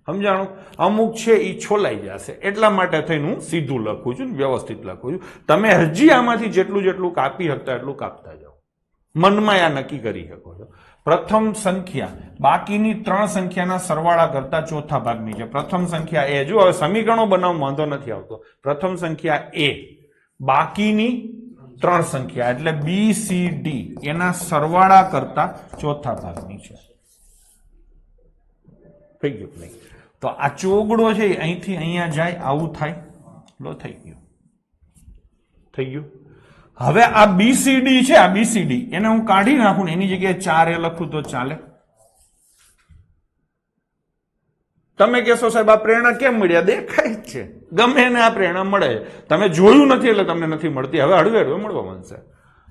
સમજાણું? અમુક છે એ છોલાઈ જશે. એટલા માટે થઈને હું સીધું લખું છું, વ્યવસ્થિત લખું છું. તમે હજી આમાંથી જેટલું કાપી શકતા એટલું કાપતા જાઓ. મનમાં આ નક્કી કરી શકો છો. પ્રથમ સંખ્યા બાકીની 3 સંખ્યાના સરવાળા કરતા ચોથા ભાગની છે. પ્રથમ સંખ્યા એ. જો હવે સમીકરણો બનાવવા વાંધો નથી આવતો. પ્રથમ સંખ્યા એ બાકીની 3 સંખ્યા એટલે બી સી ડી એના સરવાળા કરતા ચોથા ભાગની છે. થઈ ગયું નહીં? તો આ ચોગડો છે અહીંથી અહીંયા જાય, આવું થાય. લો થઈ ગયું. થઈ ગયું. હવે આ બીસીડી છે, આ બીસીડી એને હું કાઢી નાખું ને એની જગ્યાએ 4 એ લખું તો ચાલે? તમે કહેશો સાહેબ આ પ્રેરણા કેમ મળ્યા? દેખાય જ છે. ગમે એને આ પ્રેરણા મળે. તમે જોયું નથી એટલે તમને નથી મળતી. હવે હળવે હળવે મળવા માંડશે.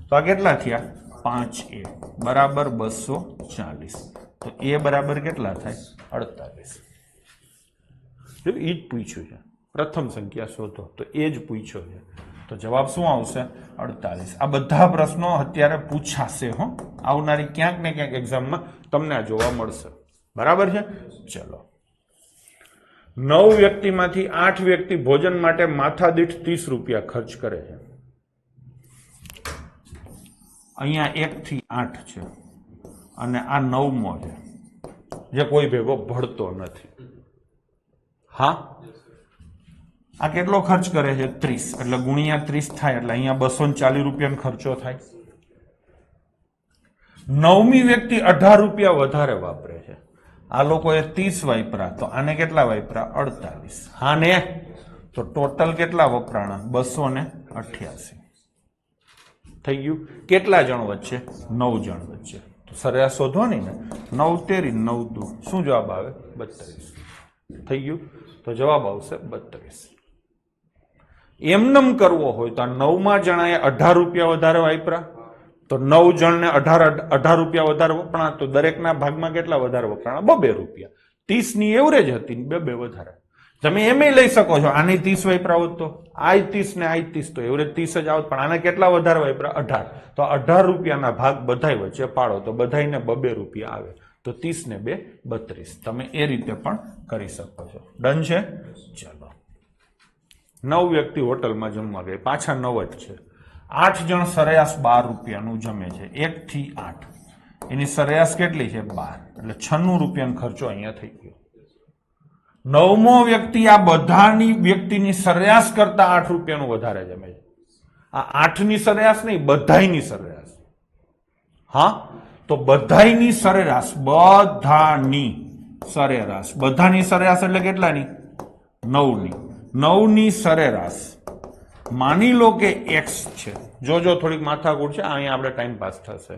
તો આ કેટલા થયા? 5a બરાબર 240. તો એ બરાબર કેટલા થાય? 48. જો એ જ પૂછ્યું છે. પ્રથમ સંખ્યા શોધો તો એ જ પૂછ્યો છે. તો જવાબ શું આવશે? 48. આ બધા પ્રશ્નો અત્યારે પૂછાશે હો. આવનારી ક્યાંક ને ક્યાંક એક્ઝામમાં તમને આ જોવા મળશે. બરાબર છે? ચલો. 9 વ્યક્તિમાંથી 8 વ્યક્તિ ભોજન માટે માથા દીઠ 30 રૂપિયા ખર્ચ કરે છે. અહીંયા 1 થી 8 છે અને આ 9મો છે જે કોઈ ભેગો ભળતો નથી. હા, આ કેટલો ખર્ચ કરે છે? 30. એટલે ગુણ્યા 30 થાય એટલે અહીંયા 240 રૂપિયાનો ખર્ચો થાય. 9મી વ્યક્તિ 18 રૂપિયા વધારે વાપરે છે. આ લોકોએ 30 વાપરા, તો આને કેટલા વાપરા? 48. હા ને? તો ટોટલ કેટલા વપરાણા? 288. થઈ ગયું. કેટલા જણ વચ્ચે? 9 જણ વચ્ચે. તો સરેરાશ શોધવાની ને. 9 તેરી 9 દુ શું જવાબ આવે? 32. થઈ ગયું. તો જવાબ આવશે 32. એમનેમ કરવો હોય તો 9મા જણાએ 18 રૂપિયા વધારે વાપરા, તો 9 જણને 18 રૂપિયા વધારે વપરાણા, તો દરેકના ભાગમાં કેટલા વધારે વપરાણા? 2 રૂપિયા. 30 ની એવરેજ હતી, 2 વધારે. તમે એમ લઈ શકો છો આની 30 વાપરા હોત તો આ 30 ને આ 30 તો એવરેજ 30 જ આવત, પણ આને કેટલા વધારે વાપરા 18, તો 18 રૂપિયાના ભાગ બધાય વચ્ચે પાડો તો બધાયને 2 રૂપિયા આવે, તો 30 ને 2 32. તમે એ રીતે પણ કરી શકો છો. ડન છે? ચાલો. 9 વ્યક્તિ હોટલમાં જમવા ગઈ, પાછા 9 જ છે. 8 જણ સરેરાશ 12 રૂપિયાનું જમે છે. 1 થી 8 એની સરેરાશ કેટલી છે? 12, એટલે 96 રૂપિયાનો ખર્ચો અહીંયા થઈ ગયો. 9મો વ્યક્તિ આ બધાની વ્યક્તિની સરેરાશ કરતા 8 રૂપિયાનું વધારે જમે છે. આ 8ની સરેરાશ નહીં, બધાયની સરેરાશ. હા, તો બધાયની સરેરાશ, બધાની સરેરાશ એટલે કેટલાની? 9ની. 9ની સરેરાશ માની લો કે x છે. જો થોડીક માથાકૂટ છે, અહીંયા આપણે ટાઈમ પાસ થશે.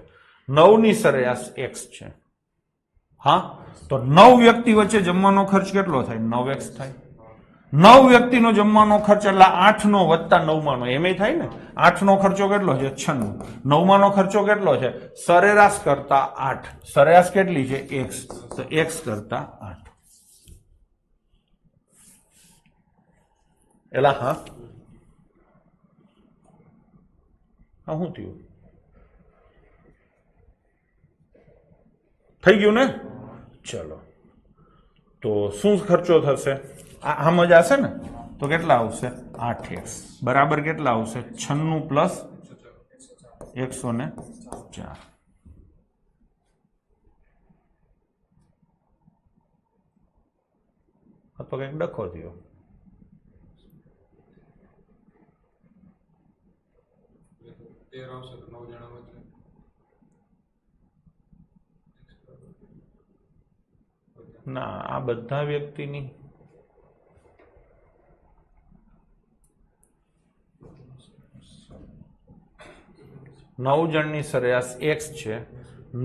9ની સરેરાશ x છે. હા, તો 9 વ્યક્તિ વચ્ચે જમવાનો ખર્ચ કેટલો થાય? 9x થાય. 9 વ્યક્તિનો જમવાનો ખર્ચ એટલે 8નો વત્તા 9માનો, એમે થાય ને. 8નો ખર્ચો કેટલો છે? 96. 9માનો ખર્ચો કેટલો છે? સરેરાશ કરતા 8. સરેરાશ કેટલી છે? x, તો x કરતા 8. એલા હા, શું થયું? થઈ ગયું ને? ચલો, તો શું ખર્ચો થશે? આમ જ હશે ને, તો કેટલા આવશે? 8x બરાબર કેટલા આવશે? 96 પ્લસ 104. તો કઈક ડખો થયો. ના, આ બધા વ્યક્તિની નવ જણની સરેરાશ x છે.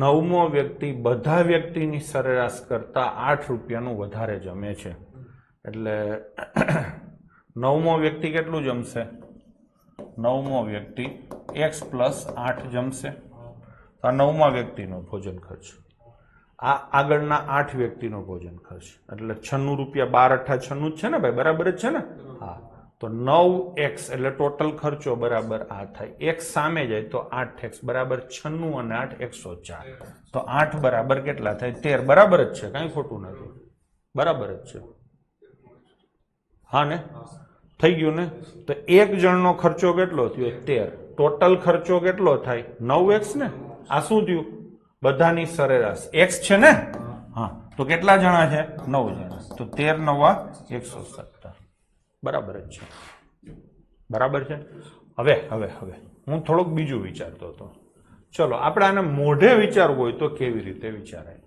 9મો વ્યક્તિ બધા વ્યક્તિની સરેરાશ કરતા 8 રૂપિયાનું વધારે જમે છે, એટલે 9મો વ્યક્તિ કેટલું જમશે? 9મો વ્યક્તિ x પ્લસ 8 જમશે. આ 9મા વ્યક્તિનો ભોજન ખર્ચ. આ આગળના 8 વ્યક્તિનો ભોજન ખર્ચ, એટલે 96 રૂપિયા. 12 8 96 જ છે ને ભાઈ, બરાબર જ છે ને? હા, તો 9x એટલે ટોટલ ખર્ચો બરાબર આ થાય. x સામે જાય તો 8x બરાબર 96 અને 8 104, તો 8 બરાબર કેટલા થાય? 13. બરાબર જ છે, કઈ ખોટું નથી, બરાબર જ છે. હા ને, થઈ ગયું ને? તો એક જણનો ખર્ચો કેટલો થયો? 13. ટોટલ ખર્ચો કેટલો થાય? 9x ને. આ શું થયું? બધાની સરેરાશ x છે ને. હા, તો કેટલા જણા છે? 9 જણા, તો 13 9 117. બરાબર જ છે, બરાબર છે. હવે હું થોડુંક બીજું વિચારતો હતો. ચલો, આપણે આને મોઢે વિચારવું હોય તો કેવી રીતે વિચારાય?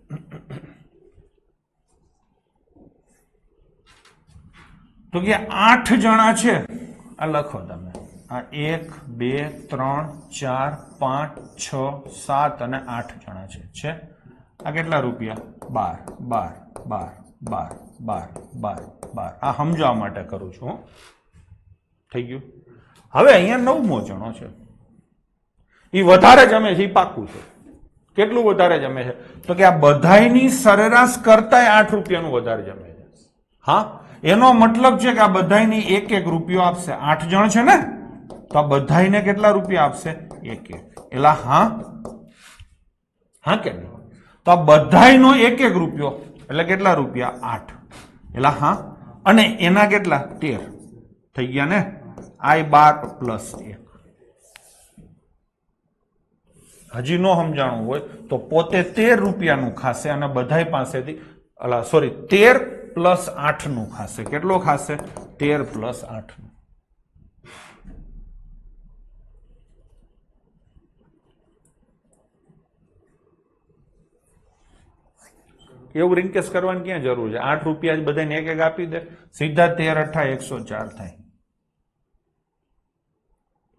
તો કે 8 જણા છે, આ લખો તમે. આ 1 2 3 4 5 6 7 અને 8 જણા છે. આ કેટલા રૂપિયા? 12 12 12 12 12. આ સમજાવવા માટે કરું છું. થઈ ગયું? હવે અહીંયા 9મો જણો છે, એ વધારે જમે છે, એ પાક્કું છે. કેટલું વધારે જમે છે? તો કે આ બધાયની સરેરાશ કરતા 8 રૂપિયાનું વધારે જમે છે. હા, એનો મતલબ છે કે આ બધાયની 1 રૂપિયો આપશે. 8 જણ છે ને, તો આ બધાયને કેટલા રૂપિયા આપશે? 1 એલા હા કે નહીં? તો આ બધાયનો 1 રૂપિયો એટલે કેટલા રૂપિયા? 8 એલા હા, અને એના કેટલા? 13 થઈ ગયા ને. આ 12 પ્લસ 1. હજી નો સમજાણું હોય તો પોતે 13 રૂપિયાનું ખાશે અને બધાય પાસેથી 13 પ્લસ 8 નું ખાશે. કેટલો ખાશે? 13 પ્લસ 8 નું. એવું રિંકેશ કરવાની ક્યાં જરૂર છે? 8 રૂપિયા જ બધાને 1 આપી દે, સીધા 13 8 104 થાય.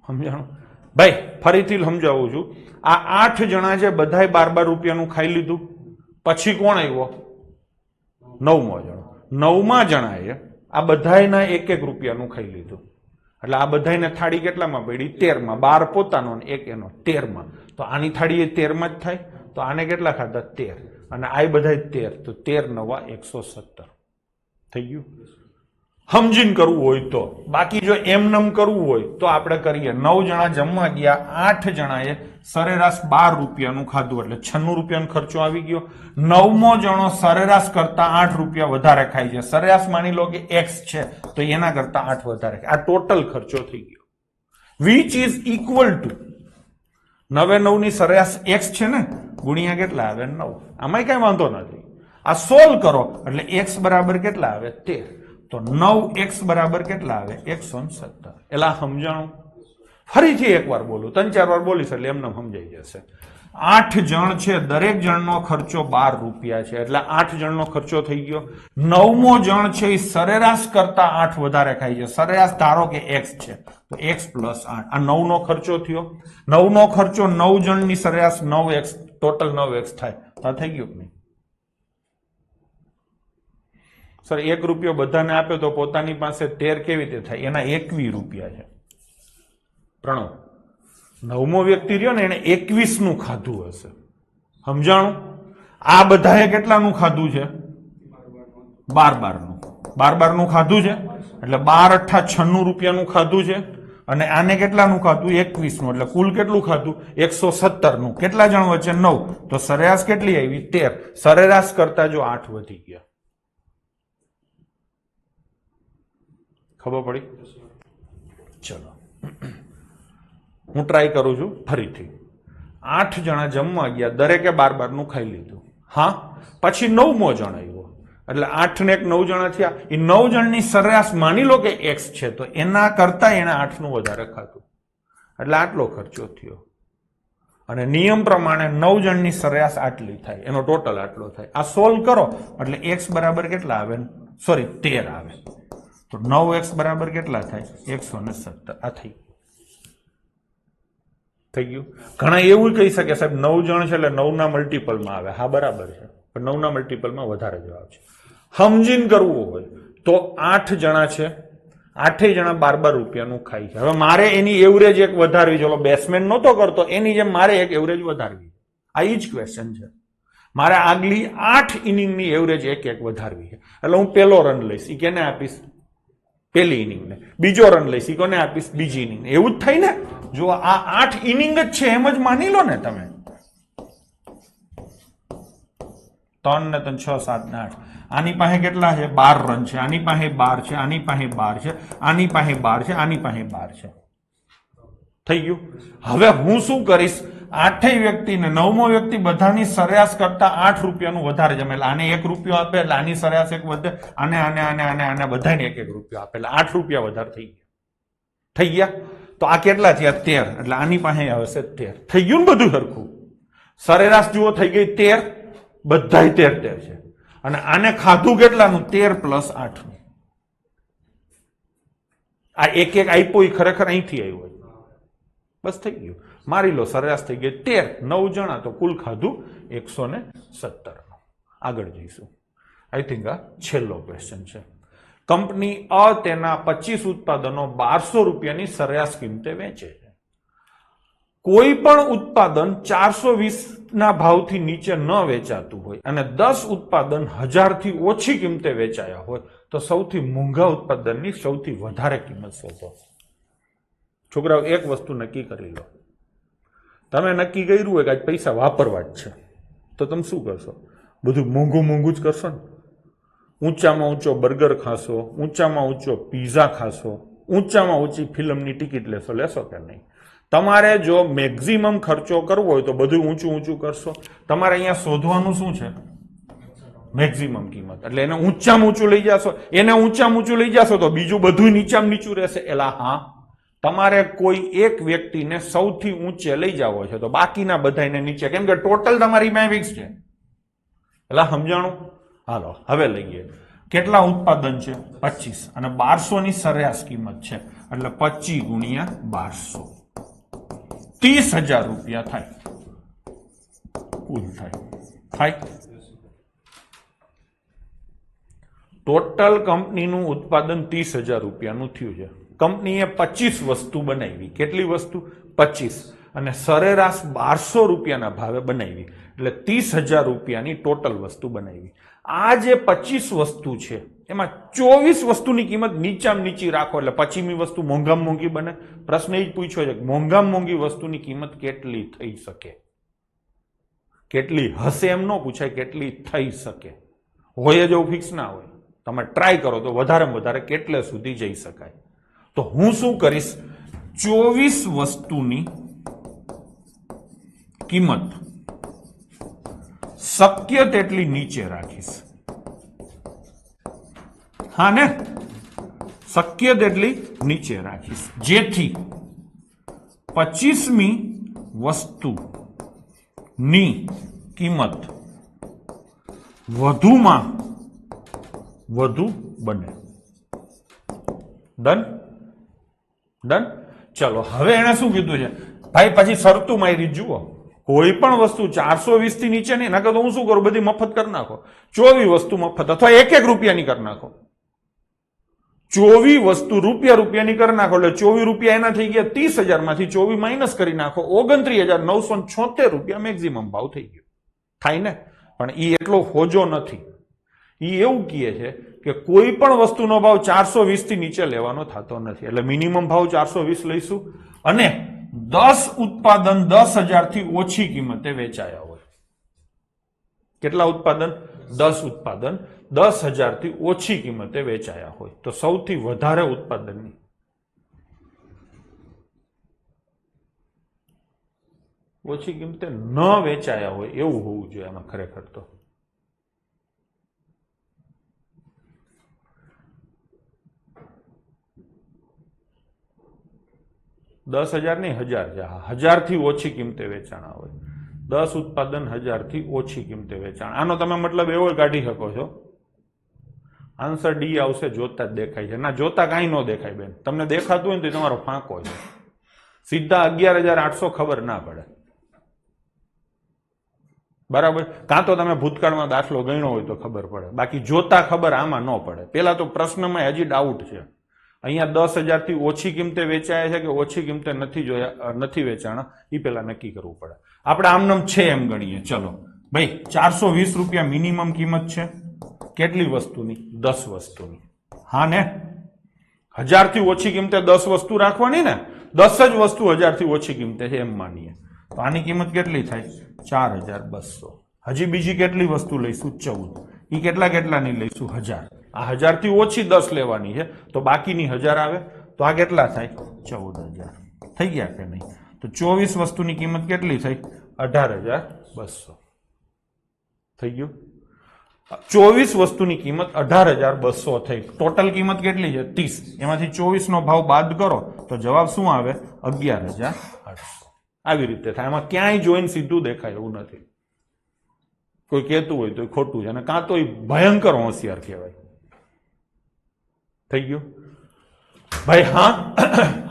સમજાણું ભાઈ? ફરીથી સમજાવું છું. આ 8 જણા છે, બધાય 12 રૂપિયાનું ખાઈ લીધું. પછી કોણ આવ્યો? 9મો જણો. 9મા જણાએ આ બધાયના 1 રૂપિયાનું ખાઈ લીધું, એટલે આ બધાયને થાળી કેટલામાં પડી? 13માં. 12 પોતાનો ને 1 એનો, 13માં. તો આની થાળી 13માં જ થાય. તો આને કેટલા ખાધા? 13. અને આ બધા 13, તો 13 9 117 થઈ ગયું. સમજીને કરવું હોય તો, બાકી જો એમનેમ કરવું હોય તો આપણે કરીએ. 9 જણા જમવા ગયા, 8 જણાએ સરેરાશ 12 રૂપિયાનું ખાધું એટલે 96 રૂપિયાનો ખર્ચો આવી ગયો. 9મો જણો સરેરાશ કરતા 8 રૂપિયા વધારે ખાય છે. સરેરાશ માની લો કે x છે તો એના કરતા 8 વધારે ખાય. આ ટોટલ ખર્ચો થઈ ગયો, વિચ ઇઝ ઇક્વલ ટુ 9 ની સરેરાશ x છે ને, ગુણ્યા કેટલા આવે 9. આમાં કઈ વાંધો નથી. આ સોલ્વ કરો એટલે x બરાબર કેટલા આવે 13. તો 9x બરાબર કેટલા આવે 117. એલા સમજાણું? ફરીથી એકવાર બોલું, 3-4 વાર બોલીશ એટલે એમને સમજાઈ જશે. 8 જણ છે, દરેક જણનો ખર્ચો 12 રૂપિયા છે એટલે 8 જણનો ખર્ચો થઈ ગયો. 9મો જણ છે એ સરેરાશ કરતા 8 વધારે ખાય છે. સરેરાશ ધારો કે x છે તો x + 8, આ 9 નો ખર્ચો થયો. 9 નો ખર્ચો 9 જણની સરેરાશ 9x, ટોટલ 9x થાય. આ થઈ ગયું નહીં? સર 1 રૂપિયો બધાને આપે તો પોતાની પાસે 13 કેવી રીતે થાય? એના 21 રૂપિયા છે. પ્રણવ, 9મો વ્યક્તિ રહ્યો ને એને 21 નું ખાધું હશે. સમજાણું? આ બધાએ કેટલાનું ખાધું છે? 12 નું. 12 નું ખાધું છે એટલે 12 × 8 96 રૂપિયાનું ખાધું છે. અને આને કેટલાનું ખાધું? 21 નું. એટલે કુલ કેટલું ખાધું? 117 નું. કેટલા જણ વચ્ચે? 9. તો સરેરાશ કેટલી આવી? 13. સરેરાશ કરતા જો 8 વધી ગયા. ખબર પડી? ચલો હું ટ્રાય કરું છું ફરીથી. 8 જણા જમવા ગયા, દરેકે 12 નું ખાઈ લીધું. હા, પછી 9મો જણ આવ્યો એટલે 8 ને 1 9 જણા થયા. એ 9 જણની સરેરાશ માની લો કે x છે તો એના કરતા એને 8 નું વધારે ખાધું એટલે આટલો ખર્ચો થયો. અને નિયમ પ્રમાણે 9 જણની સરેરાશ આટલી થાય, એનો ટોટલ આટલો થાય. આ સોલ્વ કરો એટલે x બરાબર કેટલા આવે? સોરી 13 આવે. તો 9x બરાબર કેટલા થાય? 117. આ થઈ ગયું. ઘણા એવું કહી શકે સાહેબ 9 જણ છે એટલે 9 ના મલ્ટીપલમાં આવે. હા બરાબર છે, પણ 9 ના મલ્ટીપલમાં વધારે જવાબ છે. સમજીને કરવું હોય તો 8 જણા છે, 8 જણા 12 રૂપિયાનું ખાય છે. હવે મારે એની એવરેજ એક વધારવી, ચલો બેસમેન્ટ નહોતો કરતો એની જેમ મારે એક એવરેજ વધારવી. આ જ ક્વેશ્ચન છે. મારે આગલી 8 ઇનિંગની એવરેજ એક વધારવી છે. એટલે હું પહેલો રન લઈશ, એ કેને આપીશ? પહેલી ઇનિંગને. બીજો રન લઈશ, એ કોને આપીશ? બીજી ઇનિંગ. એવું જ થાય ને? જો આ 8 ઇનિંગ જ છે એમ જ માની લો ને તમે. 3 ને 3 6 7 ને 8. આની પાસે કેટલા છે? 12 રન છે. આની પાસે 12 છે. આની પાસે 12 છે. આની પાસે 12 છે. આની પાસે 12 છે. થઈ ગયું? હવે હું શું કરીશ? 8 વ્યક્તિને 9મો વ્યક્તિ બધાની સરેરાશ કરતા 8 રૂપિયાનું વધારે જમે એટલે આને 1 રૂપિયો આપે એટલે આની સરેરાશ 1 વધે. આને આને આને આને આને બધાને 1 રૂપિયો આપે એટલે 8 રૂપિયા વધારે થઈ ગયા. થઈ ગયા? તો આ કેટલા થયા? 13. એટલે આની પાસે આવશે 13. થઈ ગયું ને બધું સરખું? સરેરાશ જુઓ થઈ ગઈ 13, બધાય 13 છે. અને આને ખાધું કેટલાનું? 13 + 8. આ એક આપ્યો એ ખરેખર અહીંથી આવ્યો. બસ થઈ ગયું. મારી લો સરેરાશ થઈ ગઈ 13. 9 જણા તો કુલ ખાધું 117. આગળ જઈશું. આઈ થિંક આ છેલ્લો ક્વેશ્ચન છે. કંપની અ તેના 25 ઉત્પાદનો 1200 રૂપિયાની સરેરાશ કિંમતે વેચે છે. કોઈ પણ ઉત્પાદન 420 ના ભાવથી નીચે ન વેચાતું હોય અને 10 ઉત્પાદન 1000 થી ઓછી કિંમતે વેચાયા હોય તો સૌથી મોંઘા ઉત્પાદનની સૌથી વધારે કિંમત શોધો. છોકરાઓ એક વસ્તુ નક્કી કરી લો. તમે નક્કી કર્યું હોય કે આજ પૈસા વાપરવા જ છે તો તમે શું કરશો? બધું મોંઘું મોંઘું જ કરશો ને. ઊંચામાં ઊંચો બર્ગર ખાશો, ઊંચામાં ઊંચો પીઝા ખાશો, ઊંચામાં ઊંચી ફિલ્મની ટિકિટ લેશો કે નહીં? તમારે જો મેક્સિમમ ખર્ચો કરવો હોય તો બધું ઊંચું ઊંચું કરશો. તમારે અહીંયા શોધવાનું શું છે? મેક્સિમમ કિંમત. એટલે એને ઊંચામાં ઊંચું લઈ જશો. એને ઊંચામાં ઊંચું લઈ જશો તો બીજું બધું નીચામાં નીચું રહેશે. એલા હા, તમારે કોઈ એક વ્યક્તિને સૌથી ઊંચે લઈ જવો છે તો બાકીના બધાને નીચે, કેમ કે ટોટલ તમારી માં ફિક્સ છે. એટલે સમજાણું? હાલો હવે લઈએ. કેટલા ઉત્પાદન છે? 25 અને 1200 ની સરેરાશ કિંમત છે એટલે 25 × 1200 30,000 રૂપિયા થાય. કુલ થાય. ટોટલ કંપનીનું ઉત્પાદન 30,000 રૂપિયાનું થયું છે. કંપનીએ 25 વસ્તુ બનાવી. કેટલી વસ્તુ? 25. અને સરેરાશ 1200 રૂપિયાના ભાવે બનાવી એટલે 30,000 રૂપિયાની ટોટલ વસ્તુ બનાવી. આ જે 25 વસ્તુ છે એમાં 24 વસ્તુની કિંમત નીચામાં નીચી રાખો એટલે 25મી વસ્તુ મોંઘામાં મોંઘી બને. પ્રશ્ન એ જ પૂછ્યો છે કે મોંઘામાં મોંઘી વસ્તુની કિંમત કેટલી થઈ શકે, કેટલી હશે એમ ન પૂછાય, કેટલી થઈ શકે. હોય જ એવું ફિક્સ ના હોય, તમે ટ્રાય કરો તો વધારેમાં વધારે કેટલે સુધી જઈ શકાય. તો હું શું કરીશ, 24 વસ્તુની કિંમત શક્ય તેટલી નીચે રાખીશ. હા ને, શક્ય તેટલી નીચે રાખીશ, જેથી 25મી વસ્તુની કિંમત વધુમાં વધુ બને. Done done. ચલો હવે એને શું કીધું છે ભાઈ, પછી શરતું મારી જુઓ. કોઈ પણ વસ્તુ 420 થી નીચે નહીં, નકર તો હું શું કરું, બધી મફત કરી નાખો. 24 વસ્તુ મફત અથવા એક રૂપિયાની કરી નાખો. 24 વસ્તુ રૂપિયાની કરી નાખો એટલે 24 રૂપિયા એના થઈ ગયા 30,000 માંથી 24 માઇનસ કરી નાખો, 29,976 રૂપિયા મેક્સિમમ ભાવ થઈ ગયો. થાય ને? પણ એ એટલો હોજો નથી. એ એવું કહે છે કે કોઈ પણ વસ્તુનો ભાવ 420 થી નીચે લેવાનો થતો નથી, એટલે મિનિમમ ભાવ 420 લઈશું અને 10 ઉત્પાદન 10,000 થી ઓછી કિંમતે વેચાયા હોય. કેટલા ઉત્પાદન? 10 ઉત્પાદન 10,000 થી ઓછી કિંમતે વેચાયા હોય. તો સૌથી વધારે ઉત્પાદનની ઓછી કિંમતે ન વેચાયા હોય એવું હોવું જોઈએ આમાં ખરેખર. તો $10,000 નહીં, 1,000 છે. 1,000 થી ઓછી કિંમતે વેચાણા હોય. 10 ઉત્પાદન 1,000 થી ઓછી કિંમતે વેચાણ. આનો તમે મતલબ એવો કાઢી શકો છો, આન્સર ડી આવશે, જોતા જ દેખાય છે. ના, જોતા કાંઈ ન દેખાય બેન. તમને દેખાતું હોય ને તો તમારો ફાંકો છે. સીધા 11,800 ખબર ના પડે. બરાબર? કાં તો તમે ભૂતકાળમાં દાખલો ગણ્યો હોય તો ખબર પડે, બાકી જોતા ખબર આમાં ન પડે. પેલા તો પ્રશ્નમાં હજી ડાઉટ છે. અહીંયા 10,000 થી ઓછી કિંમતે વેચાય છે કે ઓછી કિંમતે નથી વેચાણા, એ પેલા નક્કી કરવું પડે. આપણે આમનામ છે એમ ગણીએ. ચલો ભાઈ, 420 રૂપિયા મિનિમમ કિંમત છે. કેટલી વસ્તુની? 10 વસ્તુની. હા ને, 1,000 થી ઓછી કિંમતે 10 વસ્તુ રાખવાની ને, 10 જ વસ્તુ 1,000 થી ઓછી કિંમતે છે એમ માનીએ તો આની કિંમત કેટલી થાય? 4,200. હજી બીજી કેટલી વસ્તુ લઈશું? 14. એ કેટલાની લઈશું? 1,000. આ 1,000 થી ઓછી 10 લેવાની છે તો બાકીની 1,000 આવે તો આ કેટલા થાય? 14,000. થઈ ગયા કે નહીં? તો 24 વસ્તુની કિંમત કેટલી થઈ? 18,200. થઈ ગયું? 24 વસ્તુની કિંમત 18,200 થઈ. ટોટલ કિંમત કેટલી છે? 30. એમાંથી 24 નો ભાવ બાદ કરો તો જવાબ શું આવે? 11,800. આવી રીતે થાય. એમાં ક્યાંય જોઈને સીધું દેખાય એવું નથી. કોઈ કહેતું હોય તો ખોટું છે, અને કાં તો એ ભયંકર હોશિયાર કહેવાય. થઈ ગયું ભાઈ? હા,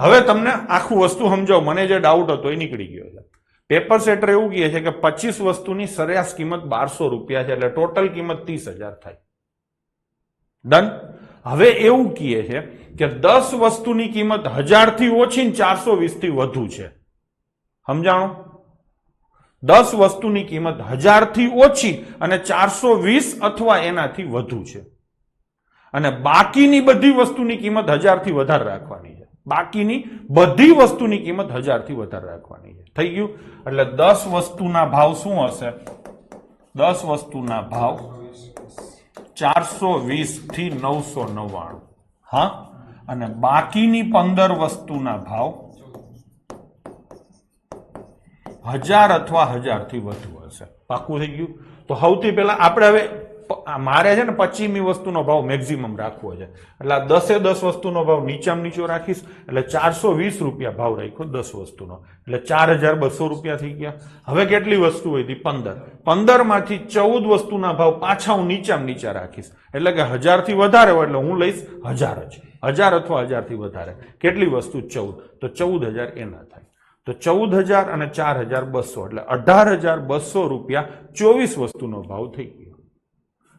હવે તમને આખું વસ્તુ સમજાવો. મને જે ડાઉટ હતો એ નીકળી ગયો છે. પેપર સેટર એવું કહે છે કે 25 વસ્તુની સરેરાશ કિંમત 1,200 રૂપિયા છે, એટલે ટોટલ કિંમત 30,000 થાય. ડન. હવે એવું કહે છે કે 10 વસ્તુની કિંમત 1,000 થી ઓછી ને 420 થી વધુ છે. સમજાણો? 10 વસ્તુની કિંમત 1,000 થી ઓછી અને 420 અથવા એનાથી વધુ છે, અને બાકીની બધી વસ્તુની કિંમત 1,000 થી વધારે રાખવાની છે. બાકીની બધી વસ્તુની કિંમત 1,000 થી વધારે રાખવાની છે. થઈ ગયું? એટલે 10 વસ્તુના ભાવ શું હશે? 10 વસ્તુના ભાવ 420 થી 999. હા, અને બાકીની 15 વસ્તુના ભાવ 1,000 અથવા 1,000 થી વધુ હશે. પાકું થઈ ગયું? તો સૌથી પહેલા આપણે હવે મારે છે ને 25મી વસ્તુનો ભાવ મેક્સિમમ રાખવો છે, એટલે આ 10 વસ્તુનો ભાવ નીચામાં નીચો રાખીશ, એટલે 420 રૂપિયા ભાવ રાખ્યો 10 વસ્તુનો, એટલે 4,200 રૂપિયા થઈ ગયા. હવે કેટલી વસ્તુ હોય? 15. 15 માંથી 14 વસ્તુના ભાવ પાછા હું નીચામાં નીચા રાખીશ, એટલે કે 1,000 થી વધારે હોય એટલે હું લઈશ 1,000 જ. 1,000 અથવા 1,000 થી વધારે. કેટલી વસ્તુ? 14. તો 14,000 એના થાય. તો 14,000 અને 4,200 એટલે 18,200 રૂપિયા 24 વસ્તુનો ભાવ થઈ ગયો.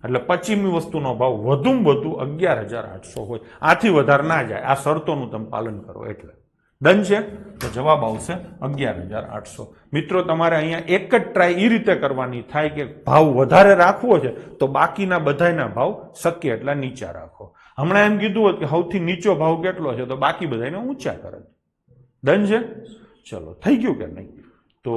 એટલે 25મી વસ્તુનો ભાવ વધુમાં વધુ 11,800 હોય. આથી વધારે ના જાય. આ શરતોનું તમે પાલન કરો એટલે. ડન છે? તો જવાબ આવશે 11,800. મિત્રો તમારે અહીંયા એક જ ટ્રાય એ રીતે કરવાની થાય કે ભાવ વધારે રાખવો છે તો બાકીના બધાના ભાવ શક્ય એટલા નીચા રાખો. હમણાં એમ કીધું હોત કે સૌથી નીચો ભાવ કેટલો છે તો બાકી બધાને ઊંચા કરે. ડન છે? ચલો, થઈ ગયું કે નહીં? તો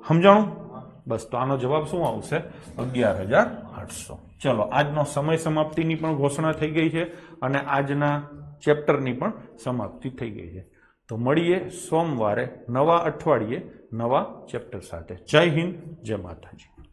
સમજાણું? બસ, તો આનો જવાબ શું આવશે? 11,800. ચલો, આજનો સમય સમાપ્તિની પણ ઘોષણા થઈ ગઈ છે અને આજના ચેપ્ટરની પણ સમાપ્તિ થઈ ગઈ છે. તો મળીએ સોમવારે નવા અઠવાડિયે નવા ચેપ્ટર સાથે. જય હિન્દ, જય માતાજી.